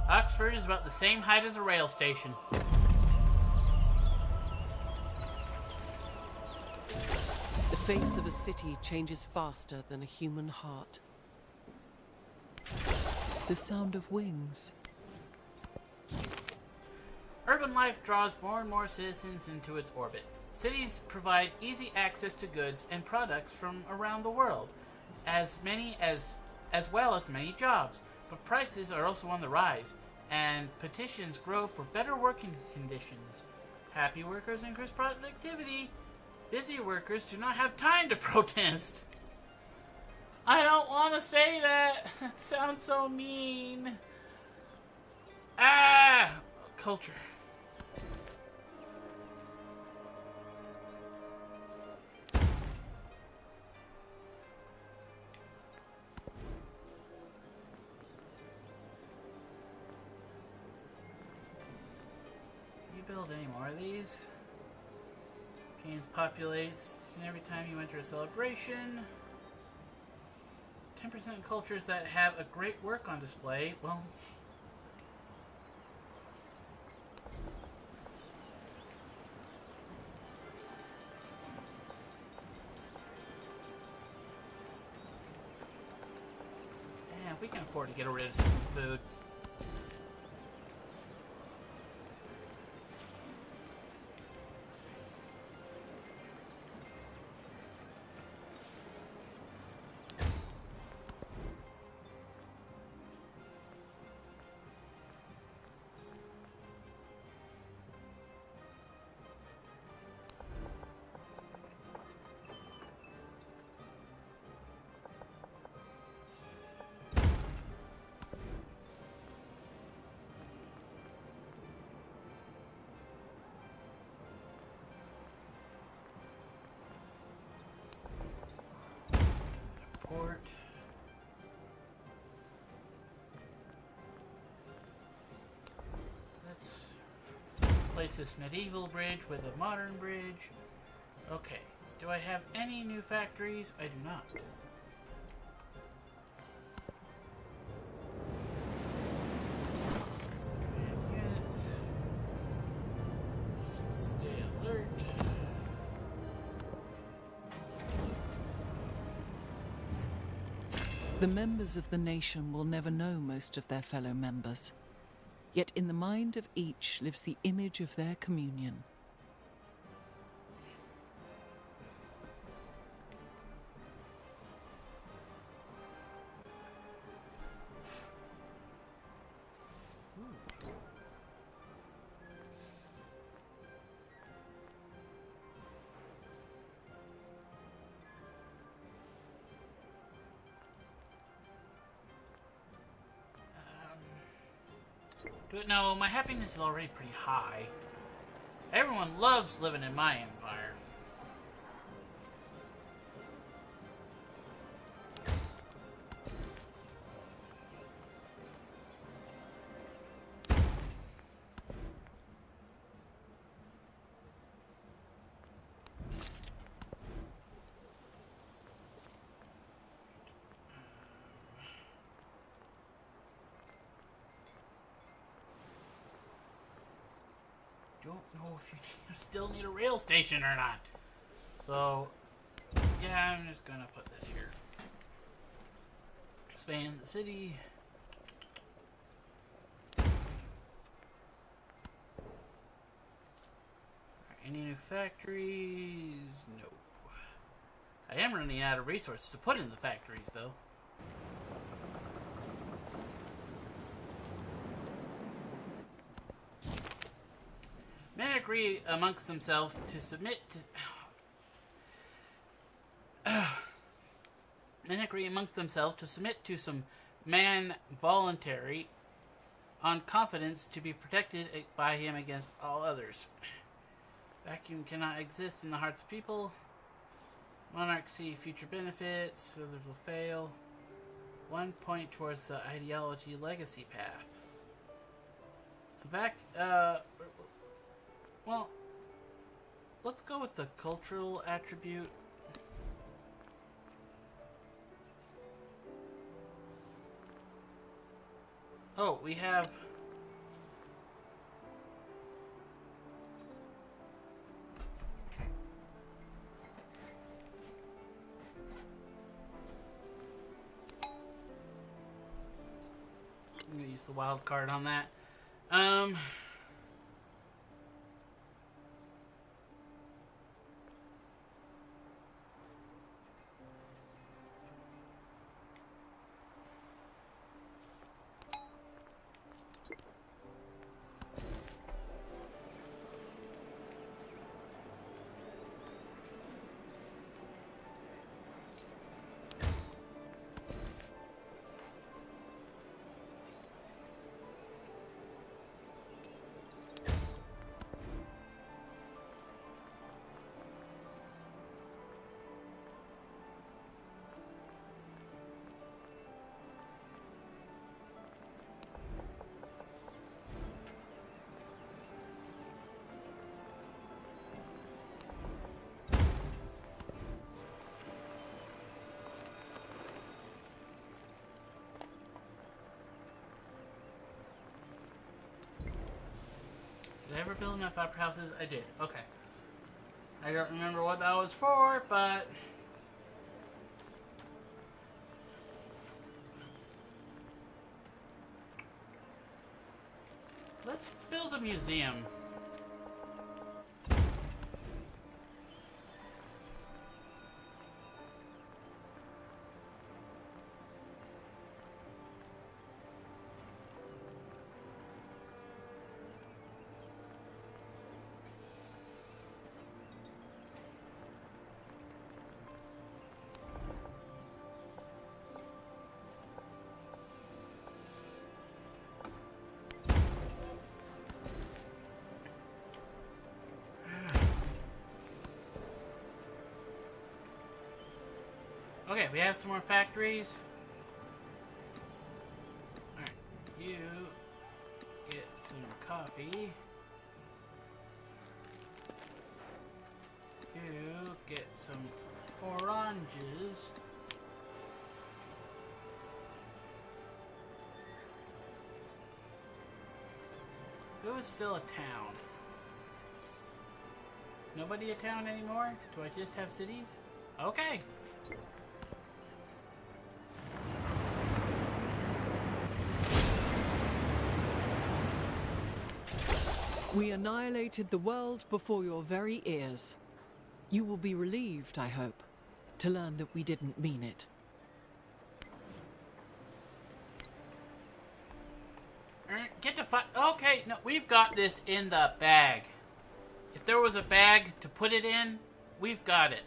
Oxford is about the same height as a rail station. The face of a city changes faster than a human heart. The sound of wings. Urban life draws more and more citizens into its orbit. Cities provide easy access to goods and products from around the world, as well as many jobs. But prices are also on the rise, and petitions grow for better working conditions. Happy workers increase productivity. Busy workers do not have time to protest. I don't want to say that. That sounds so mean. Ah! Culture. You build any more of these? Gains populates every time you enter a celebration. 10% cultures that have a great work on display. Well, yeah, we can afford to get rid of some food. Port. Let's replace this medieval bridge with a modern bridge. Okay. Do I have any new factories? I do not. Units. Just stay alert. The members of the nation will never know most of their fellow members. Yet in the mind of each lives the image of their communion. But no, my happiness is already pretty high. Everyone loves living in my empire. Don't know if you still need a rail station or not. So, yeah, I'm just gonna put this here. Expand the city. Any new factories? No. I am running out of resources to put in the factories, though. Men agree amongst themselves to submit to... Men agree amongst themselves to submit to some man voluntary on confidence to be protected by him against all others. Vacuum cannot exist in the hearts of people. Monarchs see future benefits, others will fail. 1 point towards the ideology legacy path. Well, let's go with the cultural attribute. Oh, we have... I'm gonna use the wild card on that. Did I ever build enough opera houses? I did. Okay. I don't remember what that was for, but... let's build a museum. Okay, we have some more factories. Alright, you get some coffee. You get some oranges. Who is still a town? Is nobody a town anymore? Do I just have cities? Okay. We annihilated the world before your very ears. You will be relieved, I hope, to learn that we didn't mean it. Get to fight. Okay, no, we've got this in the bag. If there was a bag to put it in, we've got it.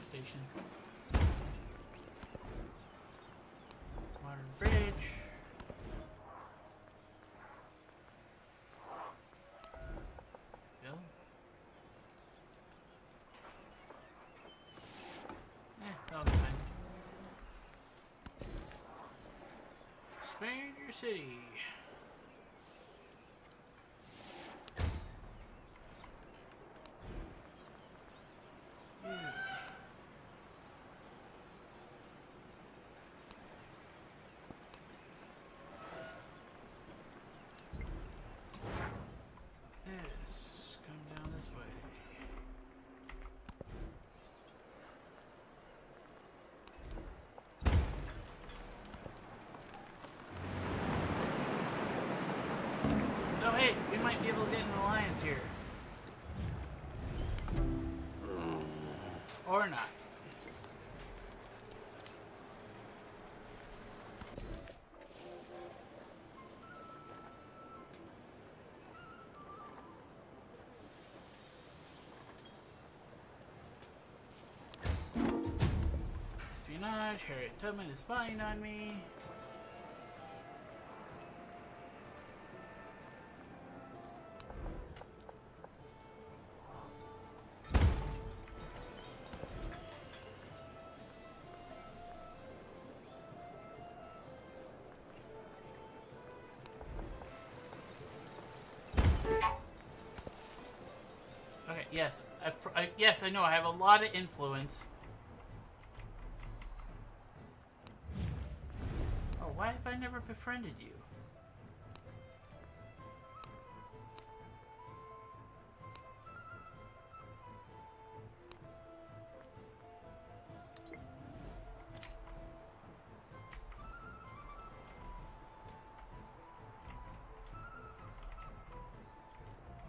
station. Modern bridge. Bill. That was fine. Expand your city. Yes, come down this way. Oh, hey, we might be able to get an alliance here. Or not. Espionage, Harriet Tubman is spying on me. Okay, yes, yes, I know. I have a lot of influence. Oh, why have I never befriended you?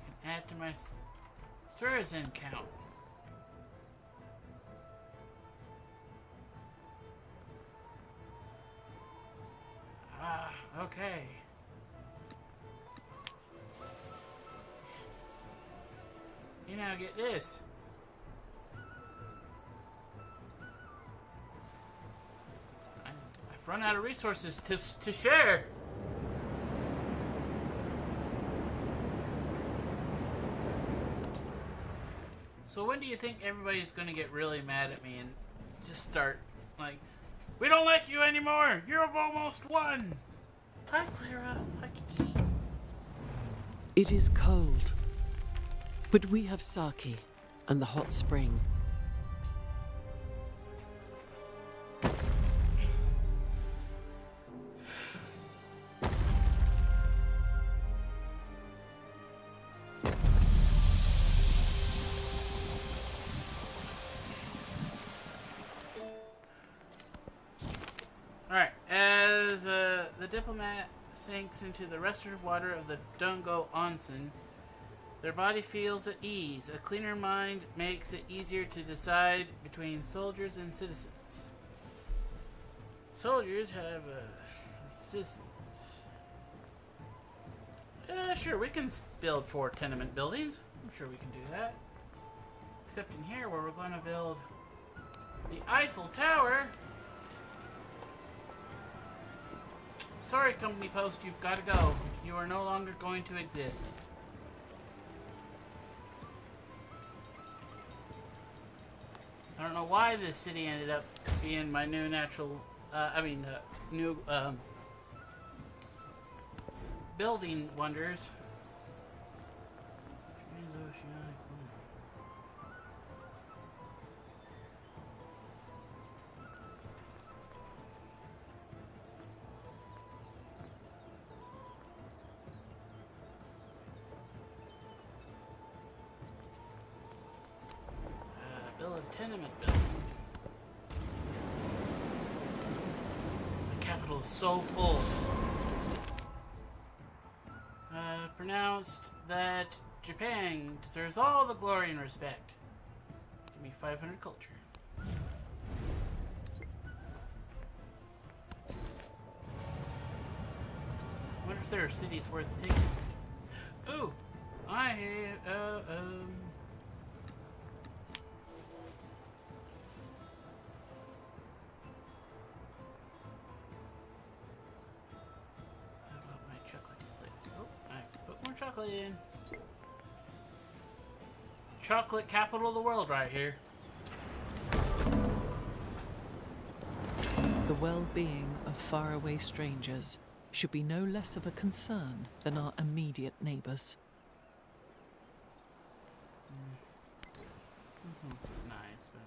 I can add to my Thursday count. Ah, okay. You now get this. I've run out of resources to share. So when do you think everybody's gonna get really mad at me and just start like, we don't like you anymore. You've almost won. Hi, Clara. Hi, Kiki. It is cold, but we have sake and the hot spring. Alright, as the diplomat sinks into the restorative water of the Dungo Onsen, their body feels at ease. A cleaner mind makes it easier to decide between soldiers and citizens. Soldiers have citizens. Sure, we can build 4 tenement buildings. I'm sure we can do that. Except in here where we're going to build the Eiffel Tower. Sorry, Company Post, you've got to go. You are no longer going to exist. I don't know why this city ended up being my new natural, new, building wonders. Build a tenement building. The capital is so full. Pronounced that Japan deserves all the glory and respect. Give me 500 culture. I wonder if there are cities worth taking. Ooh, chocolate in. Chocolate capital of the world right here. The well-being of faraway strangers should be no less of a concern than our immediate neighbours. This is nice, but...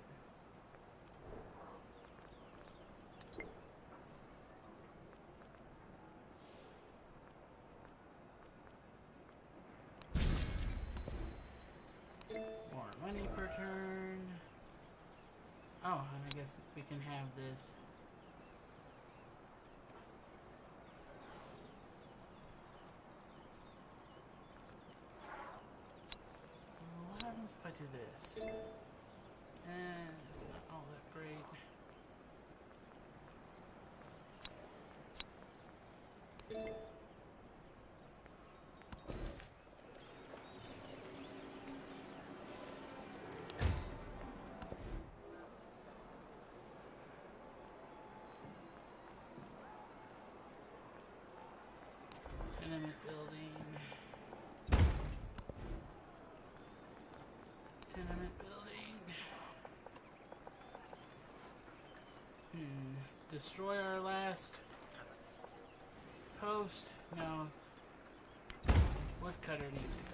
More money per turn. Oh, I guess we can have this. What happens if I do this? It's not all that great. Tenement building. Tenement building. Destroy our last post? No. What cutter needs to go?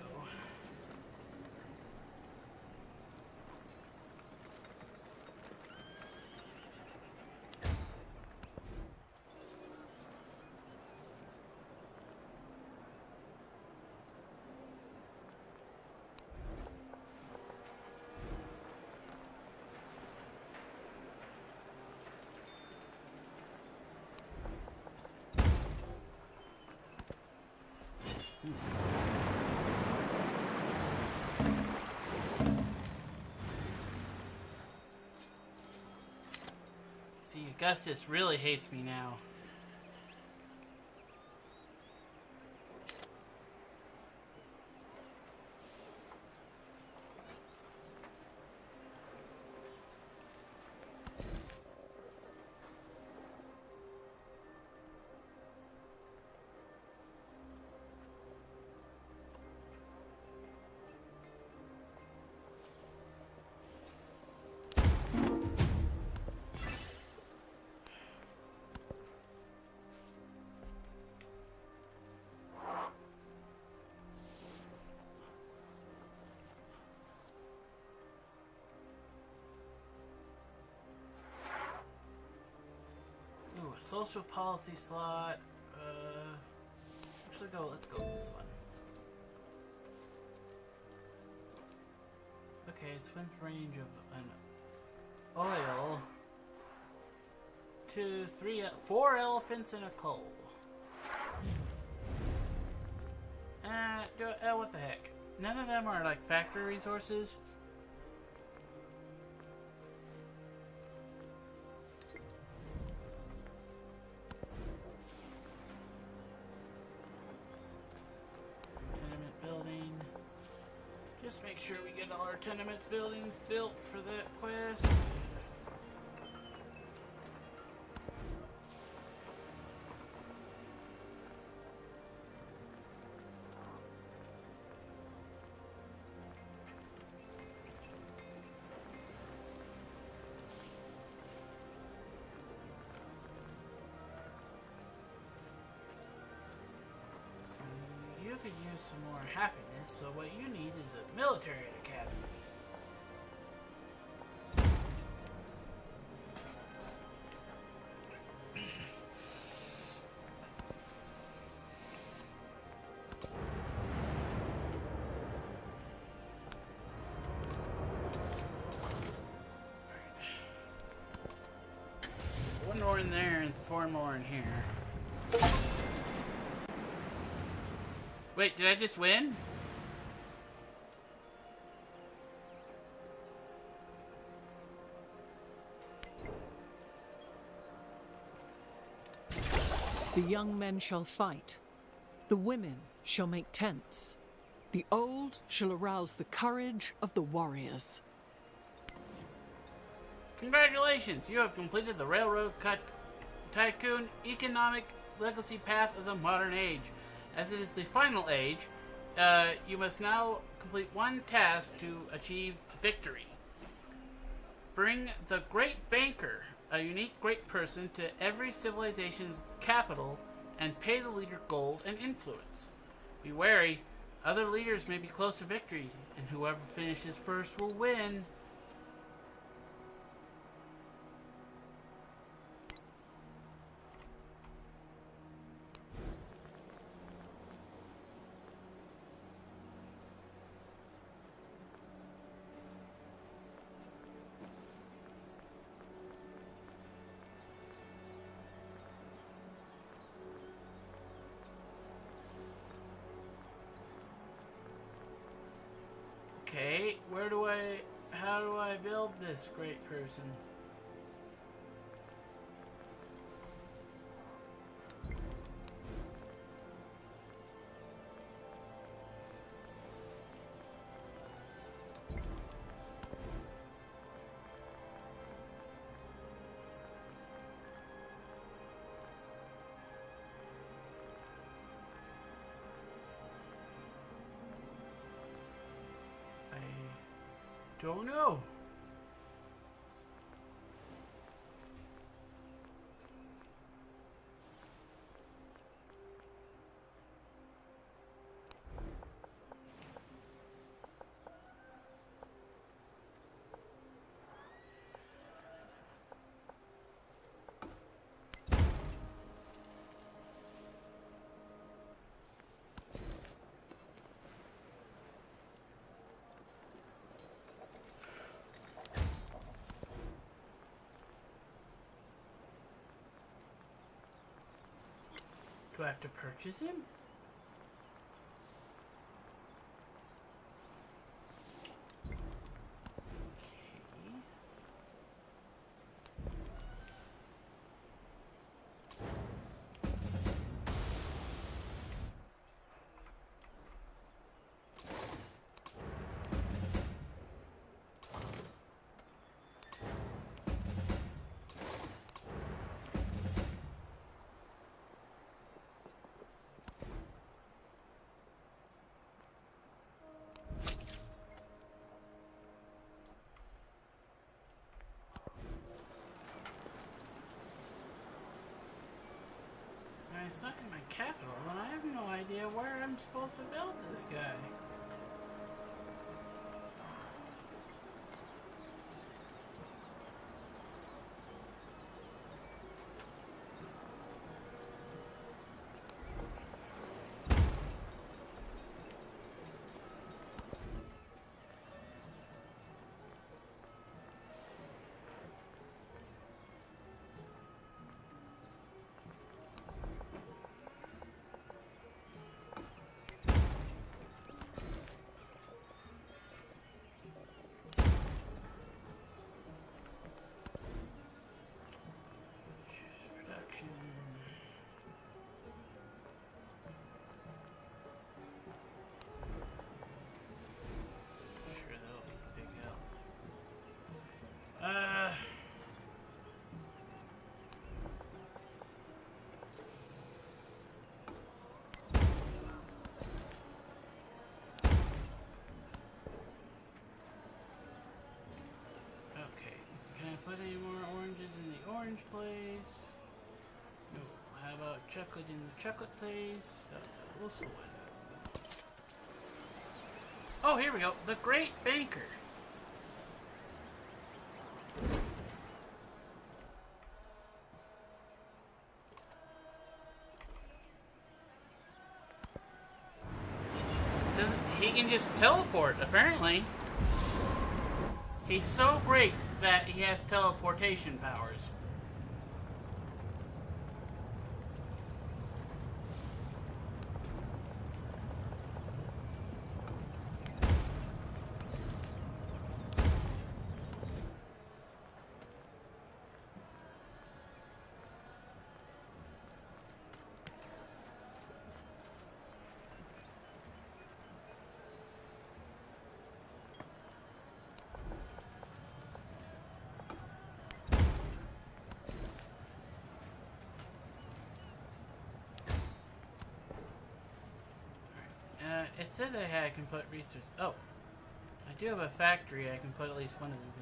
See, Augustus really hates me now. Ooh, a social policy slot. Let's go with this one. Okay, it's within range of an oil. 2, 3, 4 elephants and a coal. What the heck? None of them are like factory resources. Tenement building. Just make sure we get all our tenement buildings built for that quest. So you could use some more happiness, so what you need is a military academy. One more in there and 4 more in here. Wait, did I just win? The young men shall fight. The women shall make tents. The old shall arouse the courage of the warriors. Congratulations, you have completed the Railroad Tycoon economic legacy path of the modern age. As it is the final age, You must now complete one task to achieve victory. Bring the Great Banker, a unique great person, to every civilization's capital and pay the leader gold and influence. Be wary, other leaders may be close to victory, and whoever finishes first will win. Okay, how do I build this great person? Don't know. Do I have to purchase him? It's not in my capital, and I have no idea where I'm supposed to build this guy. Put any more oranges in the orange place? No. How about chocolate in the chocolate place? That's also one. Oh, here we go. The Great Banker. He can just teleport, apparently. He's so great that he has teleportation powers. It said I can put resources. Oh, I do have a factory. I can put at least one of these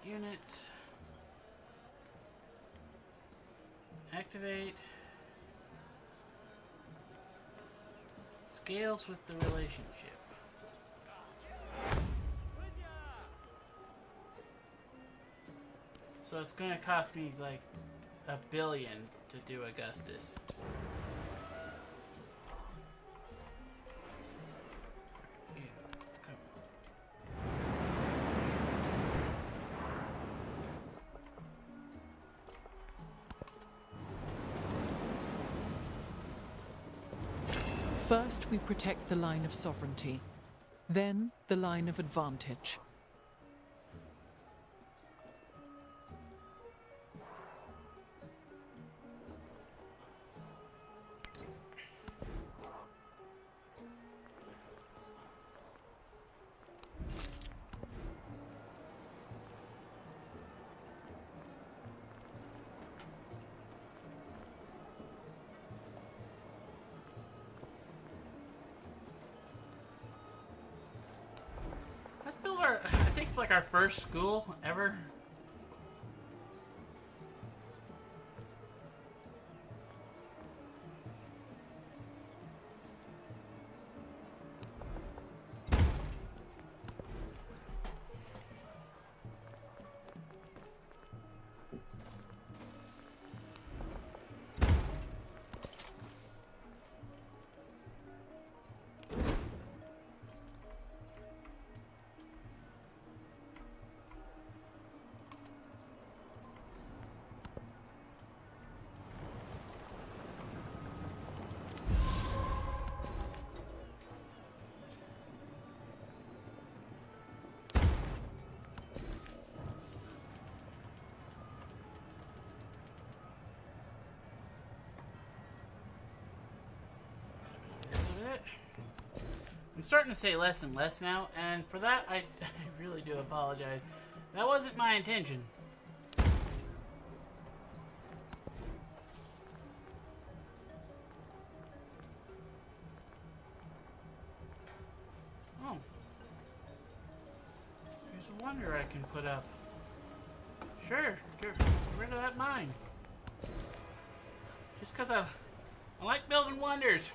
in. Units. Activate. Scales with the relationship. So it's gonna cost me like $1 billion to do Augustus. Yeah, come on. First, we protect the line of sovereignty, then the line of advantage. Let's build our, I think it's like our first school ever. I'm starting to say less and less now, and for that, I really do apologize. That wasn't my intention. Oh. There's a wonder I can put up. Sure, get rid of that mine. Just because I like building wonders.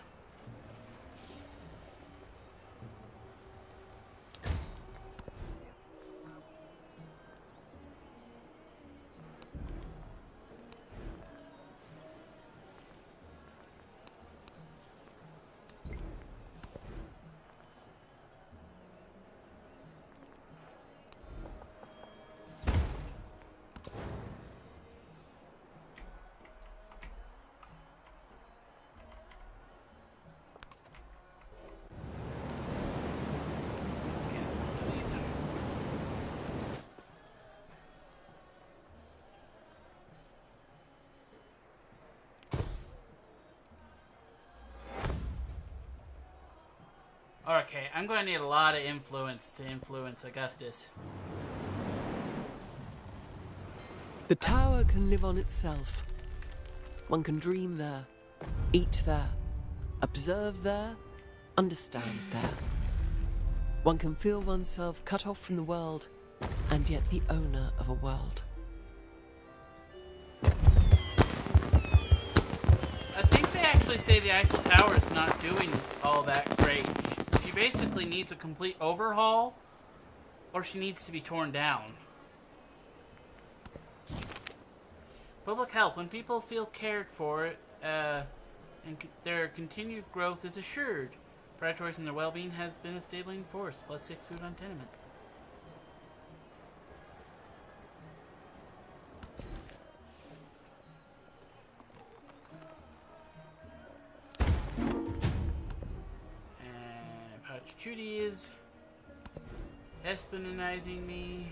Okay, I'm going to need a lot of influence to influence Augustus. The tower can live on itself. One can dream there, eat there, observe there, understand there. One can feel oneself cut off from the world, and yet the owner of a world. I think they actually say the Eiffel Tower is not doing all that great. She basically needs a complete overhaul, or she needs to be torn down. Public health. When people feel cared for, and their continued growth is assured. Prioritizing their well-being has been a stabling force. +6 food on tenement. And Pachuti is espionizing me.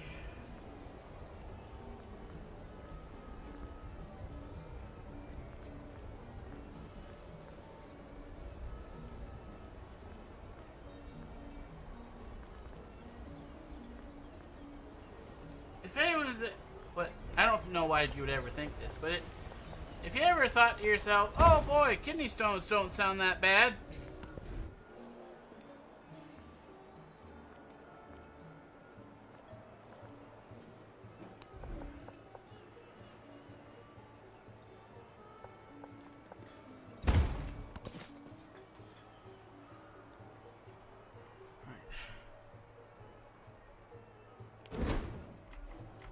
If anyone is But I don't know why you would ever think this, but if you ever thought to yourself, oh boy, kidney stones don't sound that bad.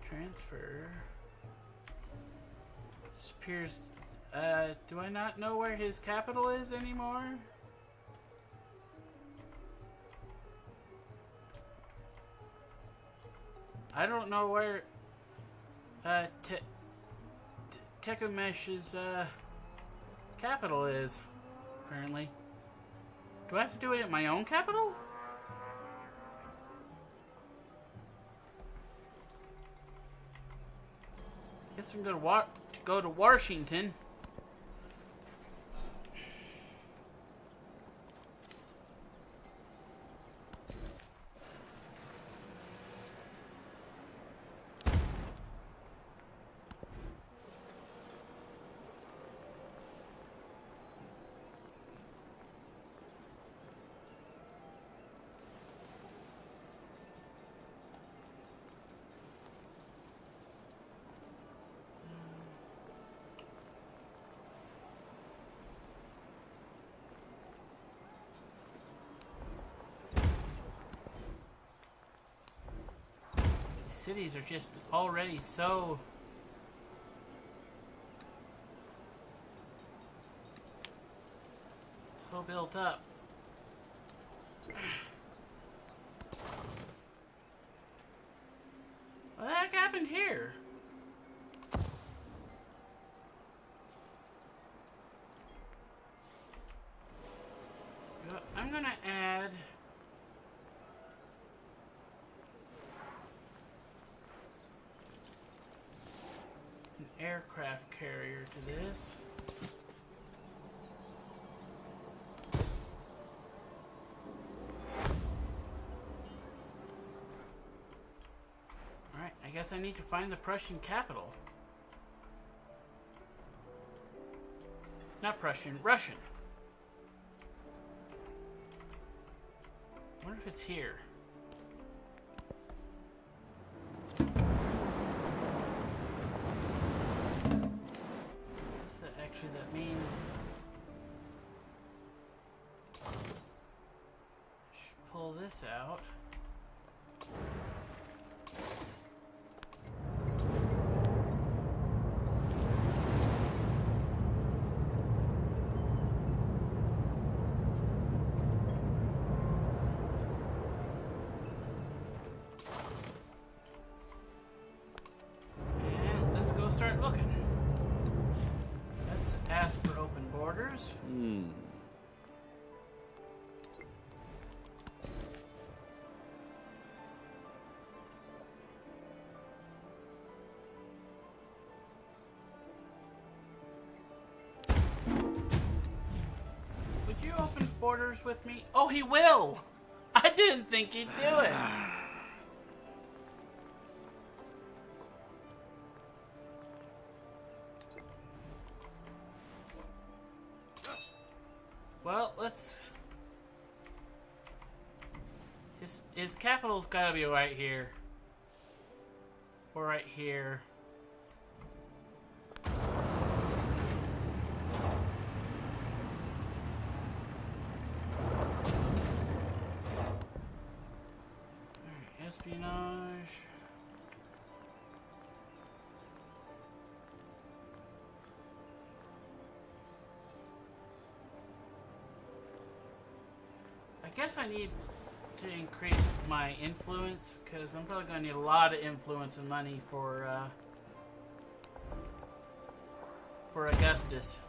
Transfer. Disappears. Do I not know where his capital is anymore? I don't know where Tekamesh's capital is, apparently. Do I have to do it at my own capital? Guess we can go to Washington. Cities are just already so built up. What the heck happened here? I'm gonna add an aircraft carrier to this. Alright, I guess I need to find the Prussian capital. Not Prussian, Russian. I wonder if it's here. What's that actually that means? Should pull this out. Start looking. Let's ask for open borders. Would you open borders with me? Oh, he will! I didn't think he'd do it. Well, let's... His capital's gotta be right here. Or right here. Alright, espionage. I guess I need to increase my influence, because I'm probably going to need a lot of influence and money for Augustus.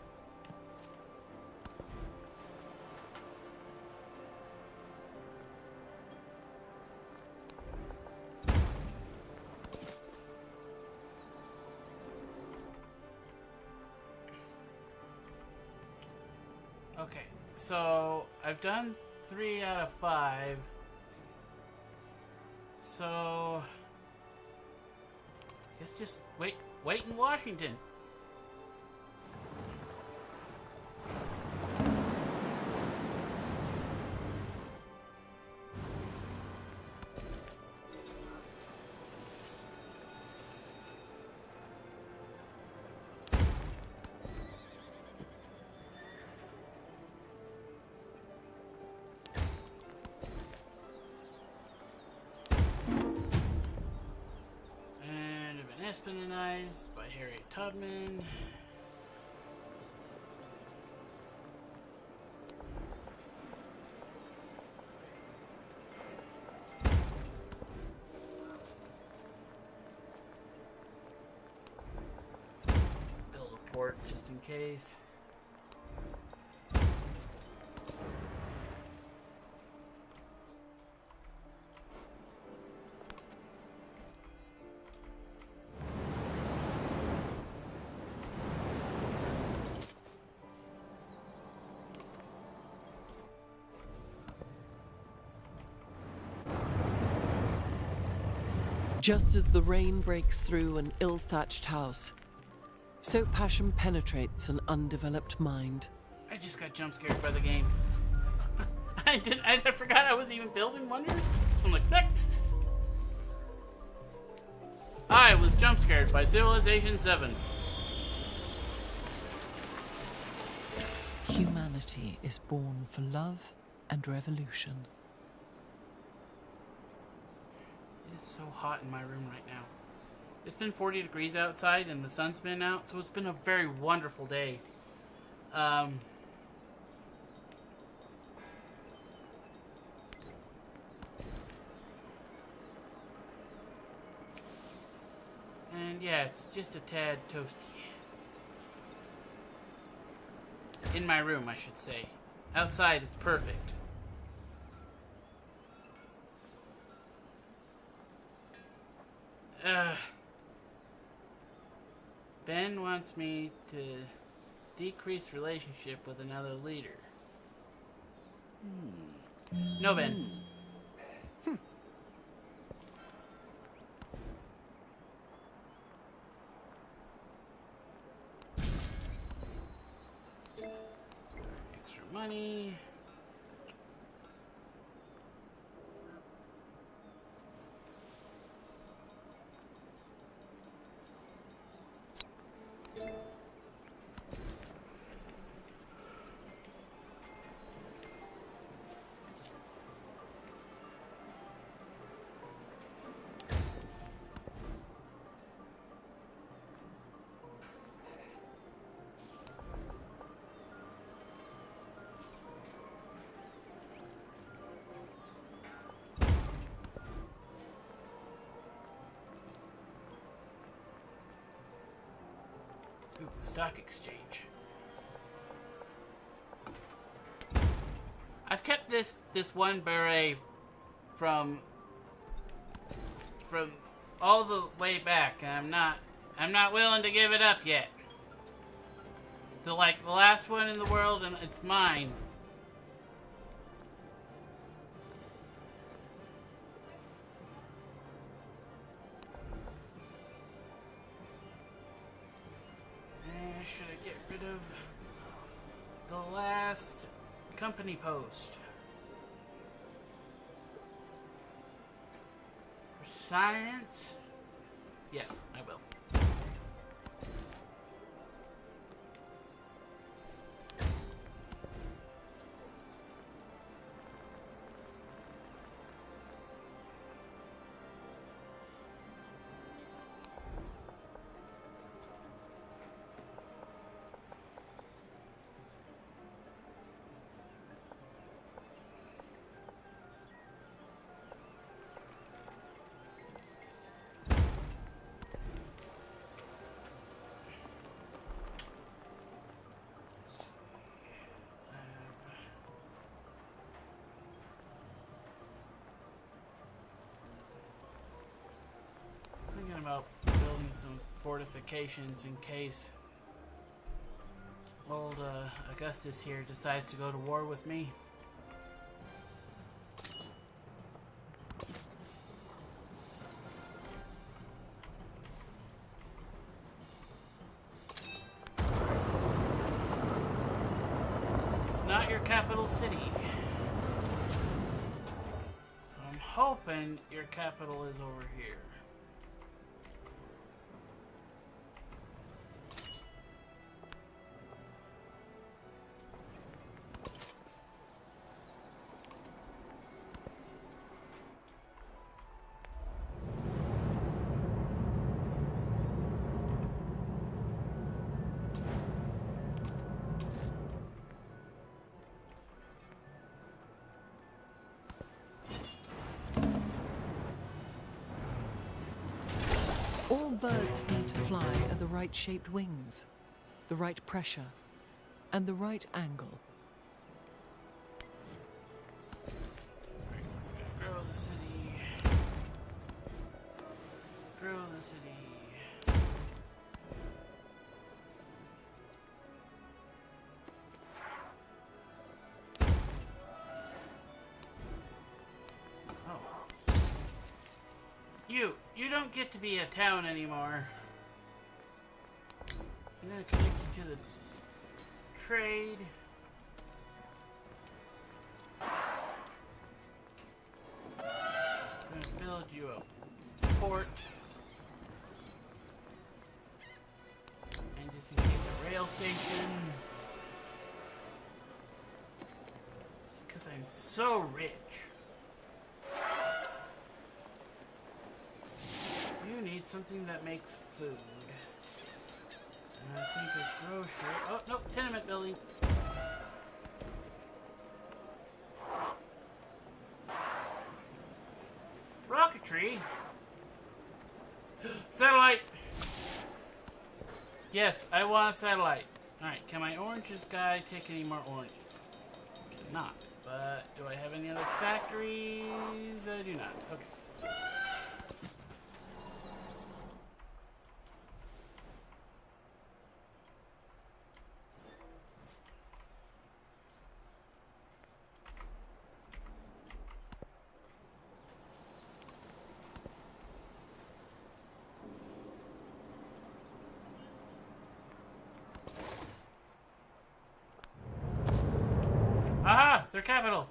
Okay, so I've done 3 out of 5. So Guess just wait in Washington. Espionized by Harriet Tubman. Build a port just in case. Just as the rain breaks through an ill-thatched house, so passion penetrates an undeveloped mind. I just got jump scared by the game. I forgot I was even building wonders. So I'm like, Heck. I was jump scared by Civilization 7. Humanity is born for love and revolution. It's so hot in my room right now. It's been 40 degrees outside and the sun's been out, so it's been a very wonderful day. And yeah, it's just a tad toasty. In my room, I should say. Outside, it's perfect. Ben wants me to decrease relationship with another leader. No, Ben. Extra money. Ooh, stock exchange. I've kept this one beret from all the way back, and I'm not willing to give it up yet. It's like the last one in the world, and it's mine. Should I get rid of the last company post? For science? Yes, I will. About building some fortifications in case old Augustus here decides to go to war with me. not your capital city. So I'm hoping your capital is over here. All birds need to fly at the right shaped wings, the right pressure, and the right angle. Grow the city. Grow the city. You don't get to be a town anymore. I'm gonna connect you to the trade. I'm gonna build you a port. And just in case a rail station. Just because I'm so rich. You need something that makes food. And I think a grocery. Oh, no, tenement building. Rocketry? Satellite! Yes, I want a satellite. Alright, can my oranges guy take any more oranges? Cannot. But do I have any other factories? I do not. Okay. Aha! Their capital!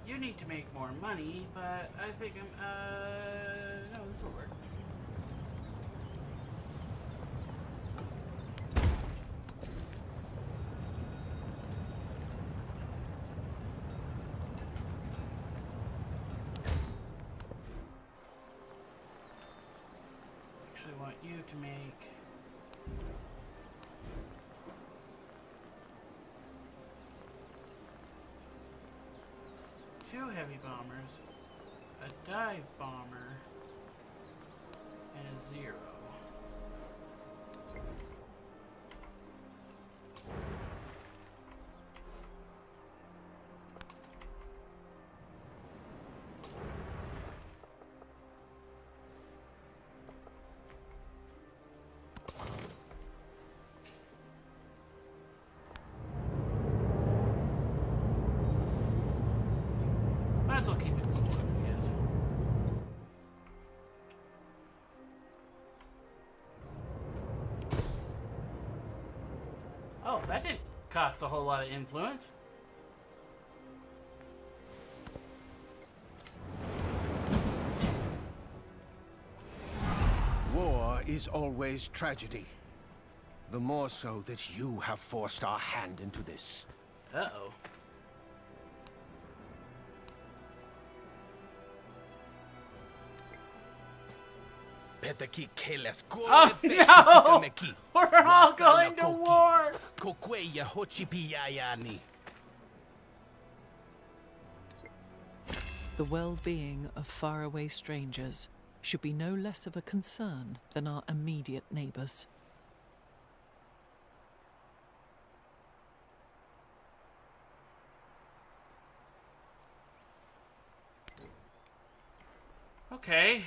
You need to make more money, but I think no, this will work. Actually want you to make 2 heavy bombers, a dive bomber, and a 0. Might as well keep it explored, yes. Oh, that didn't cost a whole lot of influence. War is always tragedy. The more so that you have forced our hand into this. Uh-oh. Oh no! We're all going to war! The well-being of faraway strangers should be no less of a concern than our immediate neighbors. Okay.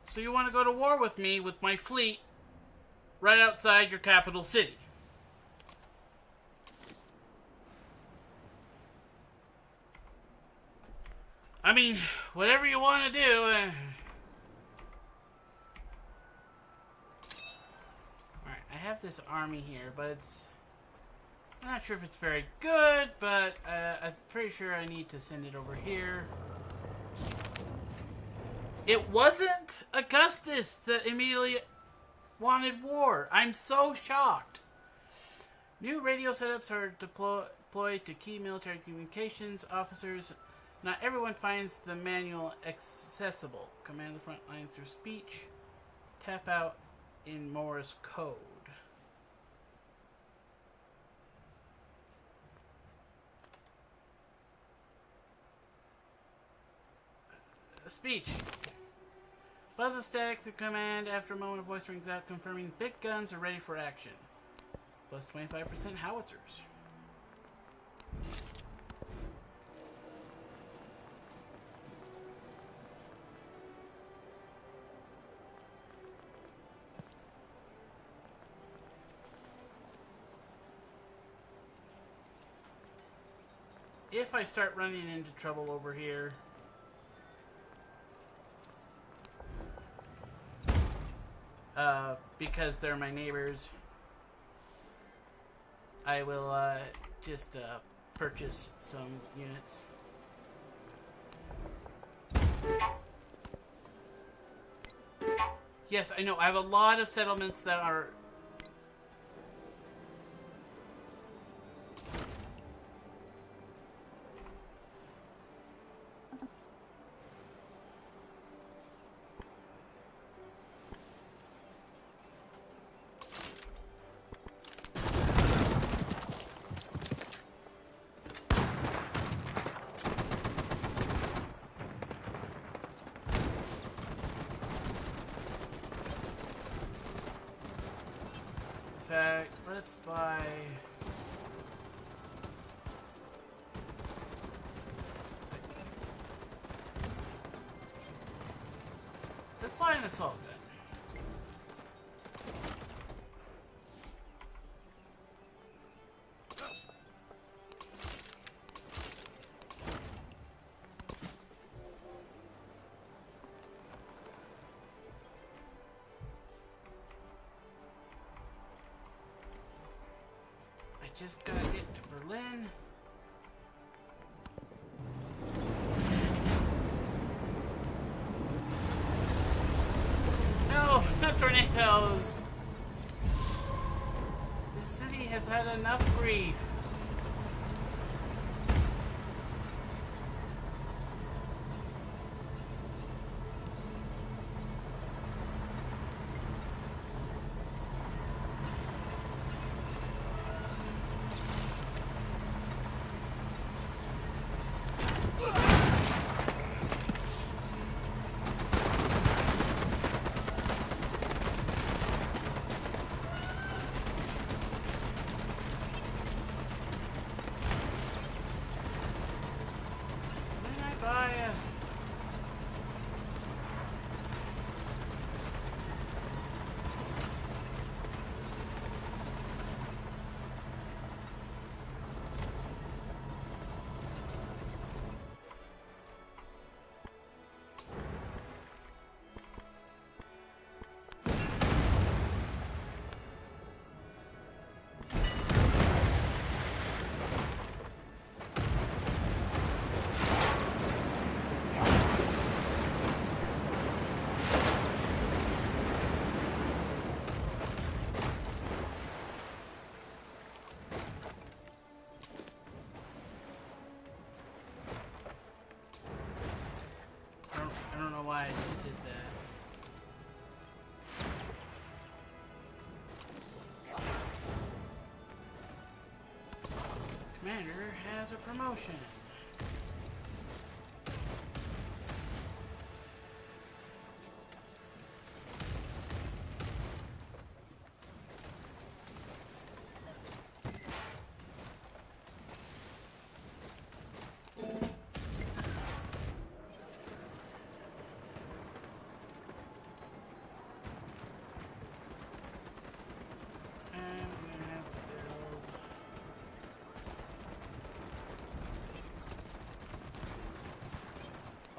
So you want to go to war with me with my fleet right outside your capital city? I mean, whatever you want to do. Alright, I have this army here, but it's... I'm not sure if it's very good, but I'm pretty sure I need to send it over here. It wasn't Augustus that immediately wanted war. I'm so shocked. New radio setups are deployed to key military communications officers. Not everyone finds the manual accessible. Command the front lines through speech. Tap out in Morse code. Speech. Buzz of static to command after a moment of voice rings out confirming big guns are ready for action. Plus 25% howitzers. If I start running into trouble over here, because they're my neighbors, I will just purchase some units. Yes, I know. I have a lot of settlements that are... In fact, let's buy... Let's buy an assault gun. Just gotta get to Berlin. No, not tornadoes. This city has had enough grief. I don't know why I just did that. Commander has a promotion.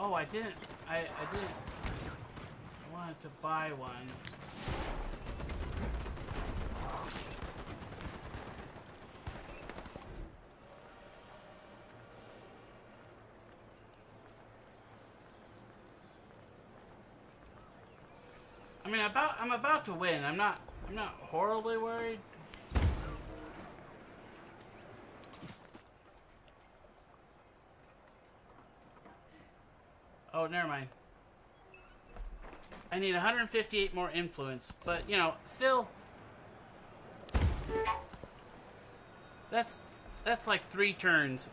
Oh, I didn't. I didn't. I wanted to buy one. I mean, I'm about to win. I'm not horribly worried. Oh, never mind. I need 158 more influence, but you know, still, that's like 3 turns.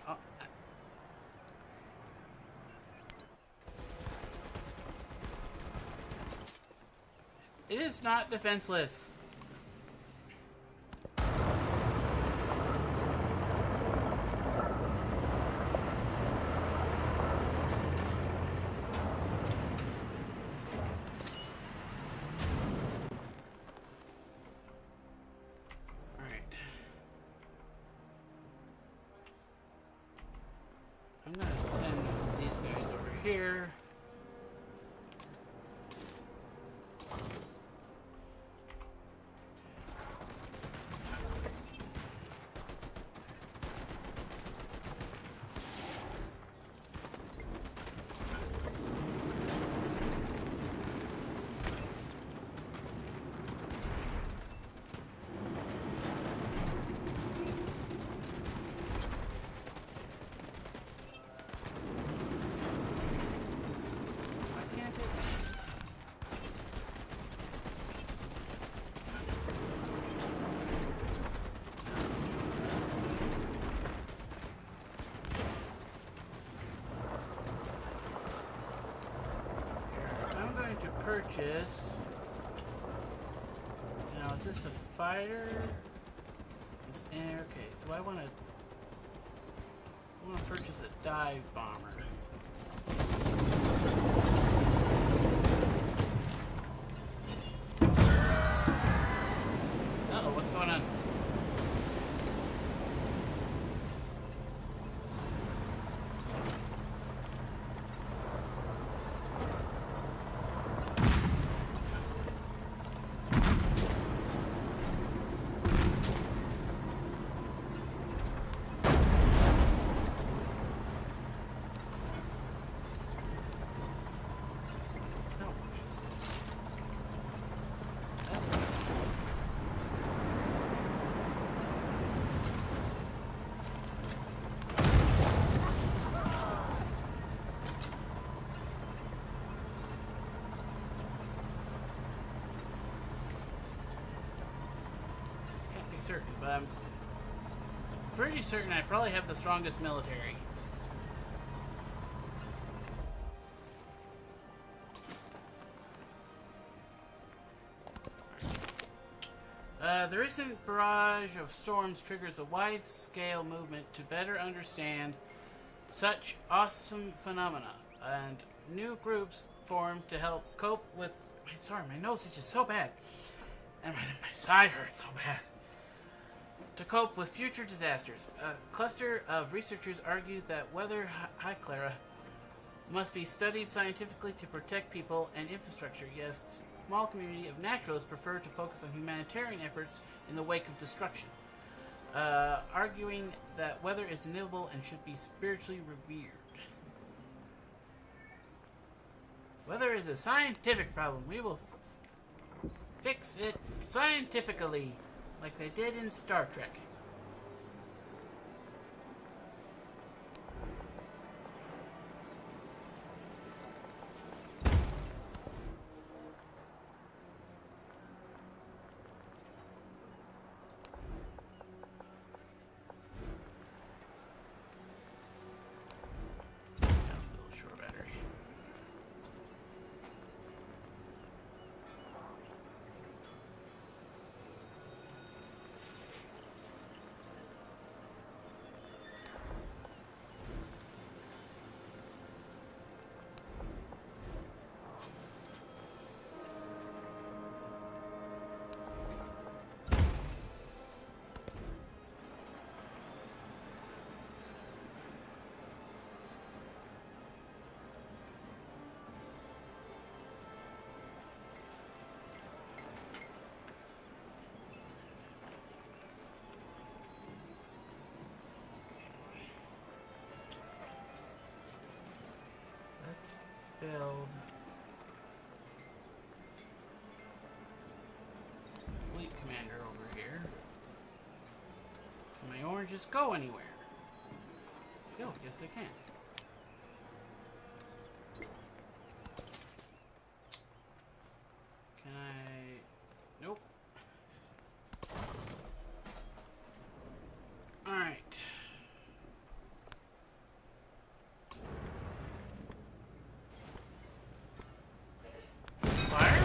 It is not defenseless. I'm gonna send these guys over here. Purchase. Now, is this a fighter? Okay, so I want to purchase a dive bomber. Uh-oh, what's going on? Certain, but I'm pretty certain I probably have the strongest military. The recent barrage of storms triggers a wide-scale movement to better understand such awesome phenomena, and new groups form to help cope with... Sorry, my nose itches so bad, and my side hurts so bad. To cope with future disasters, a cluster of researchers argues that weather Clara must be studied scientifically to protect people and infrastructure. Yes, a small community of naturalists prefer to focus on humanitarian efforts in the wake of destruction, arguing that weather is inevitable and should be spiritually revered. Weather is a scientific problem. We will fix it scientifically. Like they did in Star Trek. build fleet commander over here. Can my oranges go anywhere? Oh, yes they can. Can I... Nope. Alright. Fire?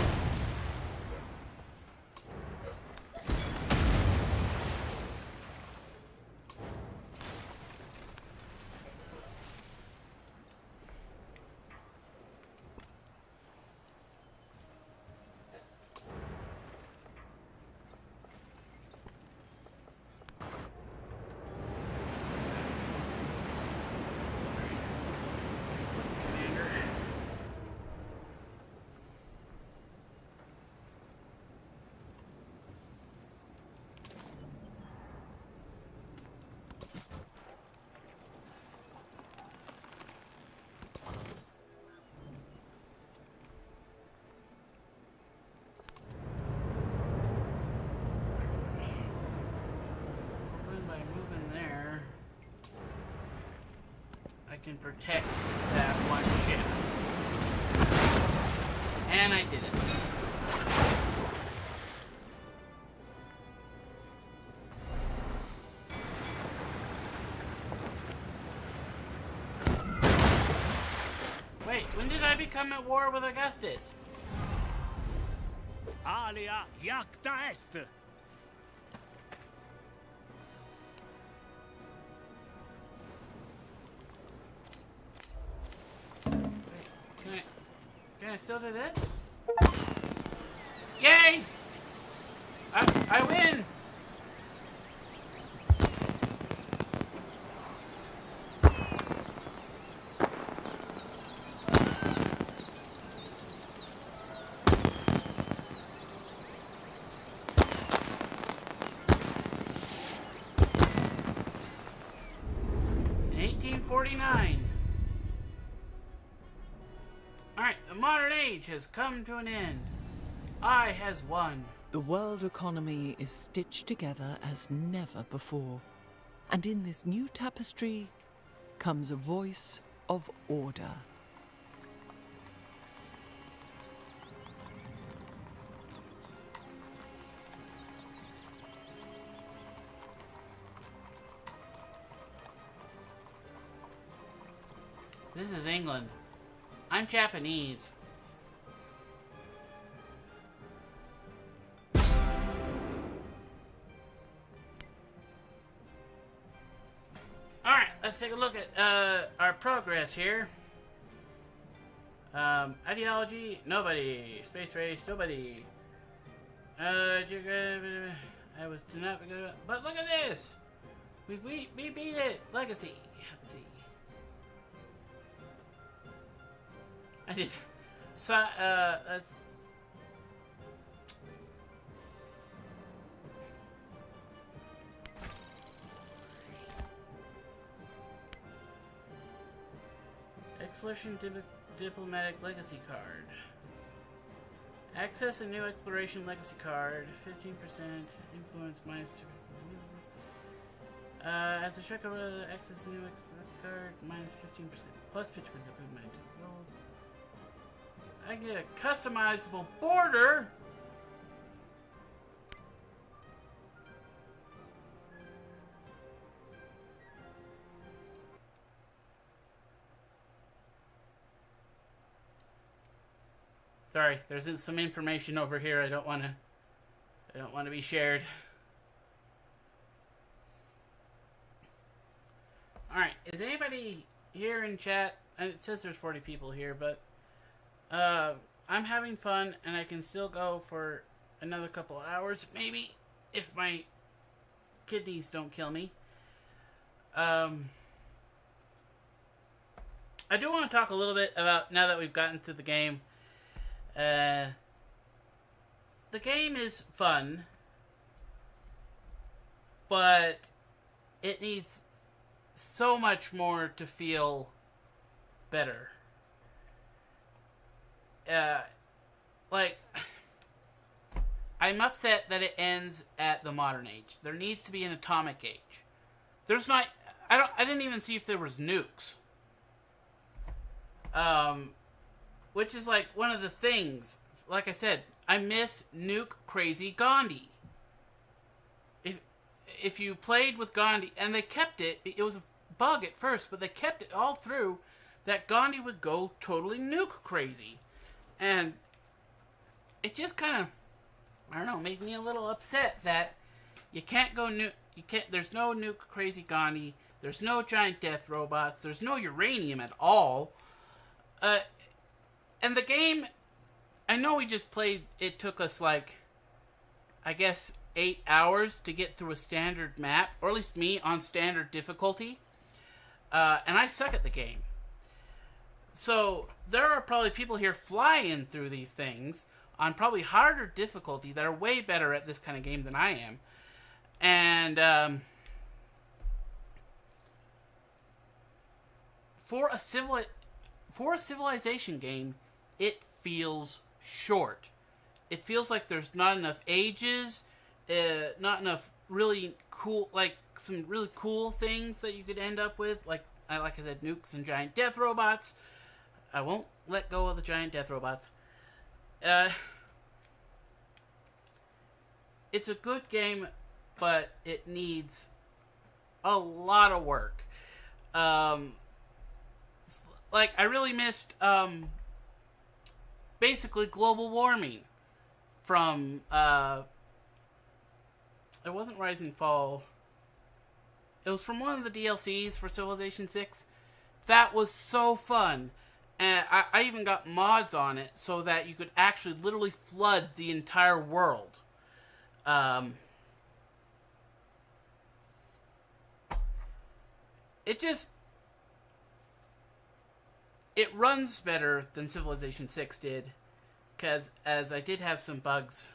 Commander. Hoping by moving there, I can protect that one ship. And I did it. Wait, when did I become at war with Augustus? Alia jacta est. Wait, can I still do this? Yay! I win! In 1849. Alright, the modern age has come to an end. I has won. The world economy is stitched together as never before. And in this new tapestry comes a voice of order. This is England. I'm Japanese. Alright, let's take a look at our progress here. Ideology, nobody. Space race, nobody. Geography, I was do not good. But look at this! We beat it! Legacy. Let's see. I did. So, let's. Exploration Diplomatic Legacy card. Access a new Exploration Legacy card. 15% influence minus 2. As a check over access a new Legacy card, minus 15%. Plus 50% movement. Gold. I get a customizable border. Sorry, there's some information over here I don't want to be shared. All right, is anybody here in chat? And it says there's 40 people here, but I'm having fun, and I can still go for another couple hours, maybe, if my kidneys don't kill me. I do want to talk a little bit about, now that we've gotten through the game, the game is fun, but it needs so much more to feel better. like, I'm upset that it ends at the modern age. There needs to be an atomic age. There's not. I didn't even see if there was nukes. Which is like one of the things. Like I said, I miss Nuke Crazy Gandhi. If you played with Gandhi, and they kept it, it was a bug at first, but they kept it all through, that Gandhi would go totally nuke crazy. And it just kind of, I don't know, made me a little upset that you can't go there's no nuke crazy Gandhi, there's no giant death robots, there's no uranium at all. And the game, I know we just played, it took us like, I guess, 8 hours to get through a standard map, or at least me, on standard difficulty. And I suck at the game. So, there are probably people here flying through these things on probably harder difficulty that are way better at this kind of game than I am. And, for a civilization game, it feels short. It feels like there's not enough ages, not enough really cool, like some really cool things that you could end up with, like I said, nukes and giant death robots. I won't let go of the giant death robots. It's a good game, but it needs a lot of work. Like, I really missed, basically global warming from, it wasn't Rise and Fall. It was from one of the DLCs for Civilization 6. That was so fun. And I even got mods on it so that you could actually literally flood the entire world. It runs better than Civilization 6 did. Because as I did have some bugs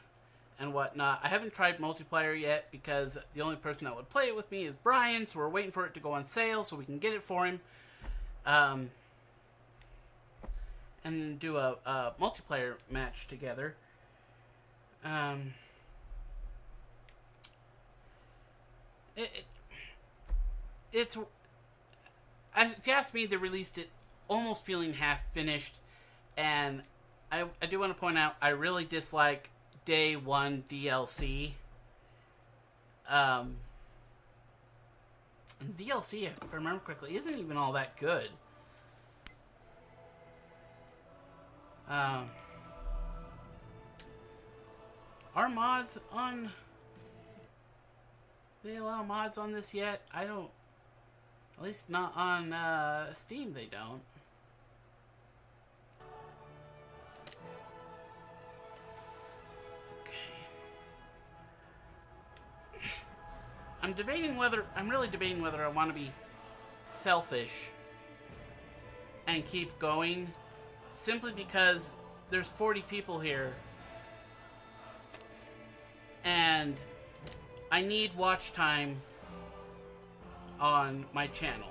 and whatnot. I haven't tried multiplayer yet because the only person that would play it with me is Brian, so we're waiting for it to go on sale so we can get it for him. And then do a multiplayer match together. If you ask me, they released it almost feeling half finished, and I do want to point out I really dislike Day 1 DLC. And DLC, if I remember correctly, isn't even all that good. Are mods on... They allow mods on this yet? I don't... At least not on Steam, they don't. I'm really debating whether I want to be selfish and keep going, simply because there's 40 people here and I need watch time on my channel.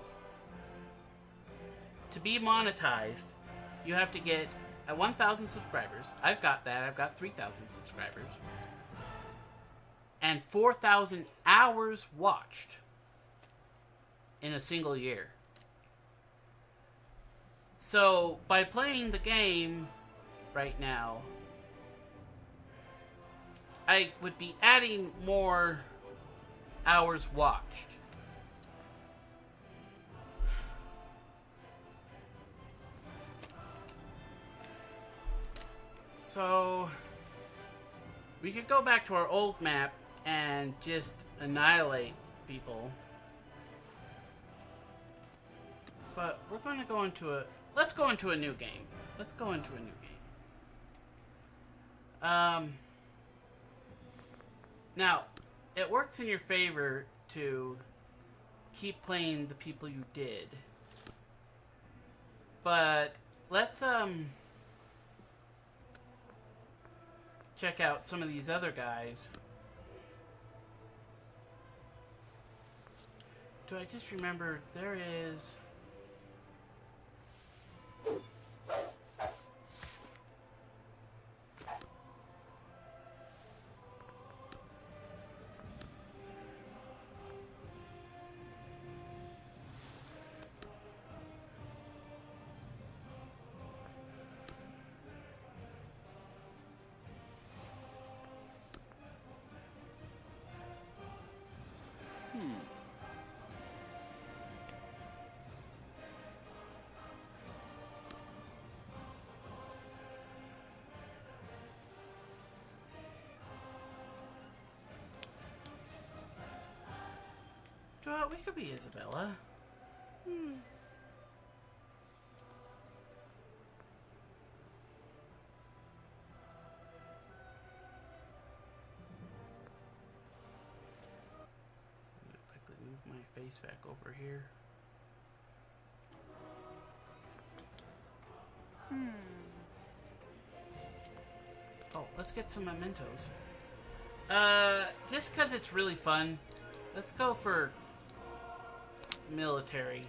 To be monetized, you have to get 1,000 subscribers. I've got that. I've got 3,000 subscribers. And 4,000 hours watched in a single year. So, by playing the game right now, I would be adding more hours watched. So, we could go back to our old map and just annihilate people. But we're going to go into a... Let's go into a new game. Let's go into a new game. Now, it works in your favor to keep playing the people you did. But let's check out some of these other guys. Do I just remember there is... Well, we could be Isabella. Quickly move my face back over here. Oh, let's get some mementos. Just because it's really fun, let's go for military.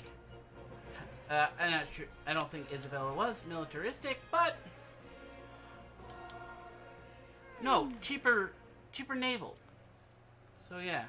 I'm not sure. I don't think Isabella was militaristic, but no, cheaper naval. So yeah.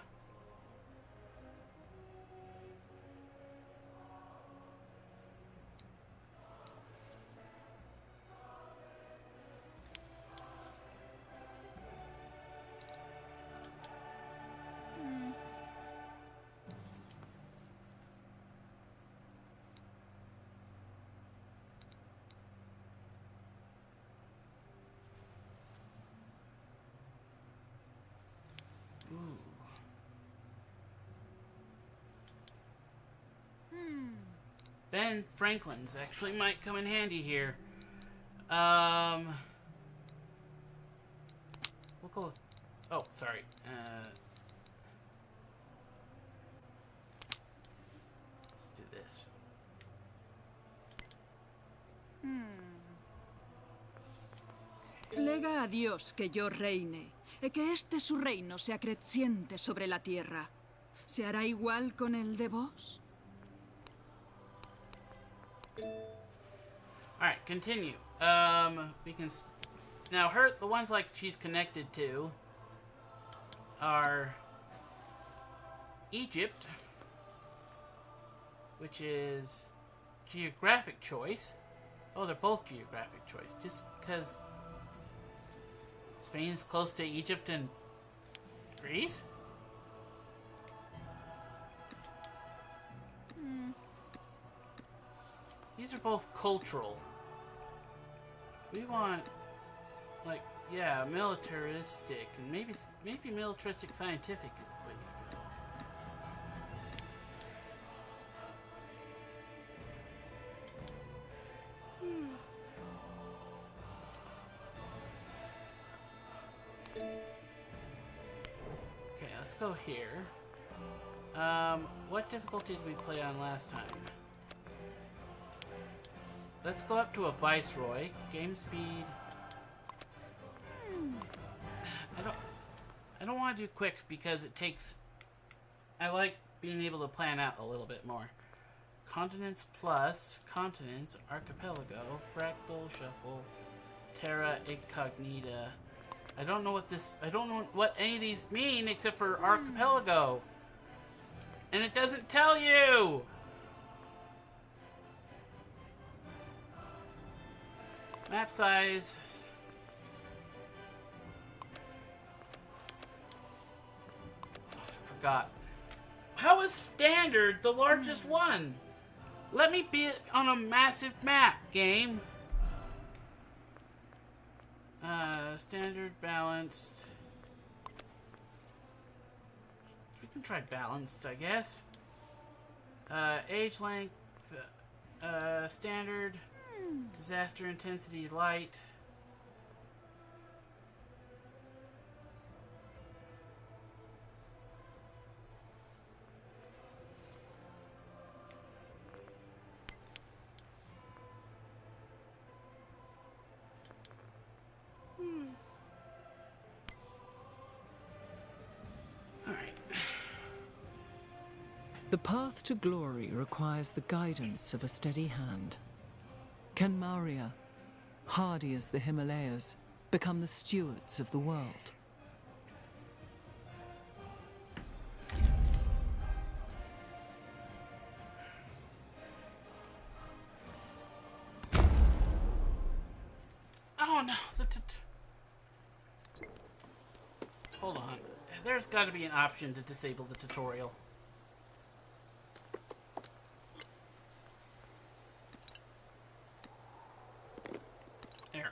Ben Franklin's actually might come in handy here. We'll go with... Oh, sorry. Let's do this. Plega a Dios que yo reine, y que este su reino se acreciente sobre la tierra. ¿Se hará igual con el de vos? Alright, continue. We can... Now, the ones like she's connected to are Egypt, which is geographic choice. Oh, they're both geographic choice. Just because Spain is close to Egypt and Greece? These are both cultural. We want, like, yeah, militaristic, and maybe militaristic scientific is the way you go. Okay, let's go here. What difficulty did we play on last time? Let's go up to a Viceroy. Game speed. I don't want to do quick because it takes... I like being able to plan out a little bit more. Continents plus, continents, archipelago, fractal, shuffle, terra incognita. I don't know what any of these mean except for archipelago. And it doesn't tell you! Map size. Oh, I forgot. How is standard the largest one? Let me be on a massive map, game. Standard, balanced. We can try balanced, I guess. Age length, standard. Disaster intensity light. All right. The path to glory requires the guidance of a steady hand. Can Maria, hardy as the Himalayas, become the stewards of the world? Oh no! Hold on. There's got to be an option to disable the tutorial.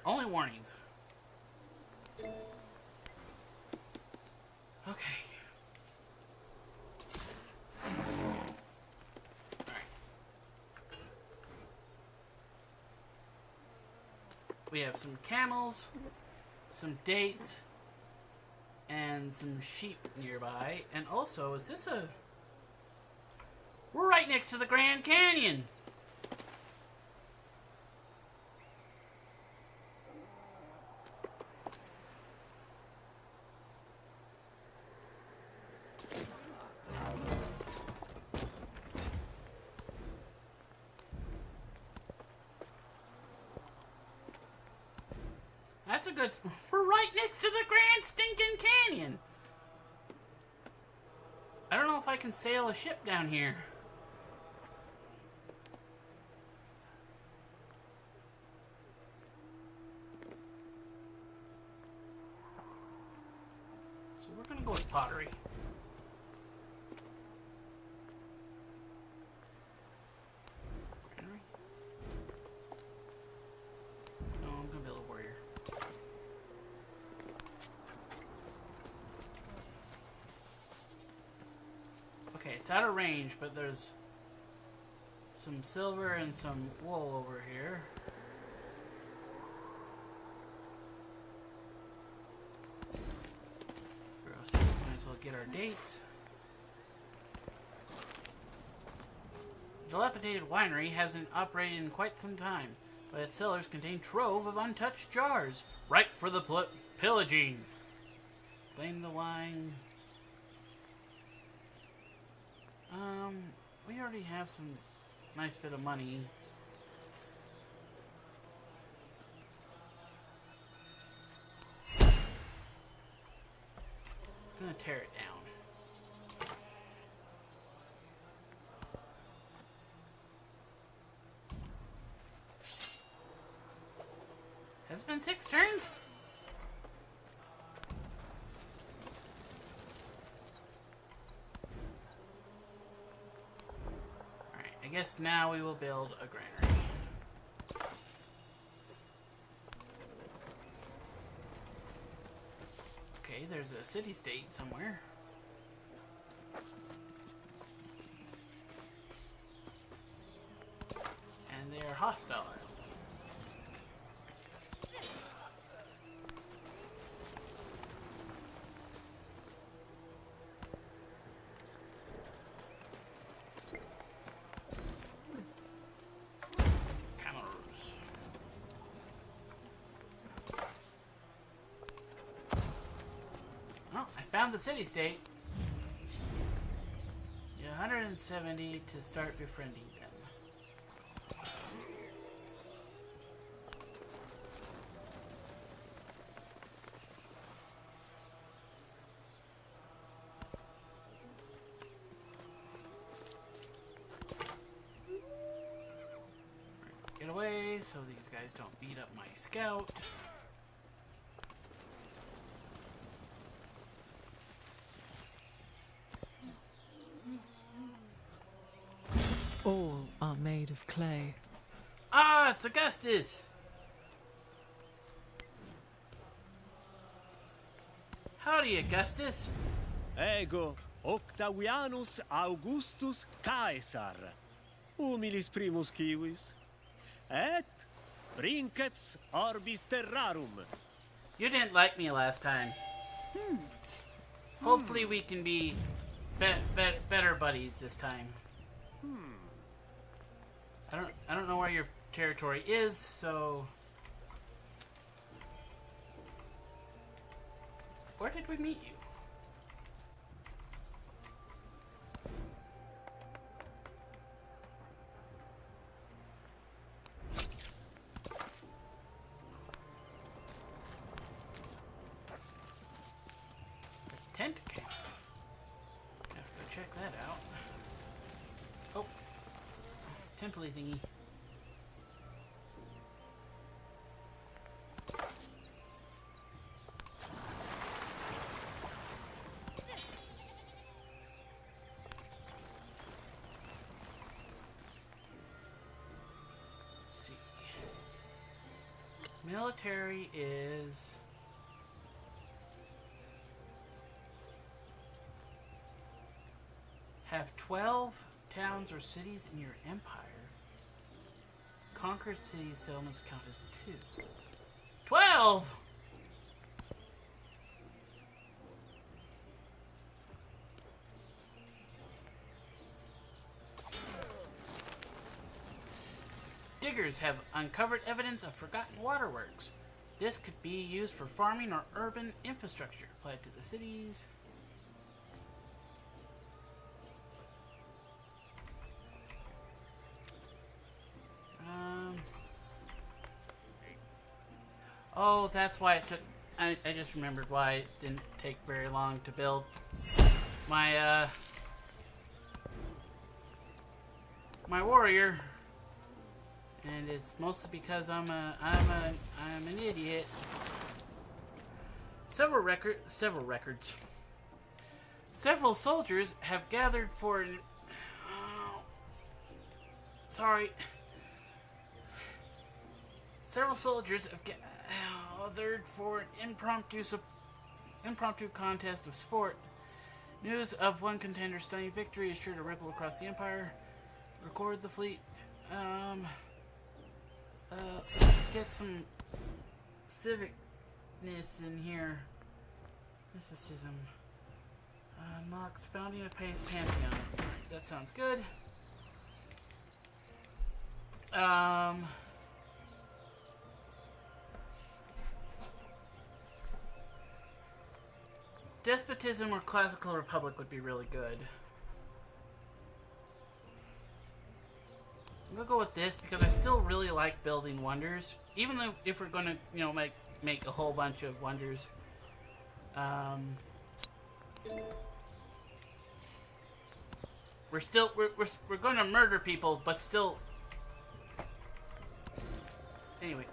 Only warnings. Okay. we have some camels, some dates, and some sheep nearby. And also, is this a... We're right next to the Grand Canyon! That's a good... We're right next to the Grand Stinking Canyon! I don't know if I can sail a ship down here. So we're gonna go with pottery. Henry? No, I'm gonna build a warrior. Okay, it's out of range, but there's some silver and some wool over here. Gross. Might as well get our dates. Dilapidated winery hasn't operated in quite some time, but its cellars contain trove of untouched jars, ripe for the pillaging. Blame the wine. We already have some nice bit of money. I'm gonna tear it down. Has it been 6 turns? I guess now we will build a granary. Okay, there's a city-state somewhere. And they are hostile. Found the city-state. You 170 to start befriending them. Get away so these guys don't beat up my scout. All are made of clay. Ah, it's Augustus! Howdy, Augustus. Ego, Octavianus Augustus Caesar, humilis primus civis, et princeps orbis terrarum. You didn't like me last time. Hopefully we can be better buddies this time. I don't know where your territory is, so... Where did we meet you? The tent camp. Have to go check that out. Oh. Temple-y thingy. Let's see. Military is... Have 12 towns or cities in your empire. Conquered cities settlements count as 2. 12! Diggers have uncovered evidence of forgotten waterworks. This could be used for farming or urban infrastructure applied to the cities. Oh, that's why it took... I just remembered why it didn't take very long to build my, my warrior. And it's mostly because I'm an idiot. Several soldiers have gathered for an... Oh, sorry. Several soldiers have gathered for an impromptu contest of sport. News of one contender's stunning victory is sure to ripple across the Empire. Record the fleet. Let's get some civicness in here. Mysticism. Unlocks founding a pantheon. Alright, that sounds good. Despotism or classical republic would be really good. I'm gonna go with this because I still really like building wonders. Even though if we're gonna, you know, make a whole bunch of wonders. We're gonna murder people, but still. Anyway.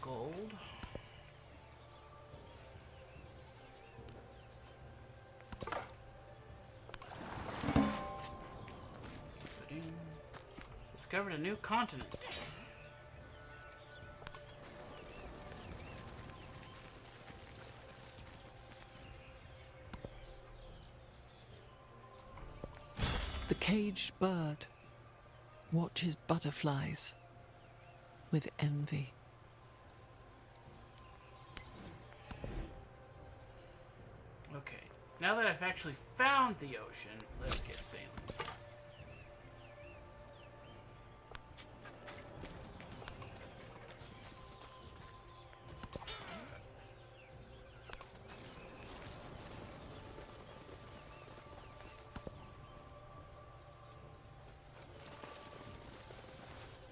Gold. Discovered a new continent. The caged bird watches butterflies with envy. Okay, now that I've actually found the ocean, let's get sailing.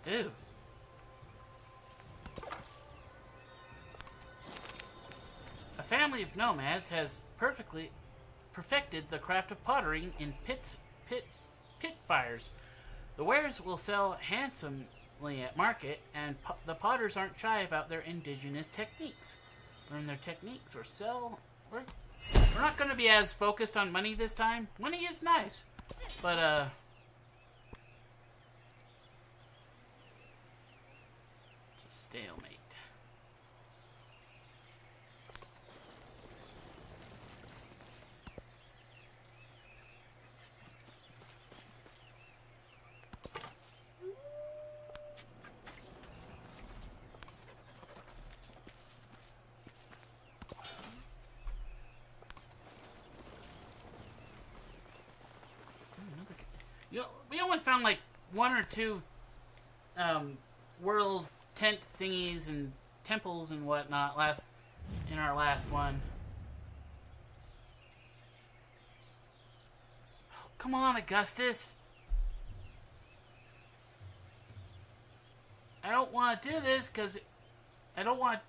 Ew. A family of nomads has perfected the craft of pottery in pit fires. The wares will sell handsomely at market, and the potters aren't shy about their indigenous techniques. Learn their techniques or sell. We're not going to be as focused on money this time. Money is nice, but just stalemate. You know, we only found like one or two world tent thingies and temples and whatnot in our last one. Oh, come on, Augustus. I don't want to do this because I don't want...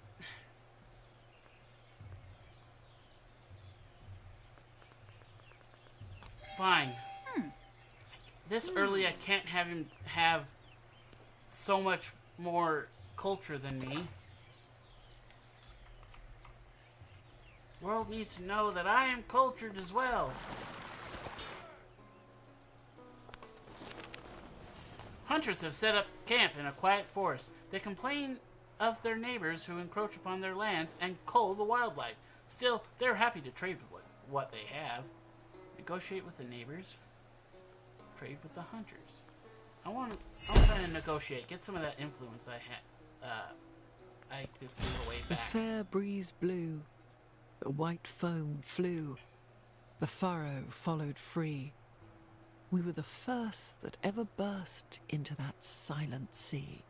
Fine. This early, I can't have him have so much more culture than me. The world needs to know that I am cultured as well. Hunters have set up camp in a quiet forest. They complain of their neighbors who encroach upon their lands and cull the wildlife. Still, they're happy to trade with what they have. Negotiate with the neighbors. Trade with the hunters. I'm trying to negotiate. Get some of that influence I just gave away The back. fair breeze blew, the white foam flew, the furrow followed free. We were the first that ever burst into that silent sea.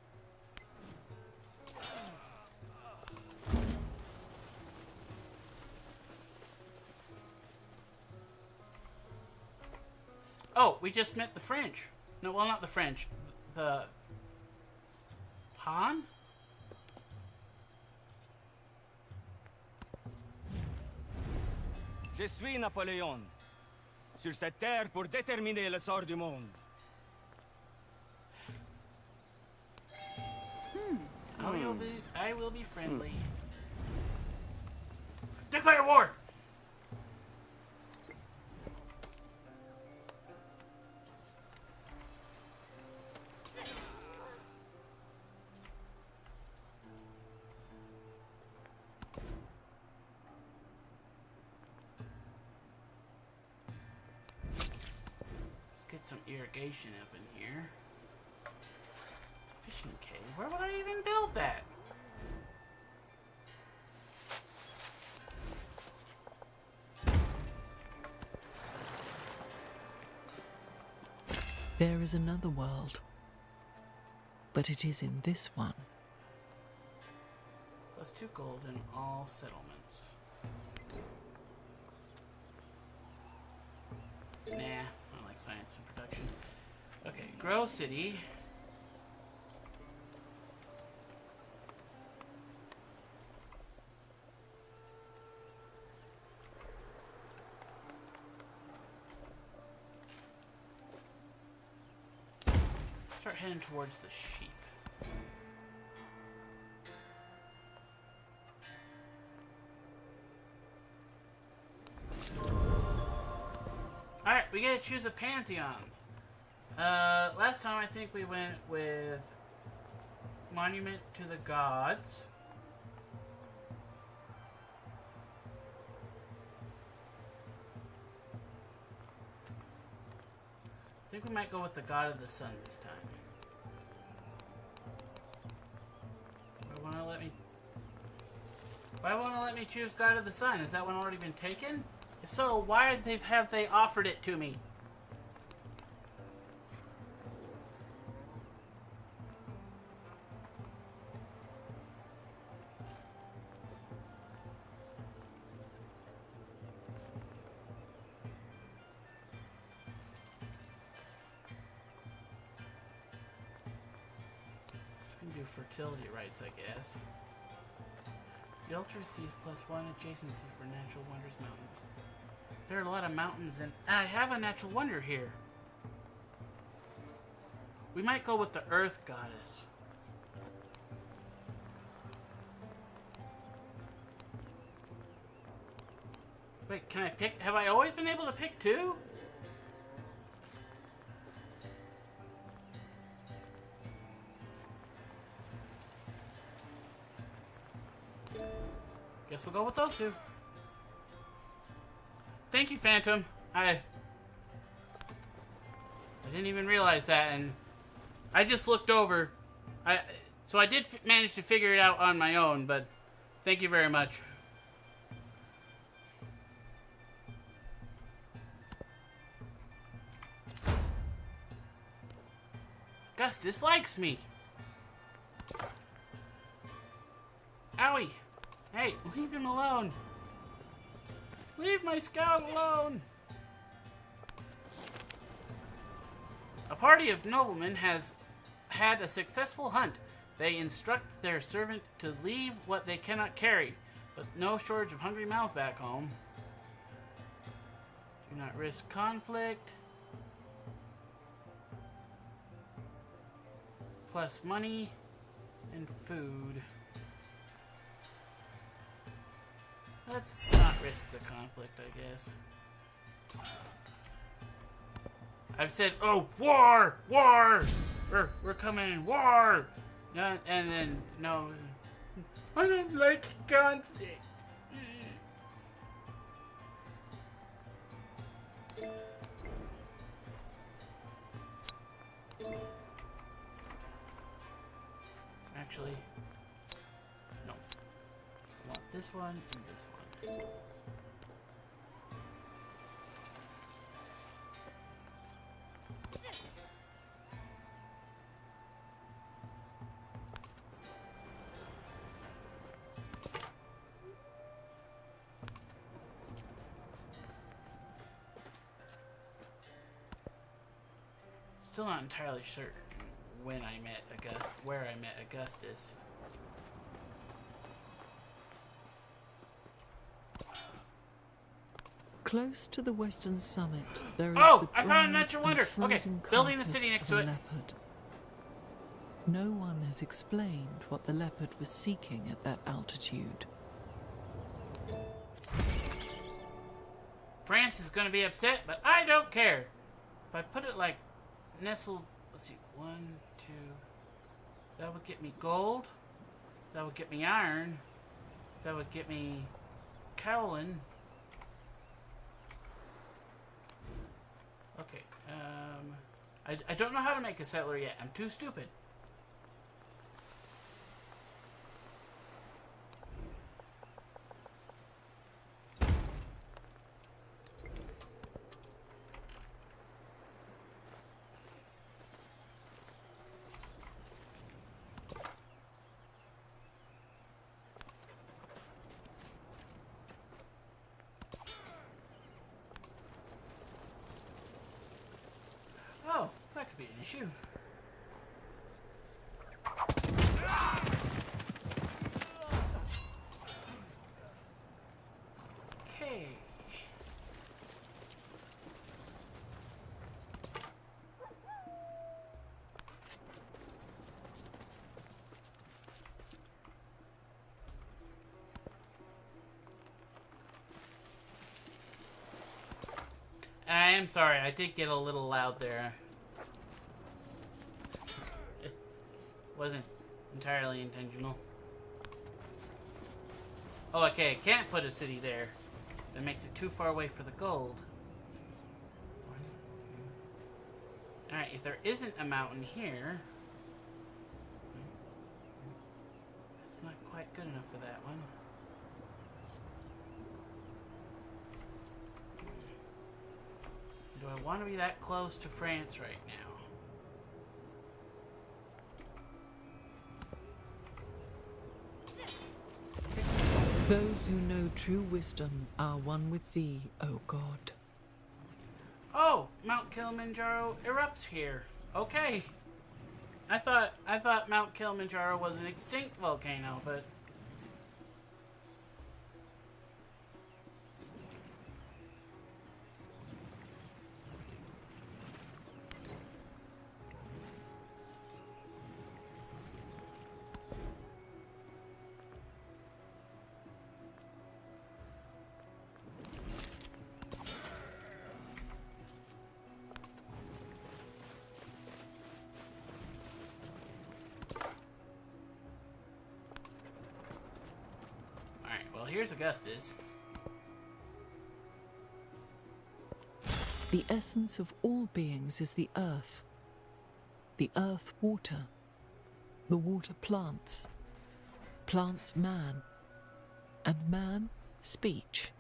Oh, we just met the French. No, well, not the French. The Han? Je suis Napoléon, sur cette terre pour déterminer le sort du monde. I will be friendly. Declare war! Get some irrigation up in here. Fishing cave. Where would I even build that? There is another world, but it is in this one. Plus 2 gold in all settlements. Nah, I like science and production. Okay, grow city. Start heading towards the sheep. Alright, we gotta choose a pantheon. Last time I think we went with Monument to the Gods. I think we might go with the God of the Sun this time. Why won't it let me choose God of the Sun? Has that one already been taken? If so, why have they offered it to me? We can do fertility rights, I guess. The altar receives +1 adjacency for Natural Wonders Mountains. There are a lot of mountains, and I have a natural wonder here. We might go with the Earth Goddess. Wait, can I pick? Have I always been able to pick 2? Guess we'll go with those 2. Thank you, Phantom. I didn't even realize that, and I just looked over. So I did manage to figure it out on my own, but thank you very much. Gus dislikes me. Owie. Hey, leave him alone. Leave my scout alone. A party of noblemen has had a successful hunt. They instruct their servant to leave what they cannot carry, but no shortage of hungry mouths back home. Do not risk conflict. Plus money and food. Let's not risk the conflict, I guess. I've said, oh, war! War! We're coming in, war! No, and then, no. I don't like conflict. Actually, no. I want this one and this one. Still not entirely certain when I met where I met Augustus. Close to the western summit, there is Oh, the I found a dried natural and wonder. Okay, frozen building the carcass city next of to a it. leopard. No one has explained what the leopard was seeking at that altitude. France is gonna be upset, but I don't care. If I put it like nestled, let's see, 1, 2, that would get me gold. That would get me iron. That would get me kaolin. Okay, I don't know how to make a settler yet. I'm too stupid. Oh, that could be an issue. Okay. I am sorry, I did get a little loud there. It wasn't entirely intentional. Oh, okay, I can't put a city there. That makes it too far away for the gold. Alright, if there isn't a mountain here... That's not quite good enough for that one. Do I want to be that close to France right now? Those who know true wisdom are one with thee, O God. Oh, Mount Kilimanjaro erupts here. Okay. I thought Mount Kilimanjaro was an extinct volcano, but here's Augustus. The essence of all beings is the earth. The earth water. The water plants. Plants man. And man speech.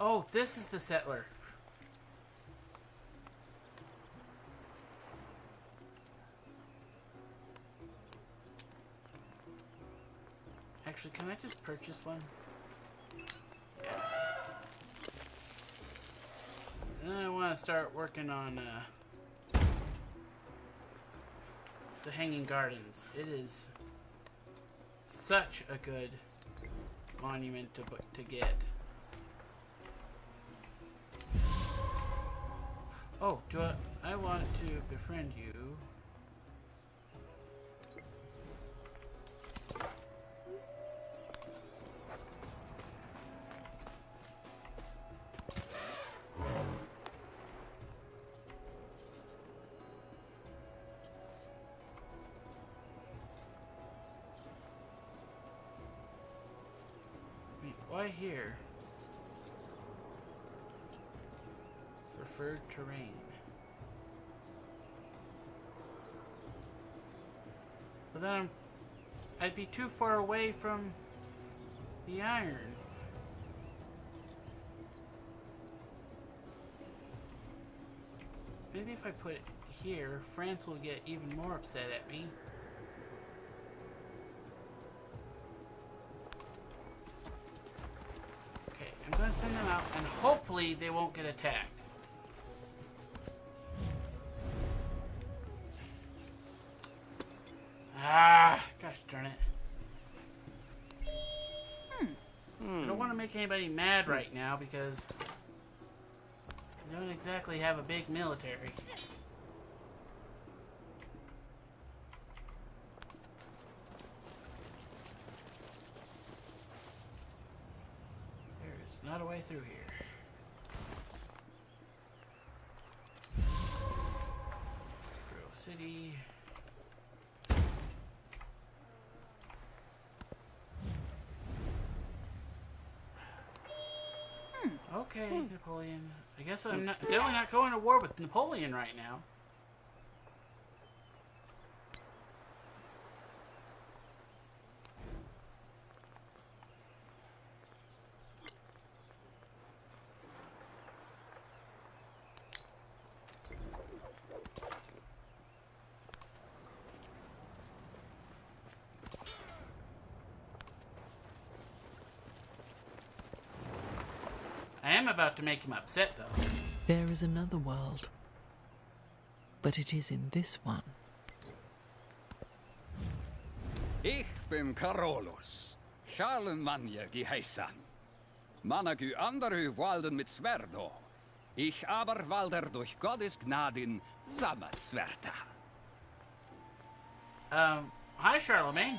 Oh, this is the settler. Actually, can I just purchase one? Yeah. And then I want to start working on the Hanging Gardens. It is such a good monument to get. Oh, I want to befriend you. Why here? Preferred terrain. But then I'd be too far away from the iron. Maybe if I put it here, France will get even more upset at me. I'm going to send them out, and hopefully they won't get attacked. Ah, gosh darn it. I don't want to make anybody mad right now because I don't exactly have a big military. There's not a way through here. Grove City. Okay, Napoleon. I guess I'm definitely not going to war with Napoleon right now. I am about to make him upset, though. There is another world, but it is in this one. Ich bin Carolus, Charlemagne geheißen. Managü andere walden mit Swerdo. Ich aber walder durch Gottes Gnaden samt Swerta. Hi, Charlemagne.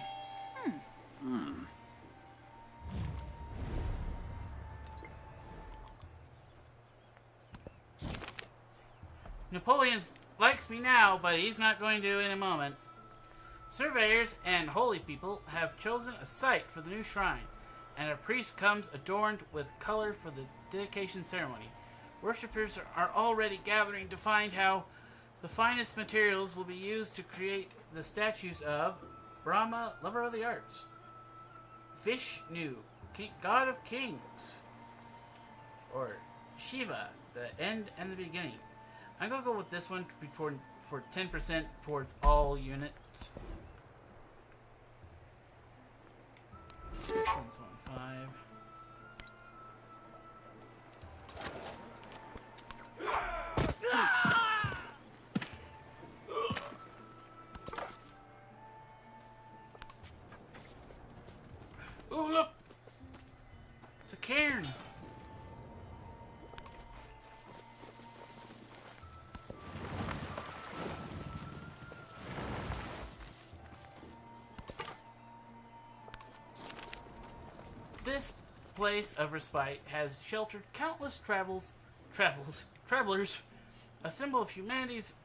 Napoleon likes me now, but he's not going to in a moment. Surveyors and holy people have chosen a site for the new shrine, and a priest comes adorned with color for the dedication ceremony. Worshippers are already gathering to find how the finest materials will be used to create the statues of Brahma, lover of the arts, Vishnu, god of kings, or Shiva, the end and the beginning. I'm going to go with this one for 10% towards all units. 175. Oh, look! It's a cairn! This place of respite has sheltered countless travelers, a symbol of humanity's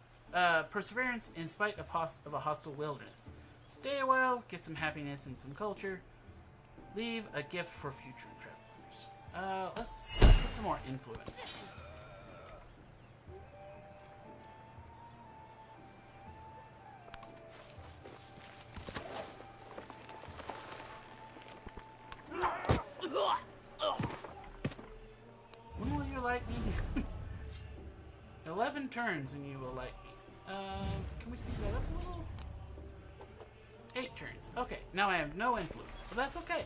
perseverance in spite of a hostile wilderness. Stay a while, get some happiness and some culture. Leave a gift for future travelers. Let's get some more influence. When will you like me? 11 turns and you will like me. Can we speed that up a little? 8 turns. Okay, now I have no influence, but that's okay.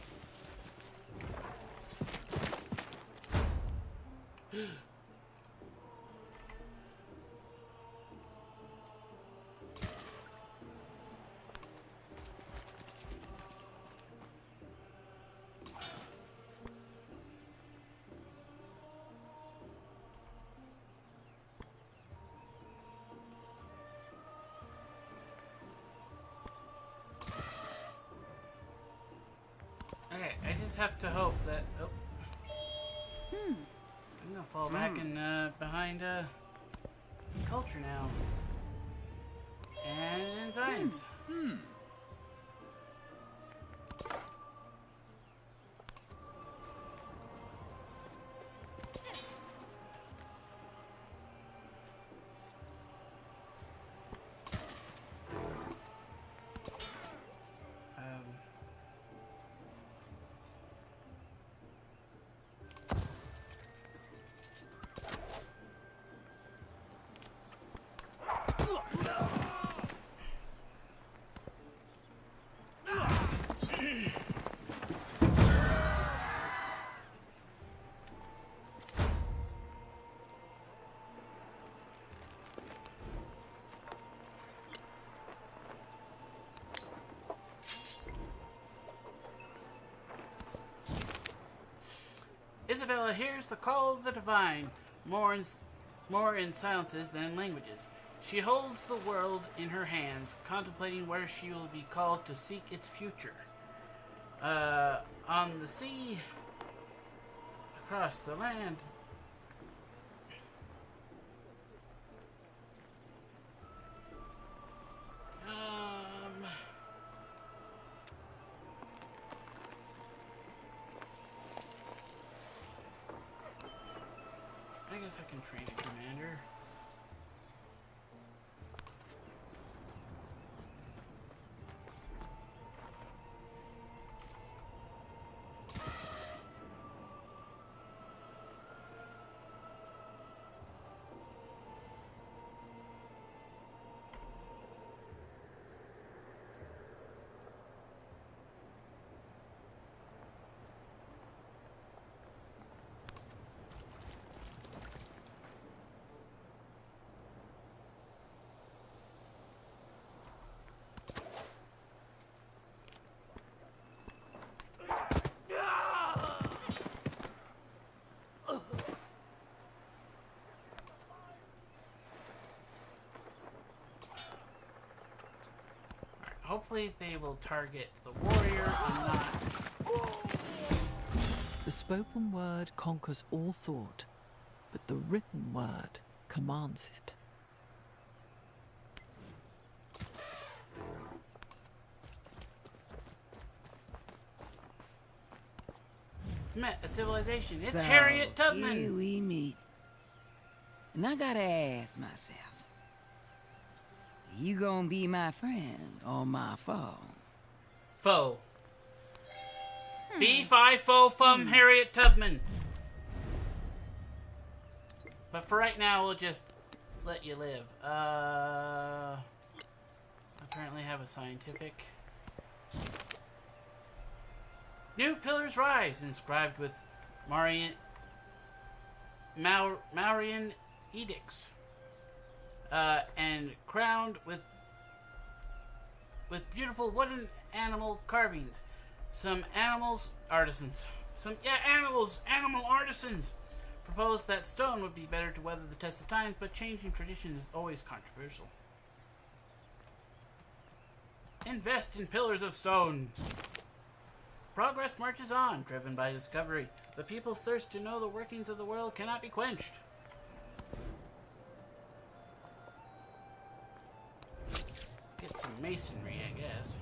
have to hope that. Oh. I'm gonna fall back in behind culture now. And in science. Isabella hears the call of the divine, more in silences than in languages. She holds the world in her hands, contemplating where she will be called to seek its future. On the sea, across the land. I guess I can train a commander. Hopefully they will target the warrior and not... The spoken word conquers all thought, but the written word commands it. Met a civilization. It's So, Harriet Tubman. Here we meet. And I gotta ask myself, you gonna be my friend or my foe? Foe. Fee, fi, fo, fum, Harriet Tubman. But for right now, we'll just let you live. Apparently have a scientific. New pillars rise, inscribed with Mauryan edicts. And crowned with beautiful wooden animal carvings. Some animal artisans proposed that stone would be better to weather the test of times, but changing tradition is always controversial. Invest in pillars of stone. Progress marches on, driven by discovery. The people's thirst to know the workings of the world cannot be quenched. Get some masonry, I guess.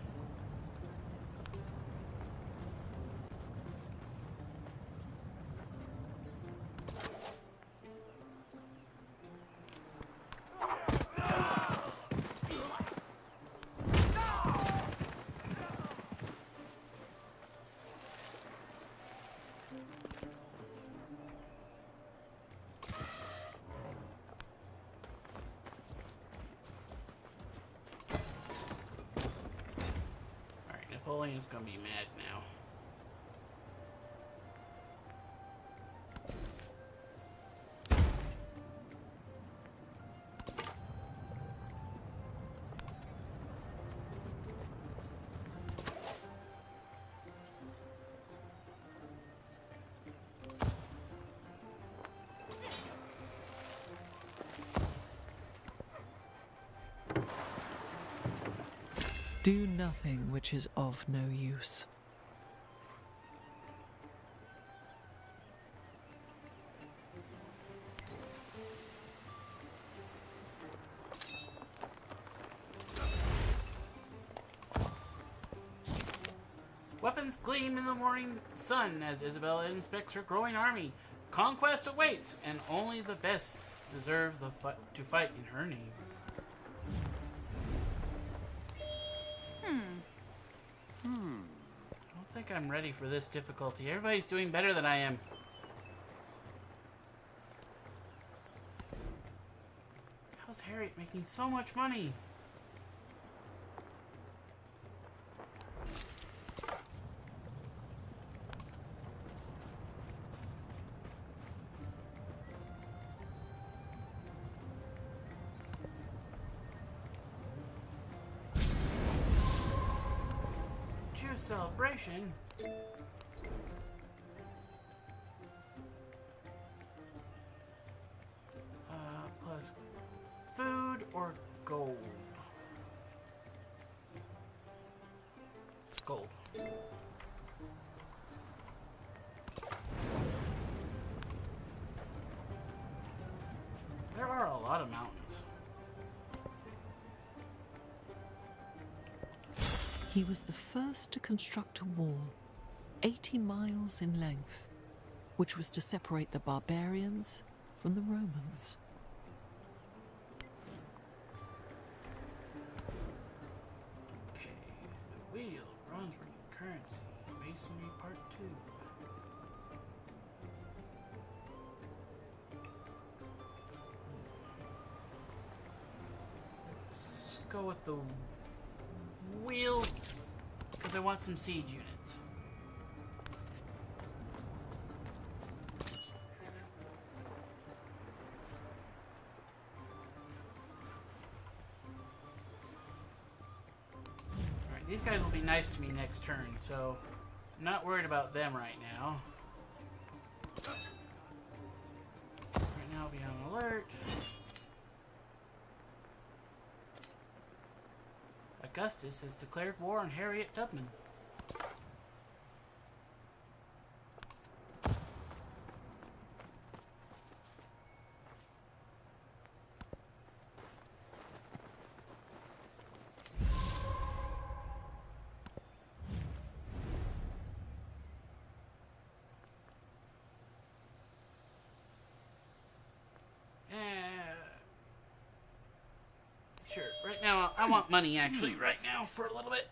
Napoleon's gonna be mad now. Do nothing which is of no use. Weapons gleam in the morning sun as Isabella inspects her growing army. Conquest awaits, and only the best deserve to fight in her name. I don't think I'm ready for this difficulty. Everybody's doing better than I am. How's Harriet making so much money? Celebration. Plus food or gold? Gold. There are a lot of mountains. He was the first to construct a wall, 80 miles in length, which was to separate the barbarians from the Romans. Okay, the wheel, bronze ring, currency, masonry part 2. Let's go with the wheel, because I want some siege units. Alright, these guys will be nice to me next turn, so I'm not worried about them right now. Right now I'll be on alert. Augustus has declared war on Harriet Tubman. Sure, right now I want money actually right now for a little bit.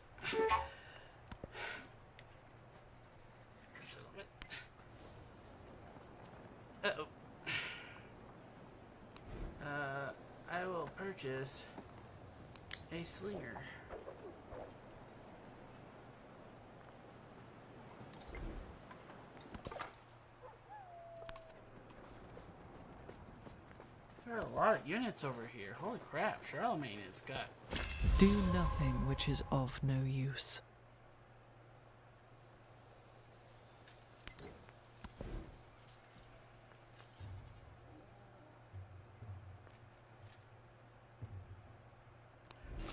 Settlement. Uh-oh. I will purchase a slinger. There are a lot of units over here. Holy crap, Charlemagne has got... Do nothing which is of no use.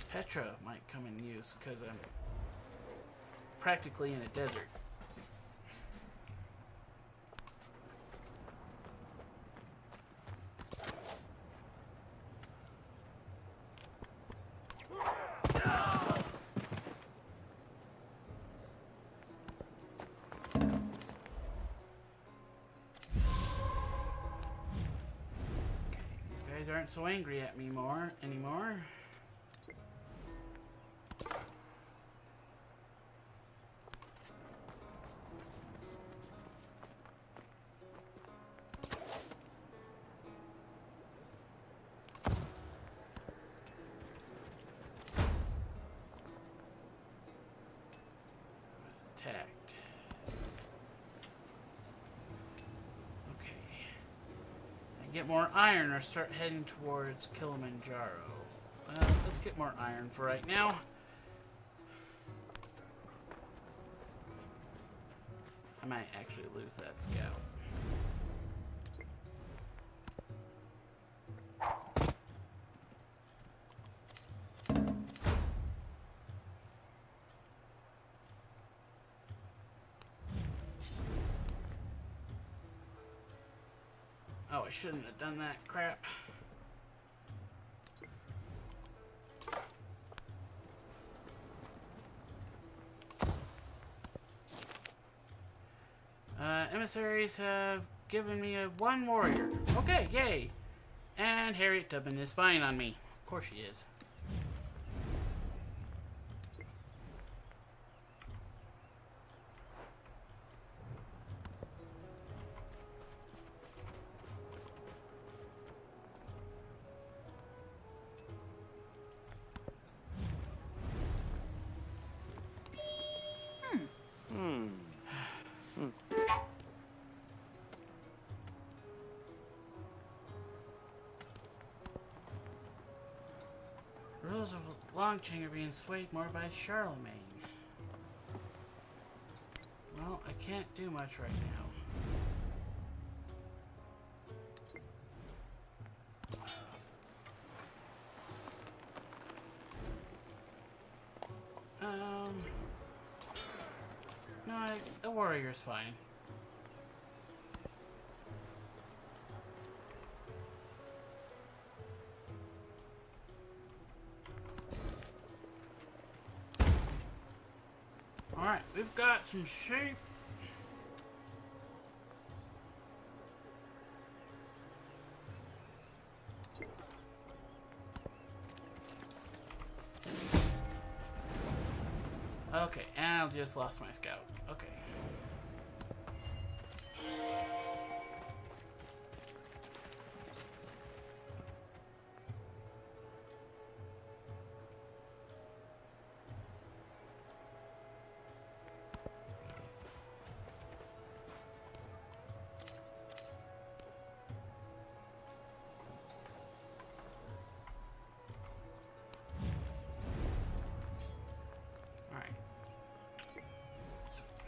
Petra might come in use because I'm practically in a desert. Aren't so angry at me anymore. I was attacked. Get more iron or start heading towards Kilimanjaro. Let's get more iron for right now. I might actually lose that scout. Oh, I shouldn't have done that crap. emissaries have given me one warrior. Okay, yay! And Harriet Tubman is spying on me. Of course she is. The rules of Longqing are being swayed more by Charlemagne. Well, I can't do much right now. No, a warrior's fine. Alright, we've got some sheep. Okay, and I just lost my scout. Okay.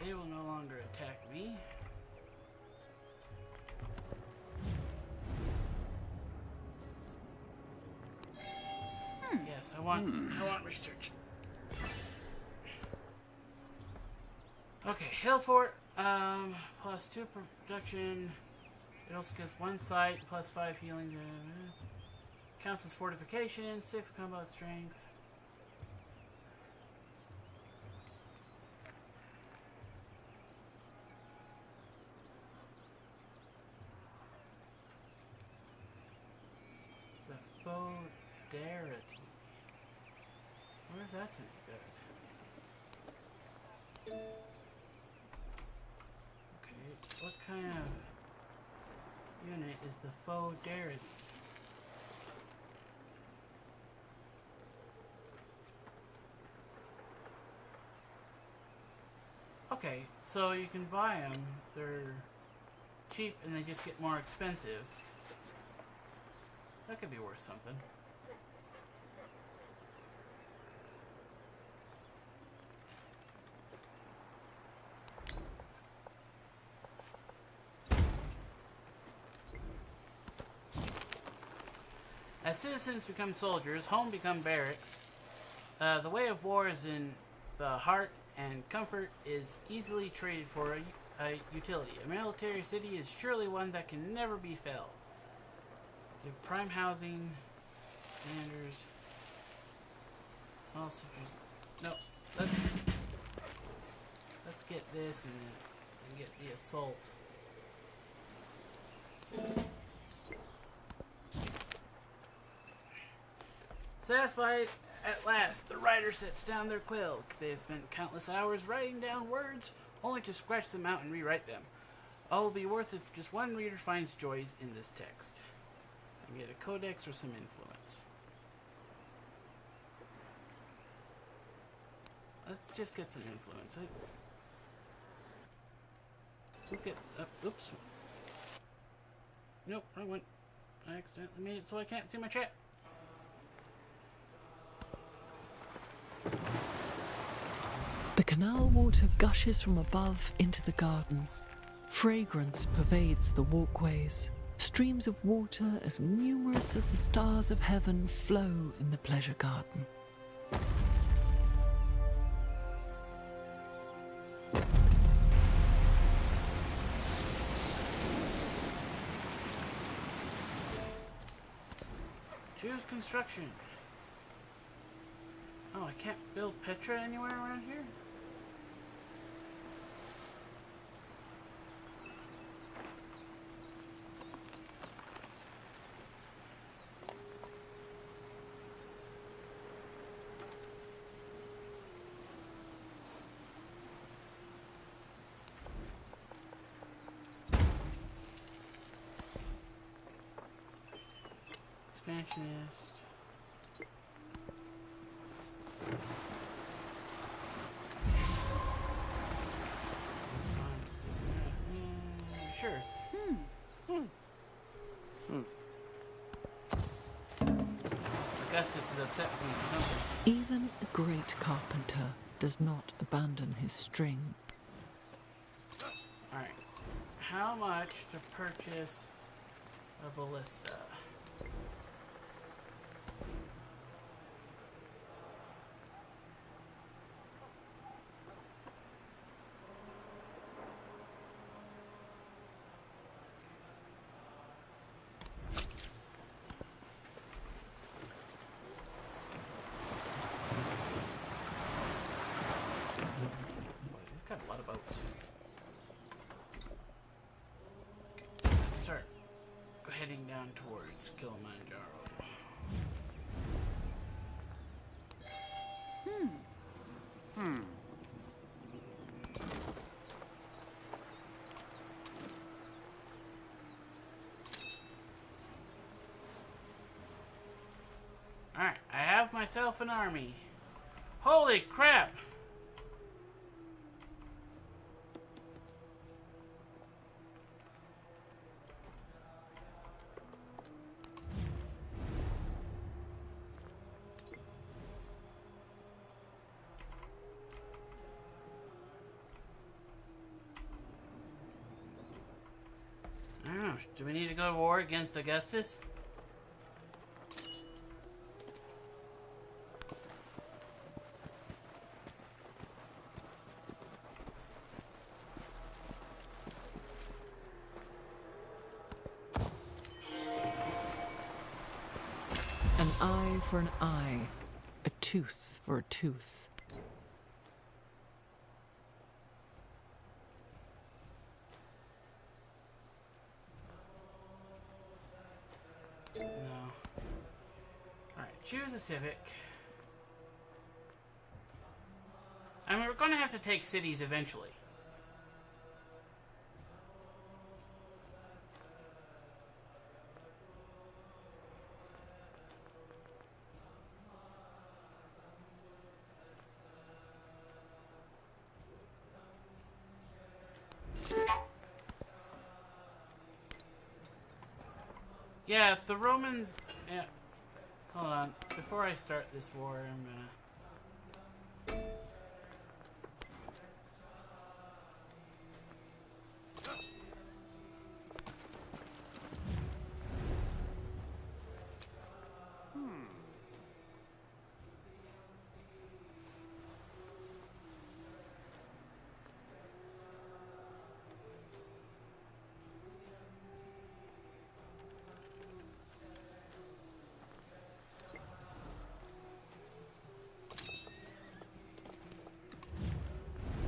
They will no longer attack me. Yes, I want research. Okay, Hill Fort, plus 2 production. It also gives 1 sight, plus 5 healing. Counts as fortification, 6 combat strength. Fodarity. I wonder if that's any good. Okay, what kind of unit is the Fodarity? Okay, so you can buy them. They're cheap and they just get more expensive. That could be worth something. As citizens become soldiers, home become barracks. The way of war is in the heart, and comfort is easily traded for a utility. A military city is surely one that can never be felled. Give prime housing, commanders. Also, no. Let's get this and get the assault. Satisfied at last, the writer sets down their quill. They have spent countless hours writing down words, only to scratch them out and rewrite them. All will be worth if just one reader finds joys in this text. And get a codex or some influence. Let's just get some influence. Look at oops. Nope, I accidentally made it so I can't see my chat. The canal water gushes from above into the gardens. Fragrance pervades the walkways. Streams of water as numerous as the stars of heaven flow in the pleasure garden. Choose construction. Oh, I can't build Petra anywhere around here? expansionist. Sure. Augustus is upset with me for something. Even a great carpenter does not abandon his string. Alright. How much to purchase a ballista? We've got a lot of boats. Okay, let's start heading down towards Kilimanjaro. Alright, I have myself an army. Holy crap! I don't know, do we need to go to war against Augustus? An eye for an eye, a tooth for a tooth. No. Alright, choose a civic. I mean, we're going to have to take cities eventually. Yeah, if the Romans... Yeah. Hold on. Before I start this war, I'm gonna...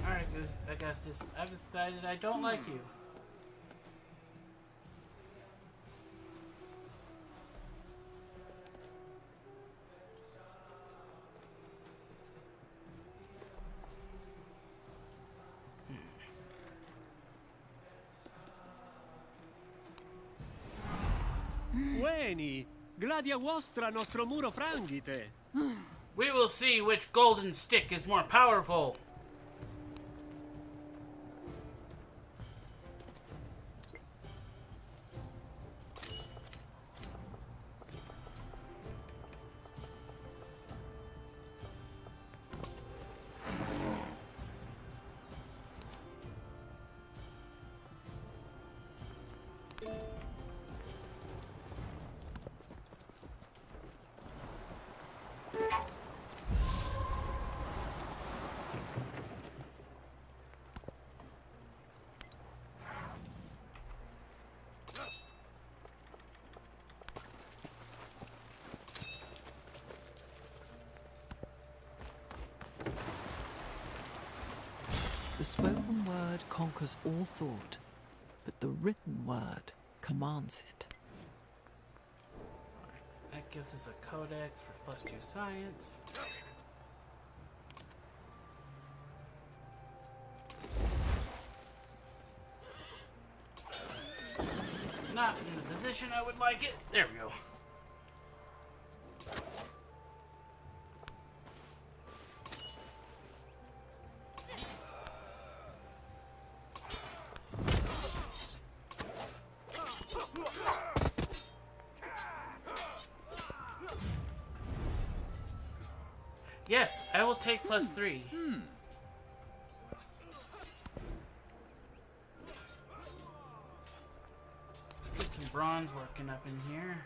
Alright, Augustus, I've decided I don't like you. Veni, gladia vostra nostro muro franghite. We will see which golden stick is more powerful. The spoken word conquers all thought, but the written word commands it. That gives us a codex for +2 science. Not in the position I would like it. There we go. Yes, I will take +3. Get some bronze working up in here.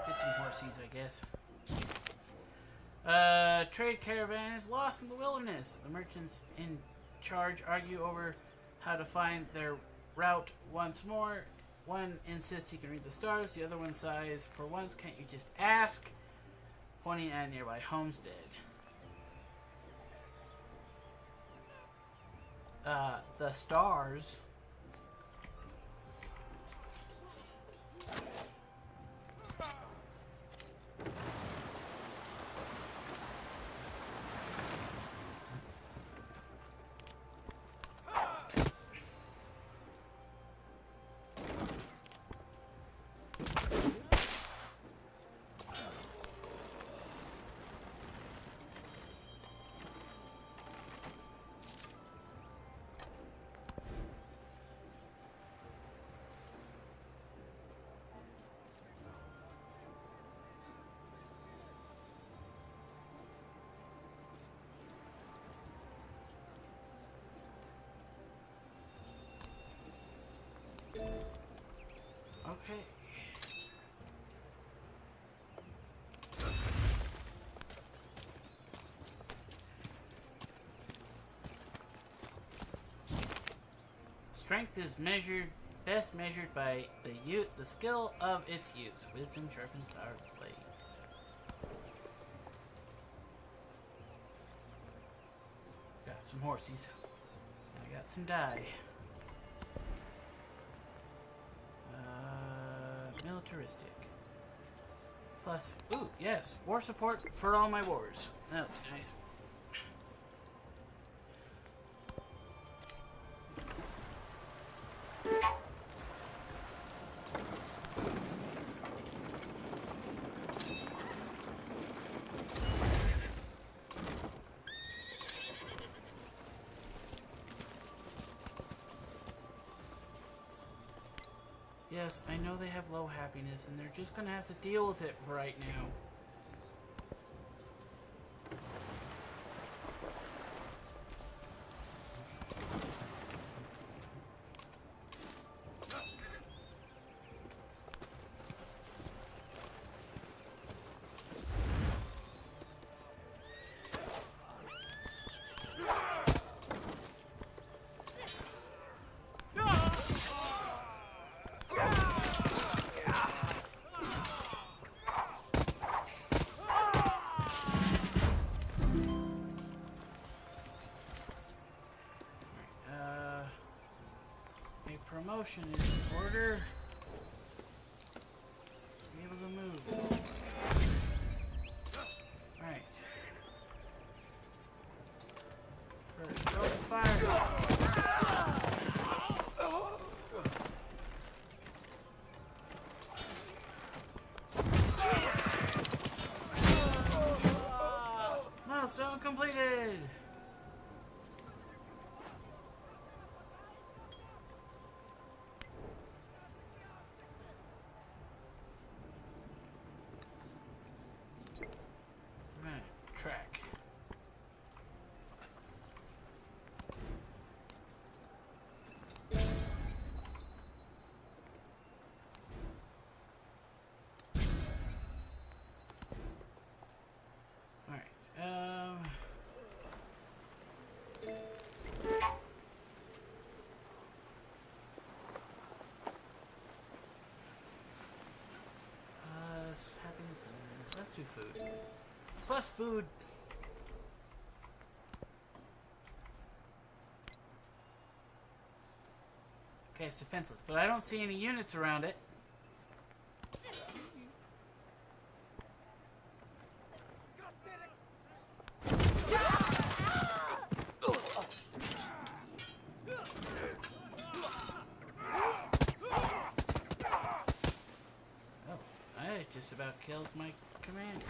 Get some horsies, I guess. Trade caravan is lost in the wilderness. The merchants in charge argue over how to find their route once more. One insists he can read the stars. The other one sighs, for once, can't you just ask? Pointing at a nearby homestead. The stars. Okay. Strength is best measured by the skill of its use. Wisdom sharpens power of the blade. Got some horsies. I got some dye. Militaristic. Plus, ooh, yes, war support for all my wars. That would be nice. Yes, I know they have low happiness, and they're just gonna have to deal with it for right now. Promotion is in order. Be able to move. Alright. First, focus fire. Milestone completed. Track. All right. Happiness. Let's do food. Plus food. Okay, it's defenseless, but I don't see any units around it. Oh, I just about killed my commander.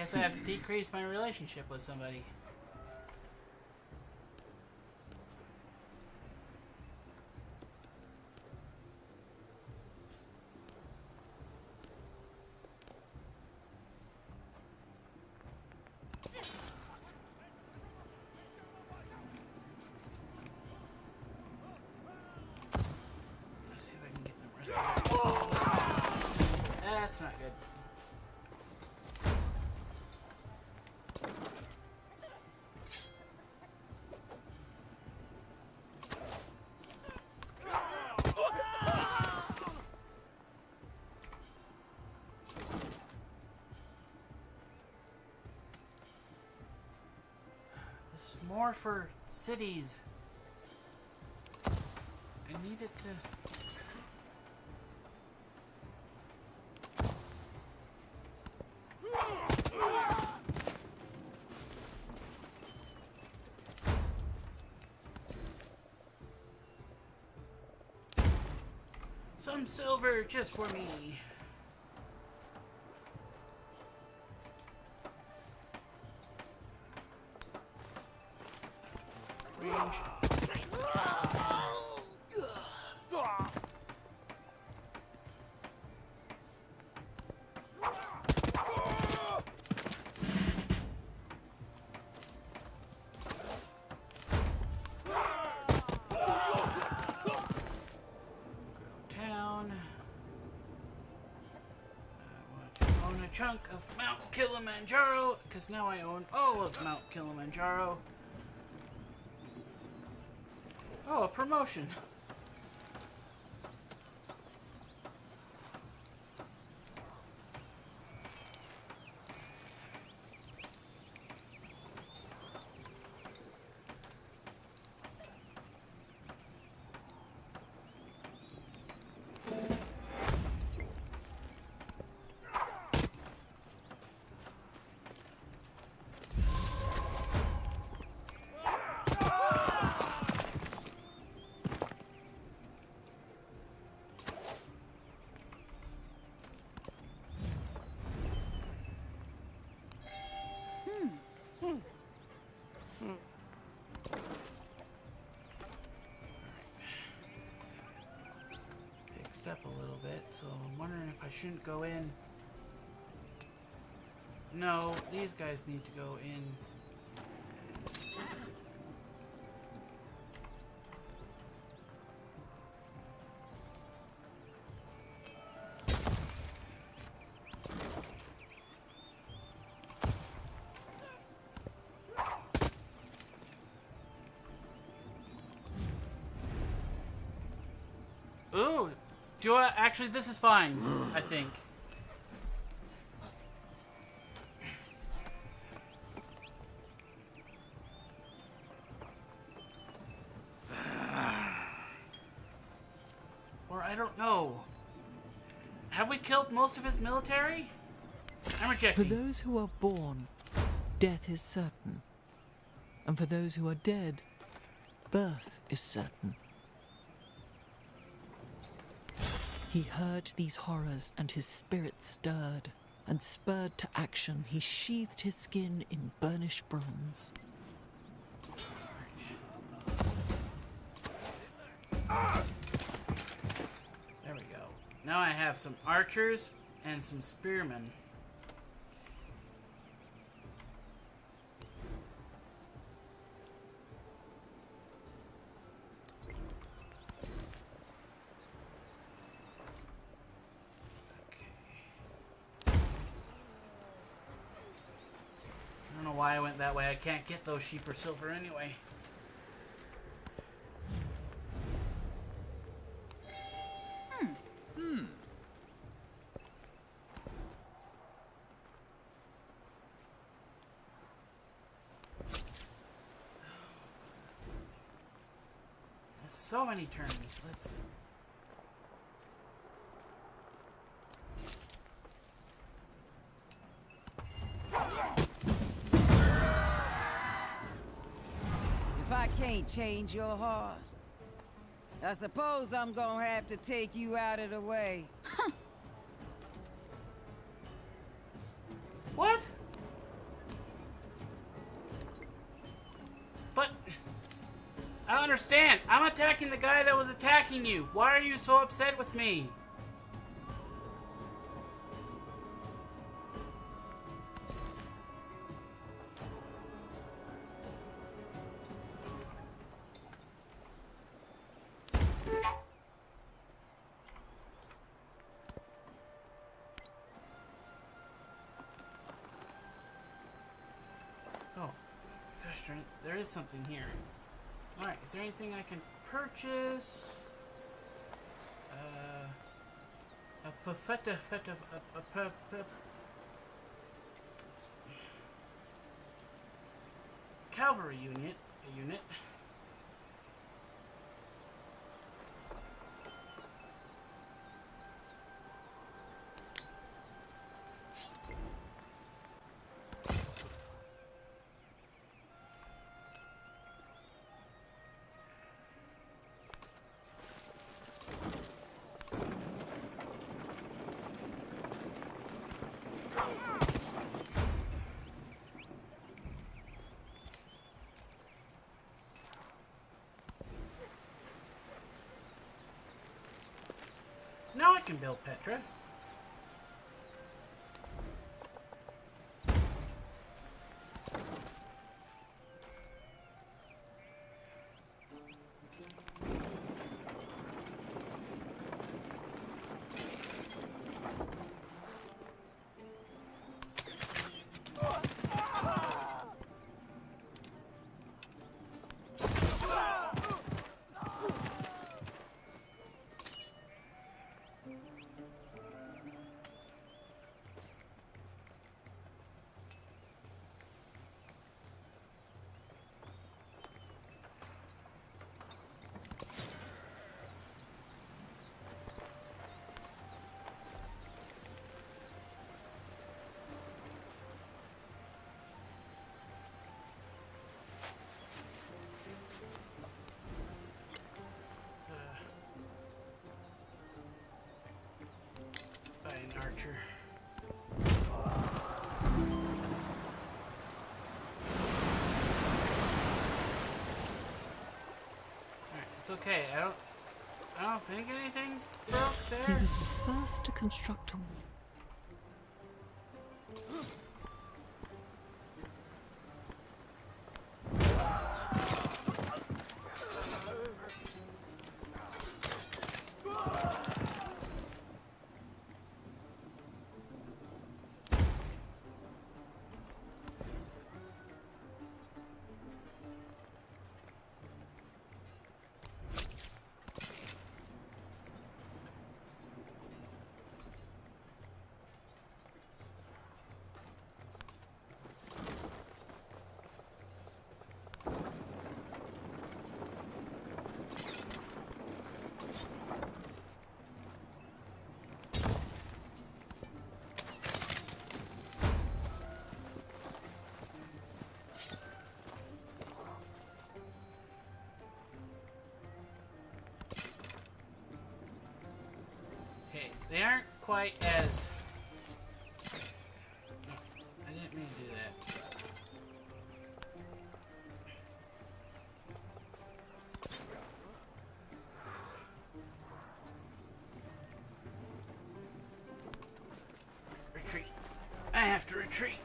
guess I have to decrease my relationship with somebody. Let's see if I can get the rest of it. That's not good. This is more for cities. I need it to... Some silver just for me. Range. Town. I want to own a chunk of Mount Kilimanjaro, because now I own all of Mount Kilimanjaro. Oh, a promotion. Fixed up a little bit, so I'm wondering if I shouldn't go in. No, these guys need to go in. Ooh, do I actually? This is fine, I think. Or I don't know. Have we killed most of his military? I'm For rejecting. those who are born, death is certain. And for those who are dead, birth is certain. He heard these horrors and his spirit stirred, and spurred to action, he sheathed his skin in burnished bronze. There we go. Now I have some archers and some spearmen. I don't know why I went that way. I can't get those sheep or silver anyway. There's so many turns. Let's... If I can't change your heart, I suppose I'm gonna have to take you out of the way. What? understand. I'm attacking the guy that was attacking you. Why are you so upset with me? Oh, gosh darn it. There is something here. Alright, is there anything I can purchase? Cavalry unit. A unit. Now I can build Petra. Archer. Alright, it's okay. I don't think anything broke He there. was the first to construct a wall. Okay, they aren't quite as... No, I didn't mean to do that. Retreat. I have to retreat.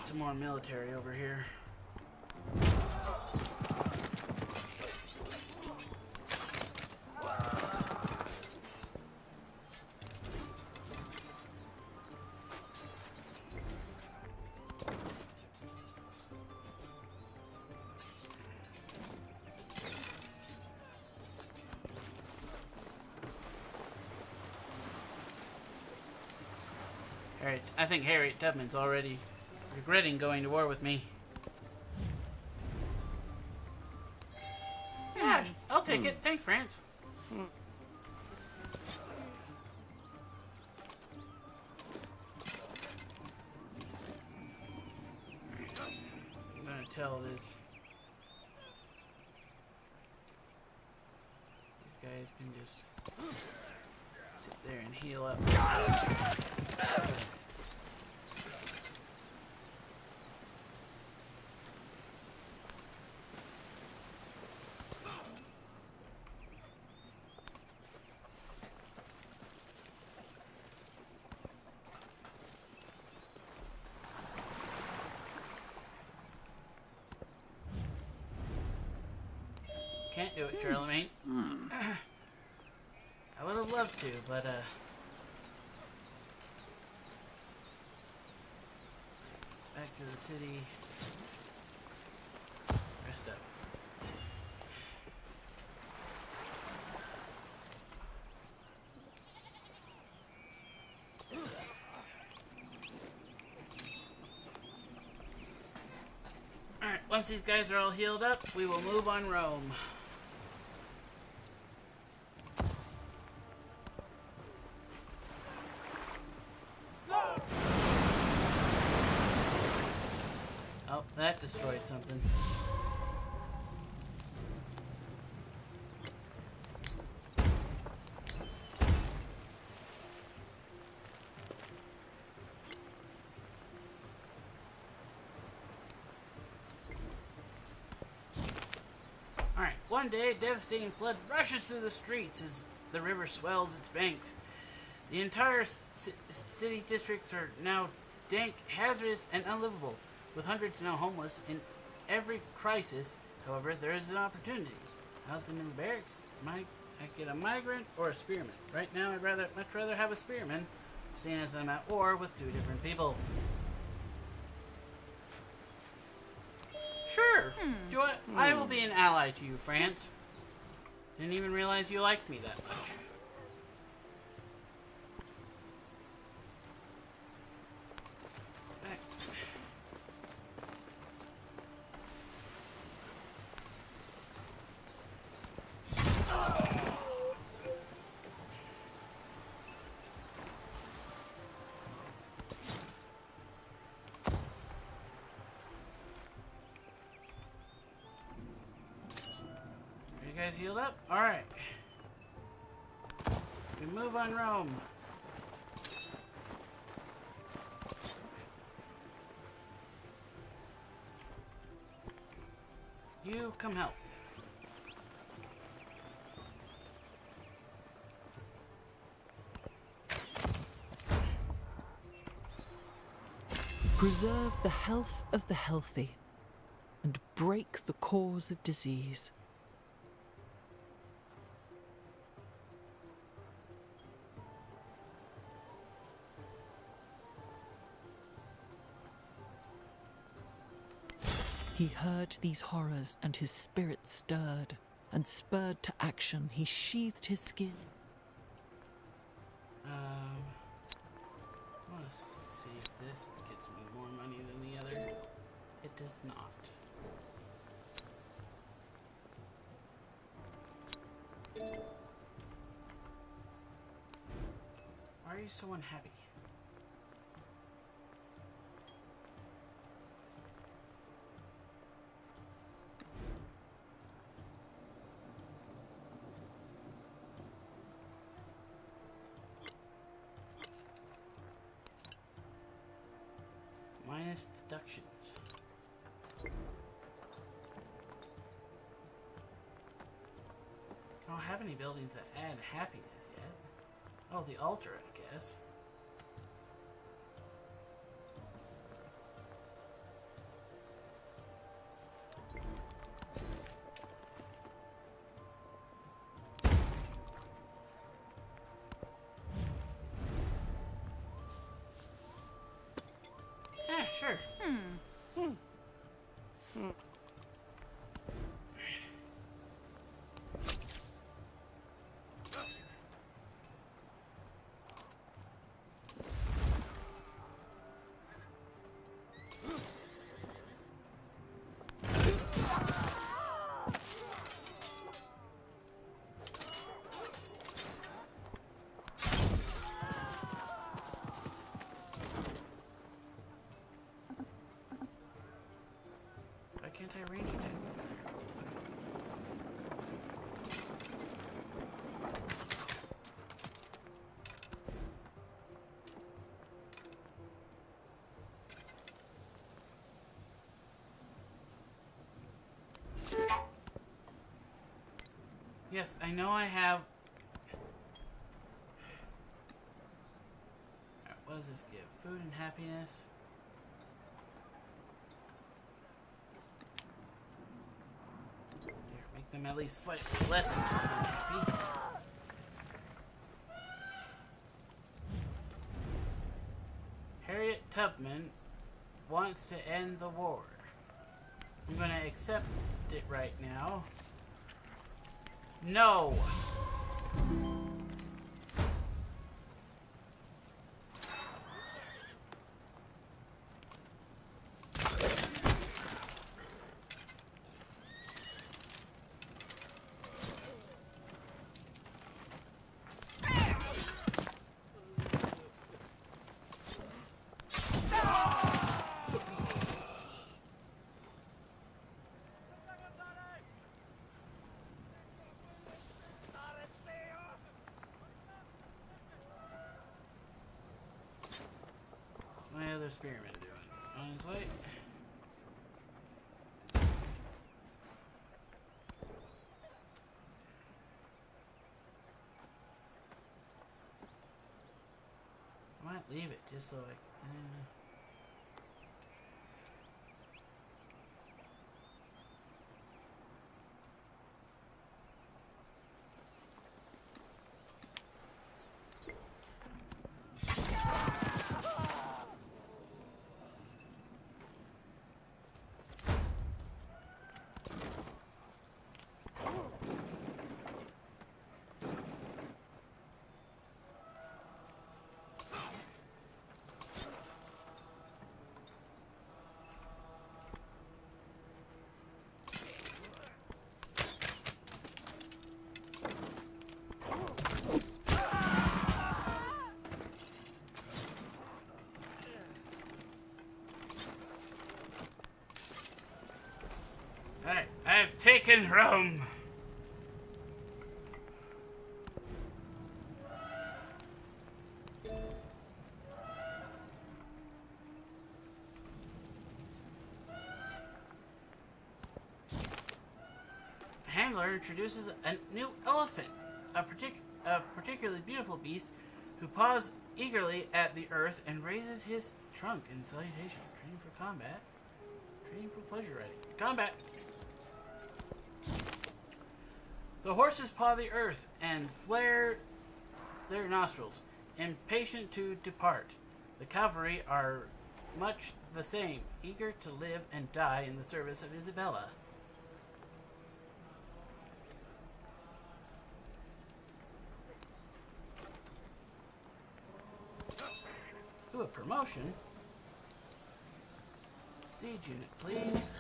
Some more military over here. Alright, I think Harriet Tubman's already regretting going to war with me. Yeah, I'll take it. Thanks, France. I'm gonna tell these guys can just sit there and heal up. Can't do it, Charlemagne. I would have loved to, but back to the city. Rest up. Alright, once these guys are all healed up, we will move on Rome. Oh, that destroyed something. Alright, one day a devastating flood rushes through the streets as the river swells its banks. The entire city districts are now dank, hazardous, and unlivable, with hundreds now homeless. In every crisis, however, there is an opportunity. House them in the barracks. Might I get a migrant or a spearman? Right now, I'd much rather have a spearman, seeing as I'm at war with two different people. Sure. I will be an ally to you, France. Didn't even realize you liked me that much. You guys healed up? Alright. We move on Rome. You come help. Preserve the health of the healthy and break the cause of disease. He heard these horrors, and his spirit stirred, and spurred to action, he sheathed his skin. I want to see if this gets me more money than the other. It does not. Why are you so unhappy? Minus deductions. I don't have any buildings that add happiness yet. Oh, the altar, I guess. Yeah, sure. Why can't I range attack? Yes, I know I have... What does this give? Food and happiness. Here, make them at least slightly less unhappy. Harriet Tubman wants to end the war. I'm gonna accept it right now. No! My other spearman doing? On his way? I might leave it just so I Alright, I've taken Rome. Handler introduces a new elephant, a particularly beautiful beast who paws eagerly at the earth and raises his trunk in salutation. Training for combat. Training for pleasure riding. Combat! The horses paw the earth and flare their nostrils, impatient to depart. The cavalry are much the same, eager to live and die in the service of Isabella. Ooh, a promotion. Siege unit, please.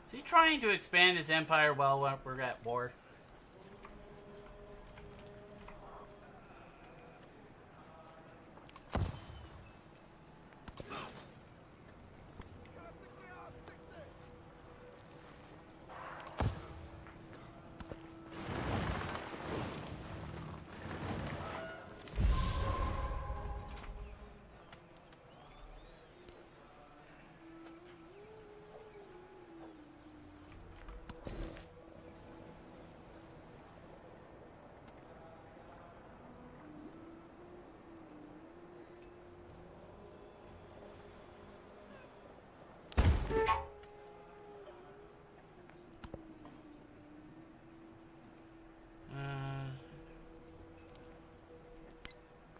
Is he trying to expand his empire while we're at war?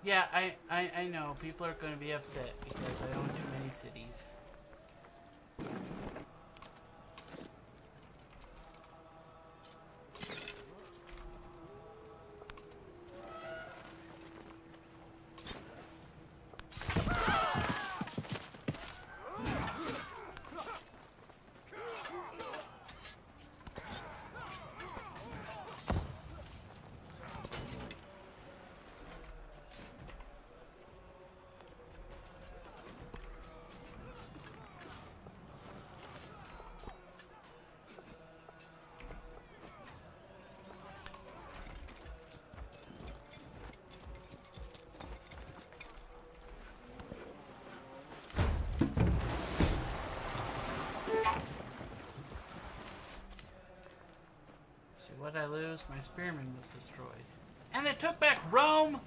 Yeah, I know. People are going to be upset because I own too many cities. What did I lose? My spearman was destroyed. And they took back Rome!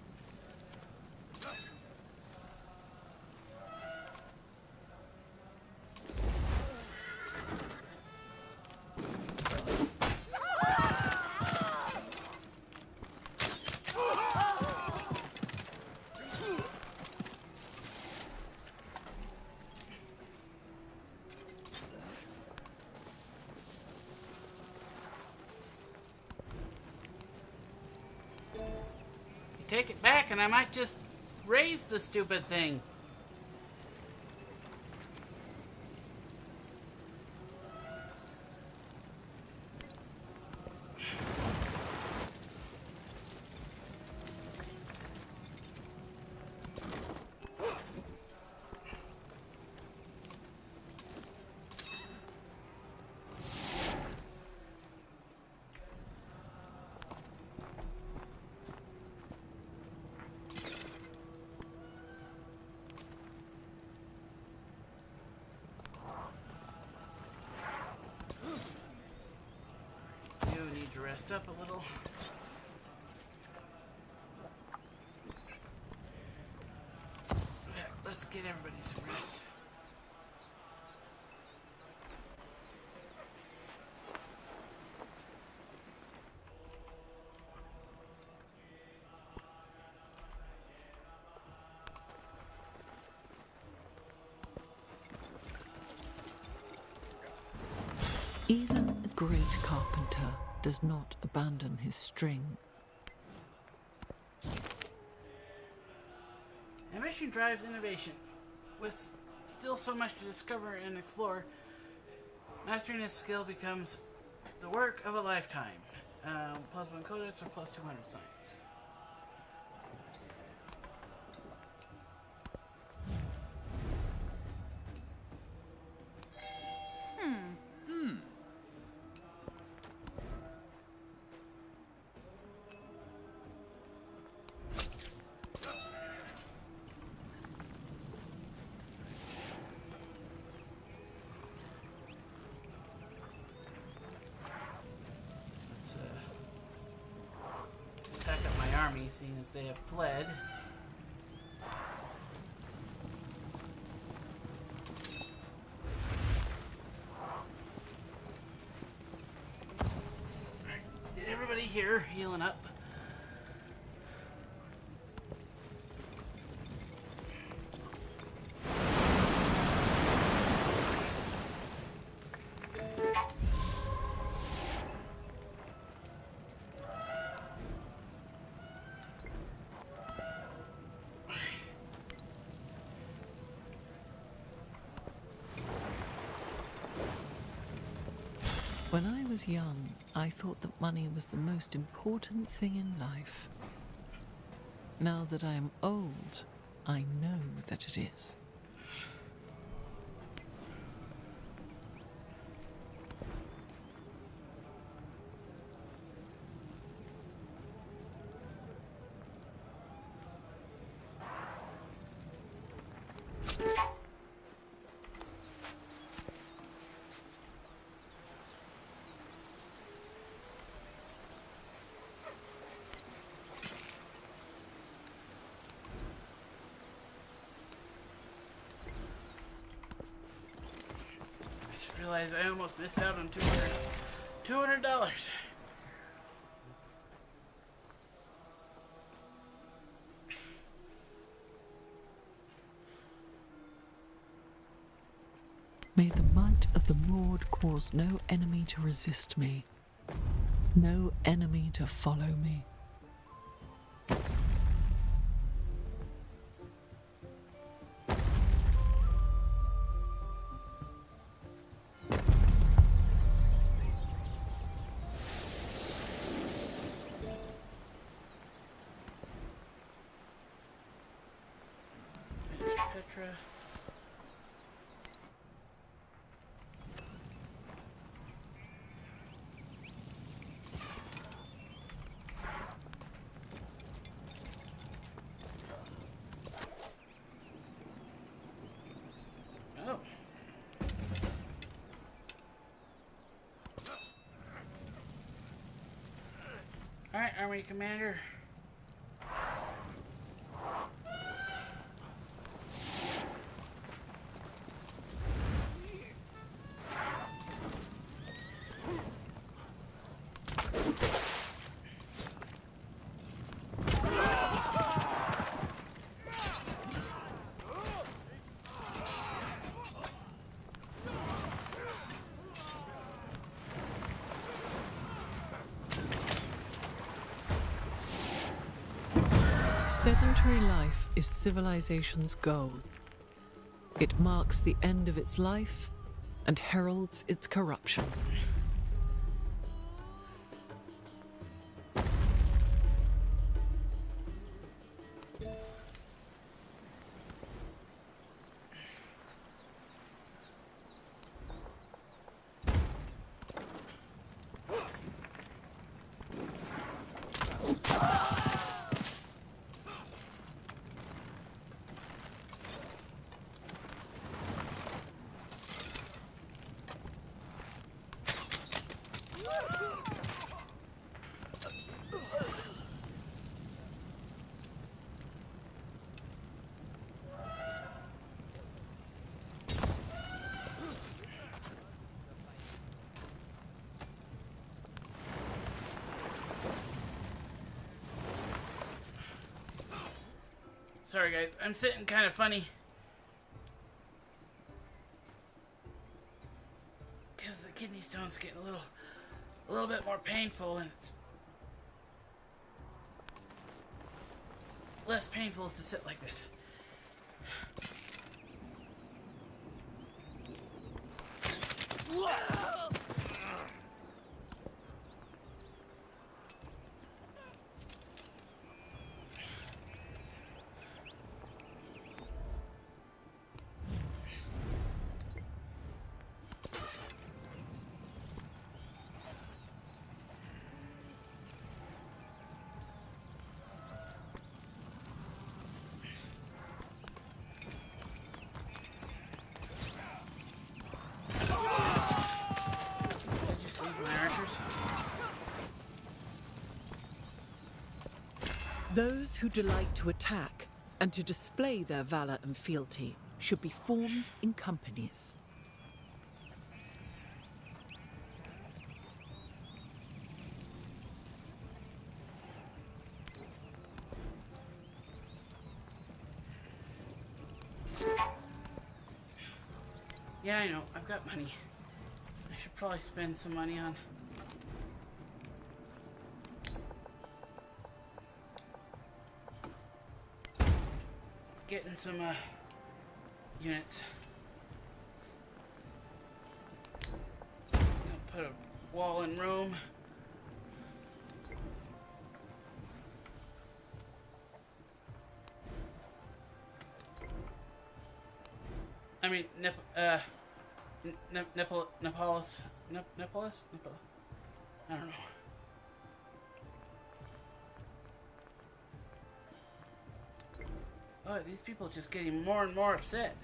Take it back and I might just raise the stupid thing. To rest up a little. Yeah, let's get everybody some rest. Even a great carpenter does not abandon his string. Ambition drives innovation. With still so much to discover and explore, mastering this skill becomes the work of a lifetime. +1 codex or +200 science. Pack up my army, seeing as they have fled. Get everybody here healing up. When I was young, I thought that money was the most important thing in life. Now that I am old, I know that it is. Realize I almost missed out on $200. May the might of the Lord cause no enemy to resist me, no enemy to follow me. Petra. Oh. Army Commander. Sedentary life is civilization's goal. It marks the end of its life and heralds its corruption. Sorry guys, I'm sitting kind of funny. Because the kidney stone's getting a little bit more painful, and it's less painful to sit like this. Those who delight to attack and to display their valor and fealty should be formed in companies. Yeah, I know. I've got money. I should probably spend some money on getting some units. I'll put a wall in Rome. I mean, Neapolis? I don't know. Oh, these people are just getting more and more upset.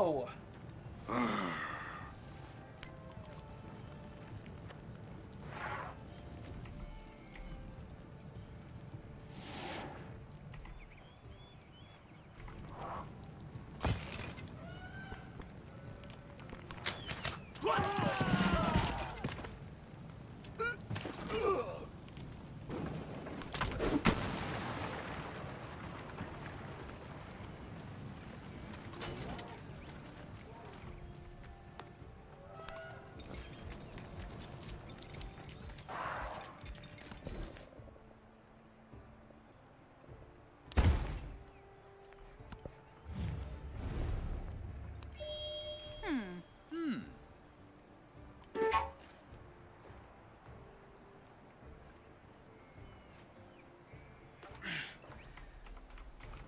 go!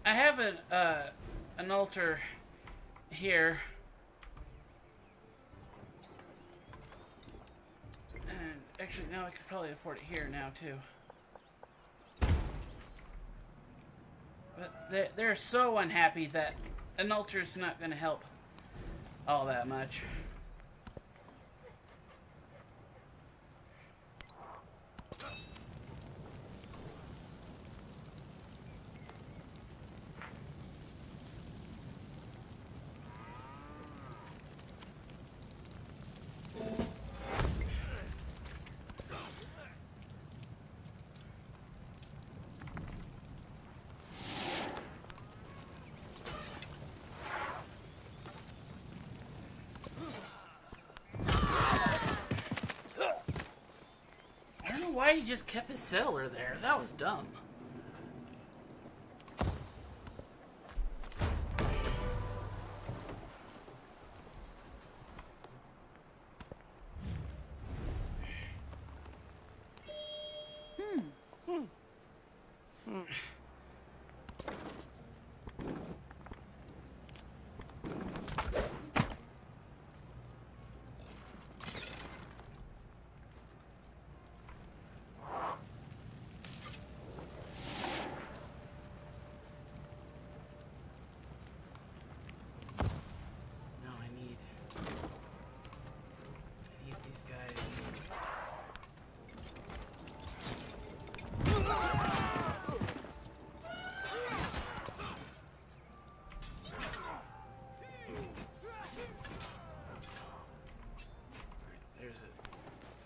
I have an altar here. And actually, now I can probably afford it here now, too. But they're so unhappy that an altar is not going to help all that much. Why he just kept his settler there? That was dumb.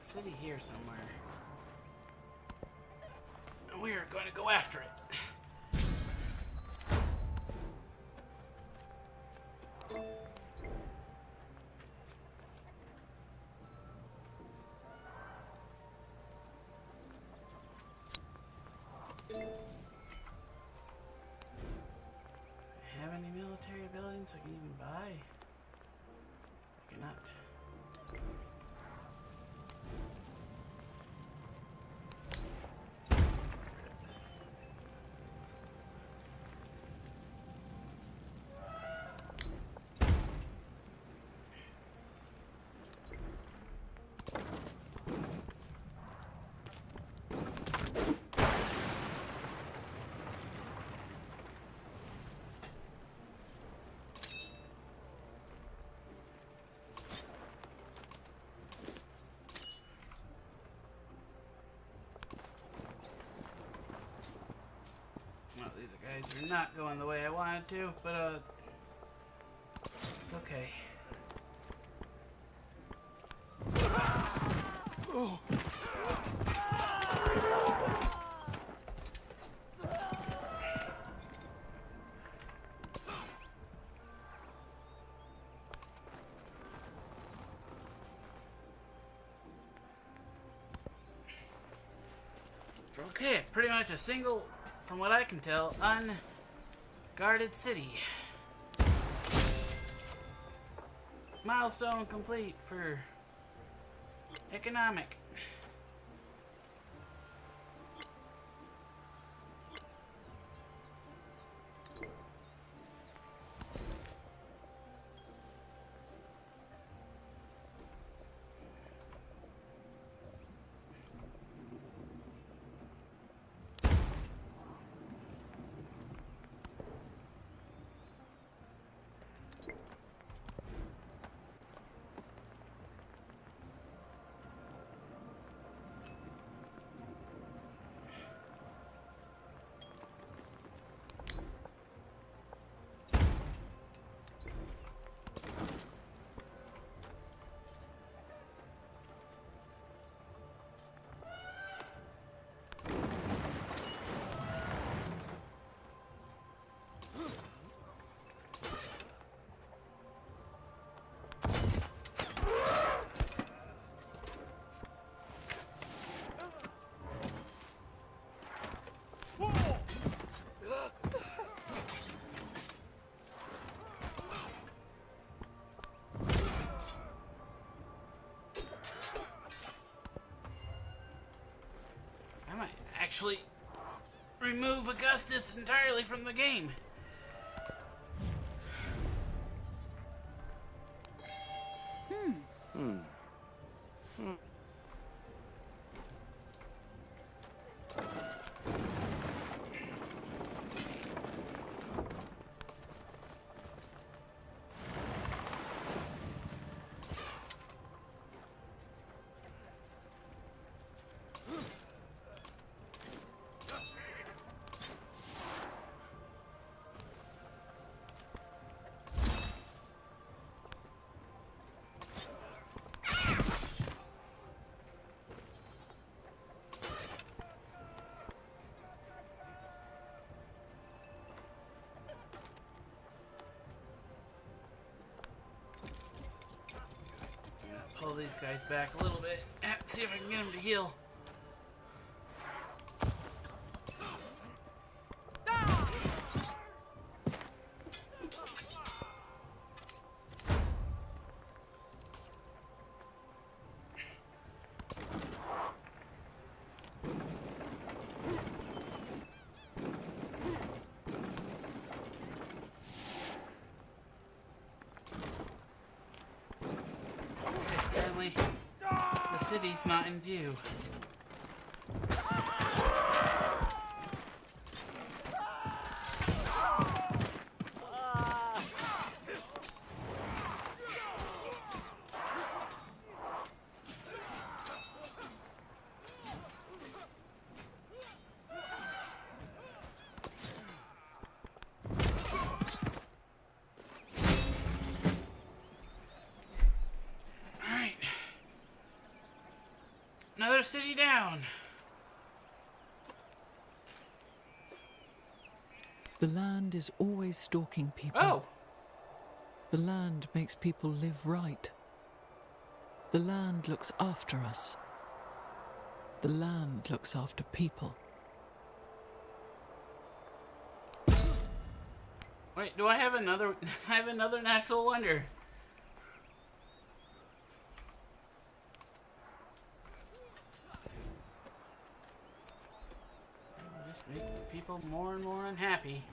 City here somewhere. We are going to go after it. Have any military buildings I can even buy? I cannot. These guys are not going the way I wanted to, but it's okay. Oh. Okay, pretty much a single, from what I can tell, unguarded city. Milestone complete for economic. actually remove Augustus entirely from the game. Pull these guys back a little bit. See if I can get them to heal. Apparently, the city's not in view. Another city down. The land is always stalking people. Oh! The land makes people live right. The land looks after us. The land looks after people. Wait, do I have another? I have another natural wonder. Just make people more and more unhappy.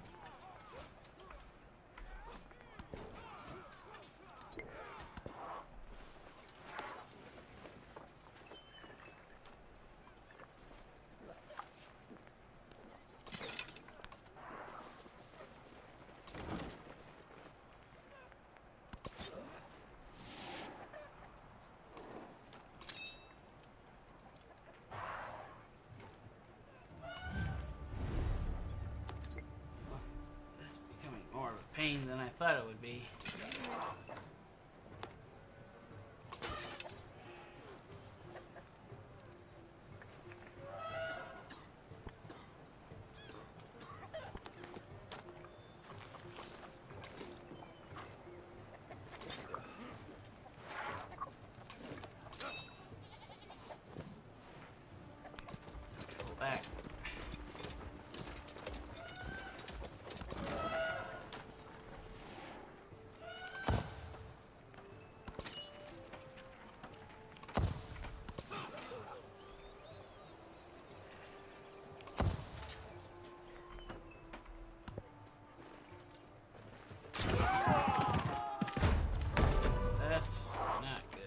More of a pain than I thought it would be. Pull back. That's not good.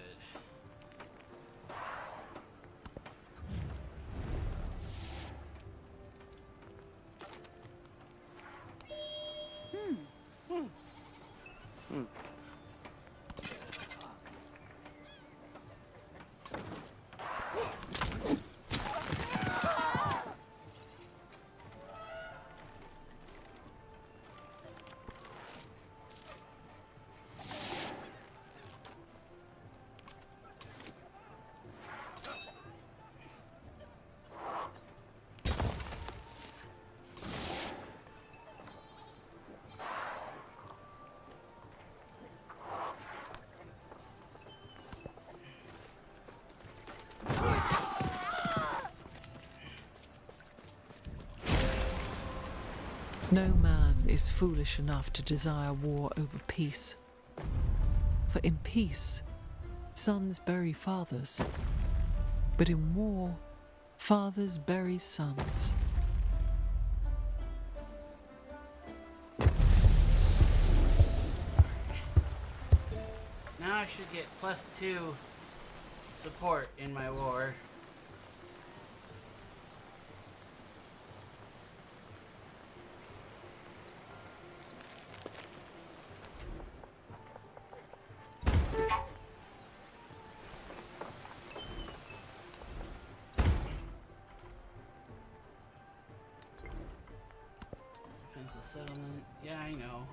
No man is foolish enough to desire war over peace. For in peace, sons bury fathers. But in war, Fathers bury sons. Now I should get +2 support in my war. Defensive settlement. Yeah, I know.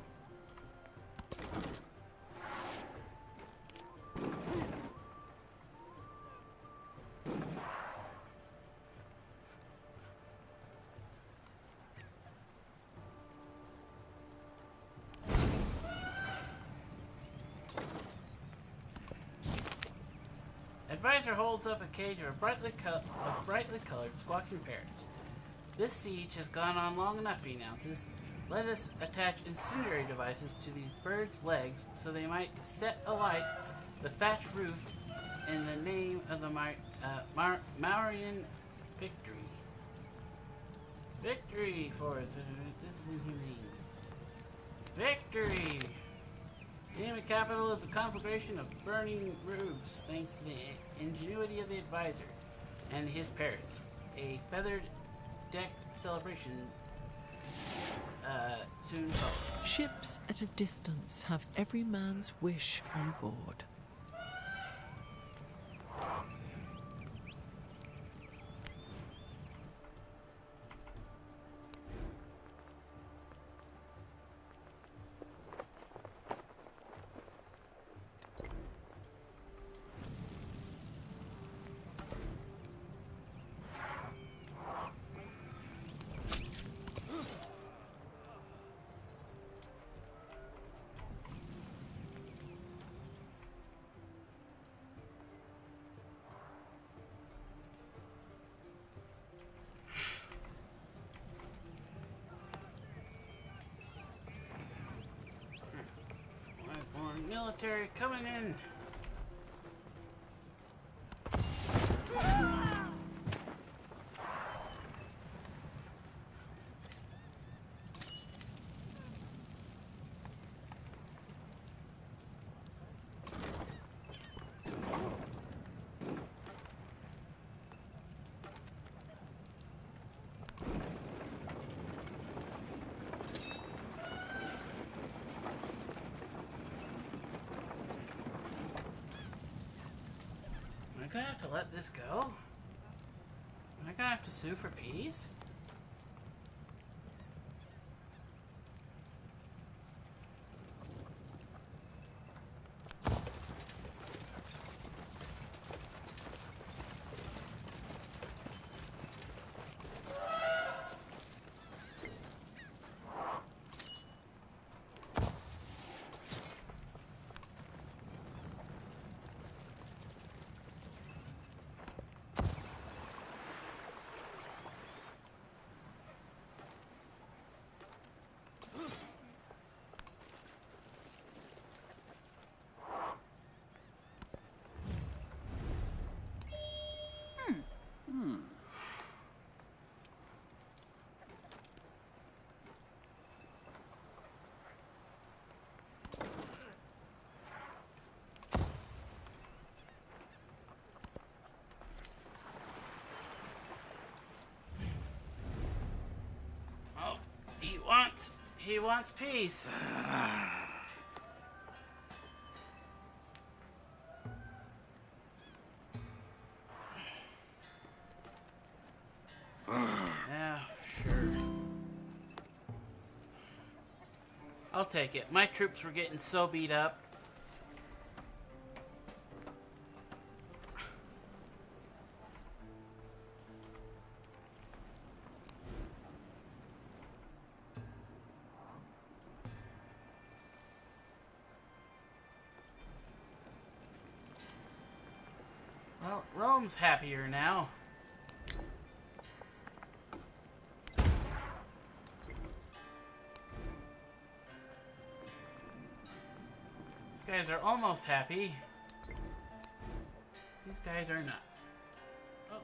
Advisor holds up a cage of brightly colored squawking parrots. This siege has gone on long enough, he announces. Let us attach incendiary devices to these birds' legs so they might set alight the thatched roof in the name of the Mauryan victory. Victory for this is inhumane. Victory! The enemy capital is a conflagration of burning roofs, thanks to the ingenuity of the advisor and his parrots. A feathered deck celebration soon follows. Ships at a distance have every man's wish on board. Military coming in. Am I gonna have to let this go? Am I gonna have to sue for peace? Oh, he wants peace. Yeah, sure. I'll take it. My troops were getting so beat up. Well, Rome's happier now. These guys are almost happy. These guys are not. Okay.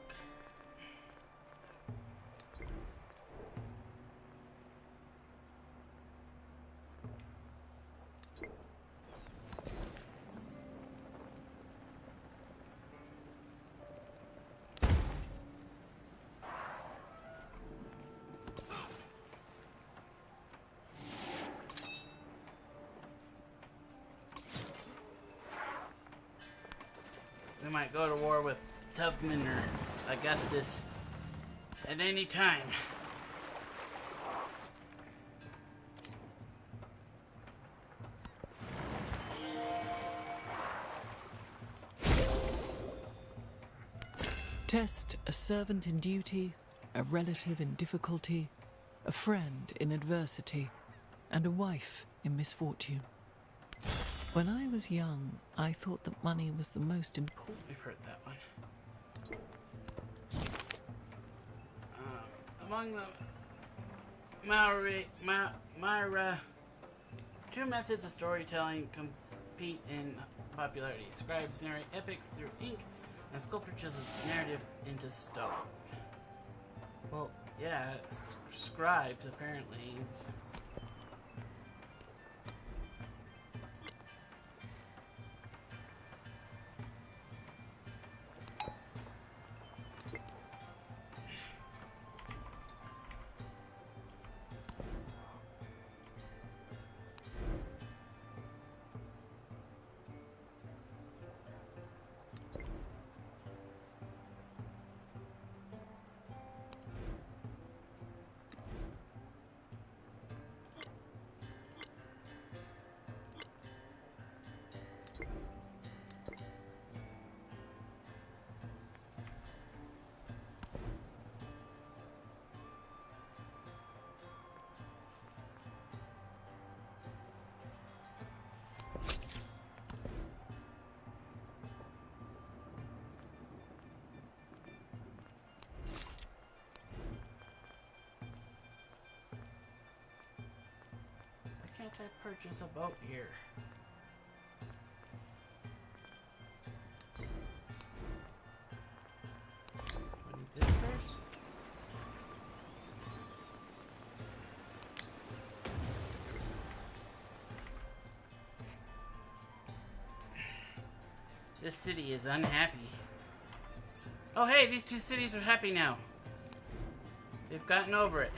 might go to war with Tubman or Augustus at any time. Test a servant in duty, a relative in difficulty, a friend in adversity, and a wife in misfortune. When I was young, I thought that money was the most important. We've heard that one. Among the Myra, two methods of storytelling compete in popularity. Scribes narrate epics through ink, and sculptor chisels narrative into stone. Well, yeah, scribes apparently is... Can't I purchase a boat here? I need this first. This city is unhappy. Oh hey, these two cities are happy now. They've gotten over it.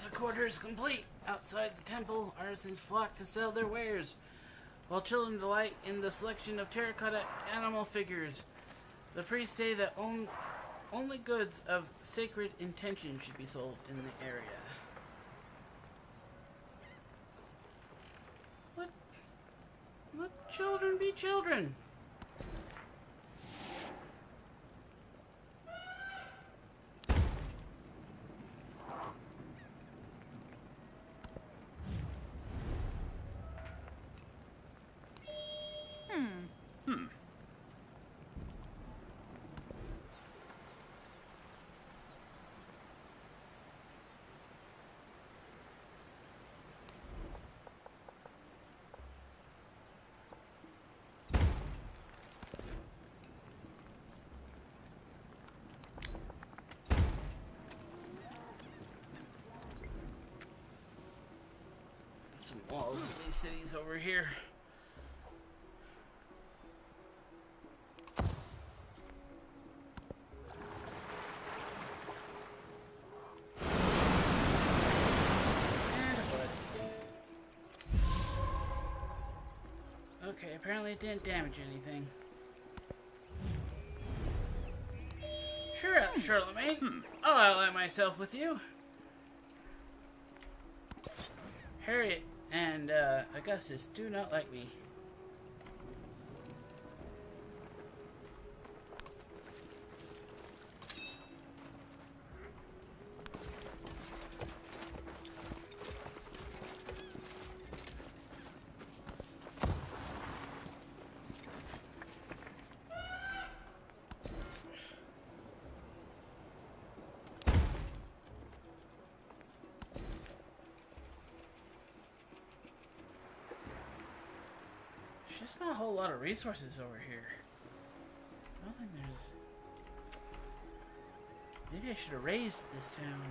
The quarters complete. Outside the temple, artisans flock to sell their wares, while children delight in the selection of terracotta animal figures. The priests say that only goods of sacred intention should be sold in the area. Let children be children. Some walls of these cities over here. Okay, apparently it didn't damage anything. Sure, Charlemagne. I'll ally myself with you. Harriet and Augustus do not like me. There's not a whole lot of resources over here. I don't think there's... Maybe I should have raised this town.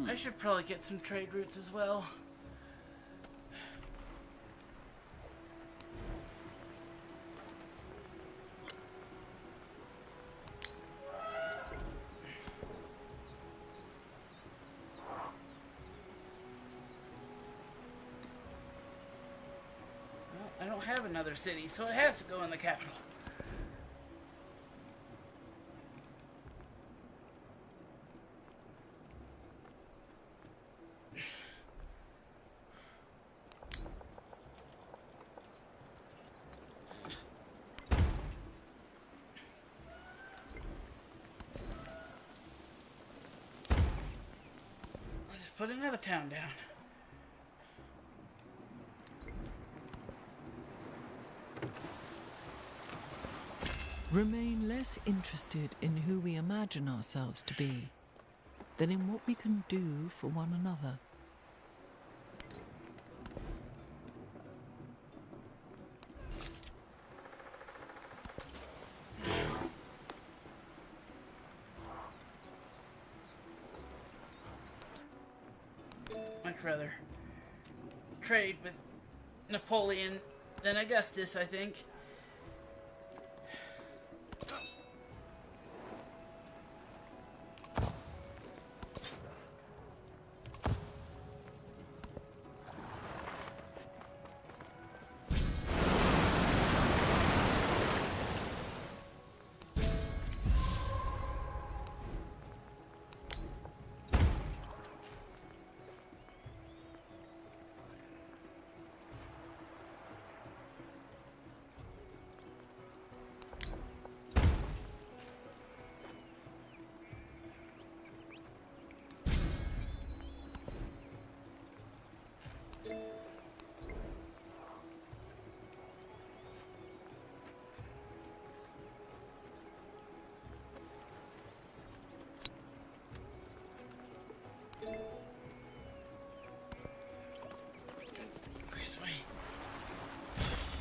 I should probably get some trade routes as well. I don't have another city, so it has to go in the capital. I'll just put another town down. Remain less interested in who we imagine ourselves to be than in what we can do for one another. Much rather trade with Napoleon than Augustus, I think.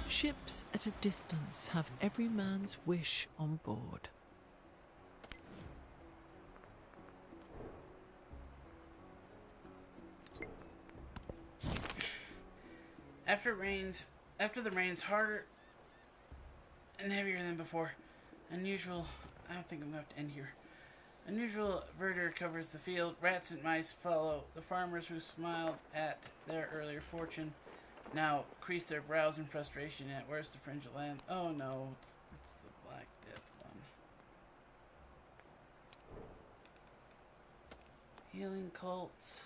Ships at a distance have every man's wish on board. After the rains harder and heavier than before. Unusual. I don't think I'm going to have to end here. Unusual verdure covers the field. Rats and mice follow. The farmers who smiled at their earlier fortune now crease their brows in frustration at where's the fringe of land. Oh no, it's the Black Death one. Healing cults.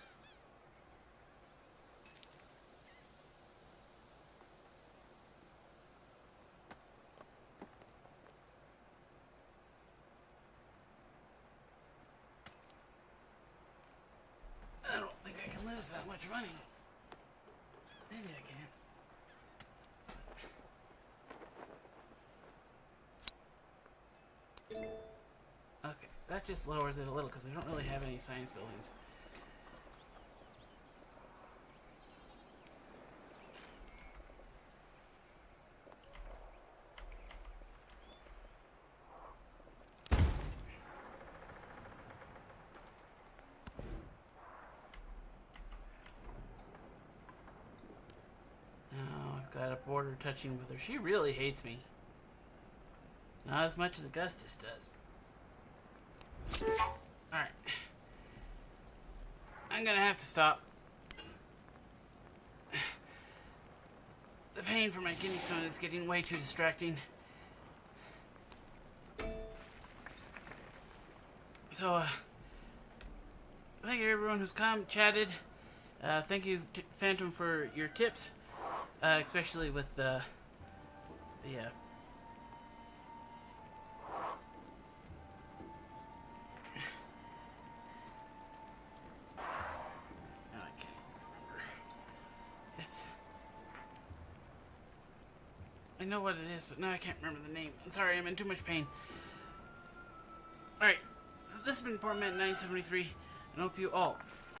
I don't think I can lose that much money. Maybe I can. Okay, that just lowers it a little because I don't really have any science buildings. Got a border touching with her. She really hates me. Not as much as Augustus does. Alright. I'm gonna have to stop. The pain from my kidney stone is getting way too distracting. So, thank you everyone who's come, chatted. Thank you, Phantom, for your tips. Especially with the I can't remember. I know what it is, but now I can't remember the name. I'm sorry, I'm in too much pain. Alright, so this has been Portman 973, and I hope you all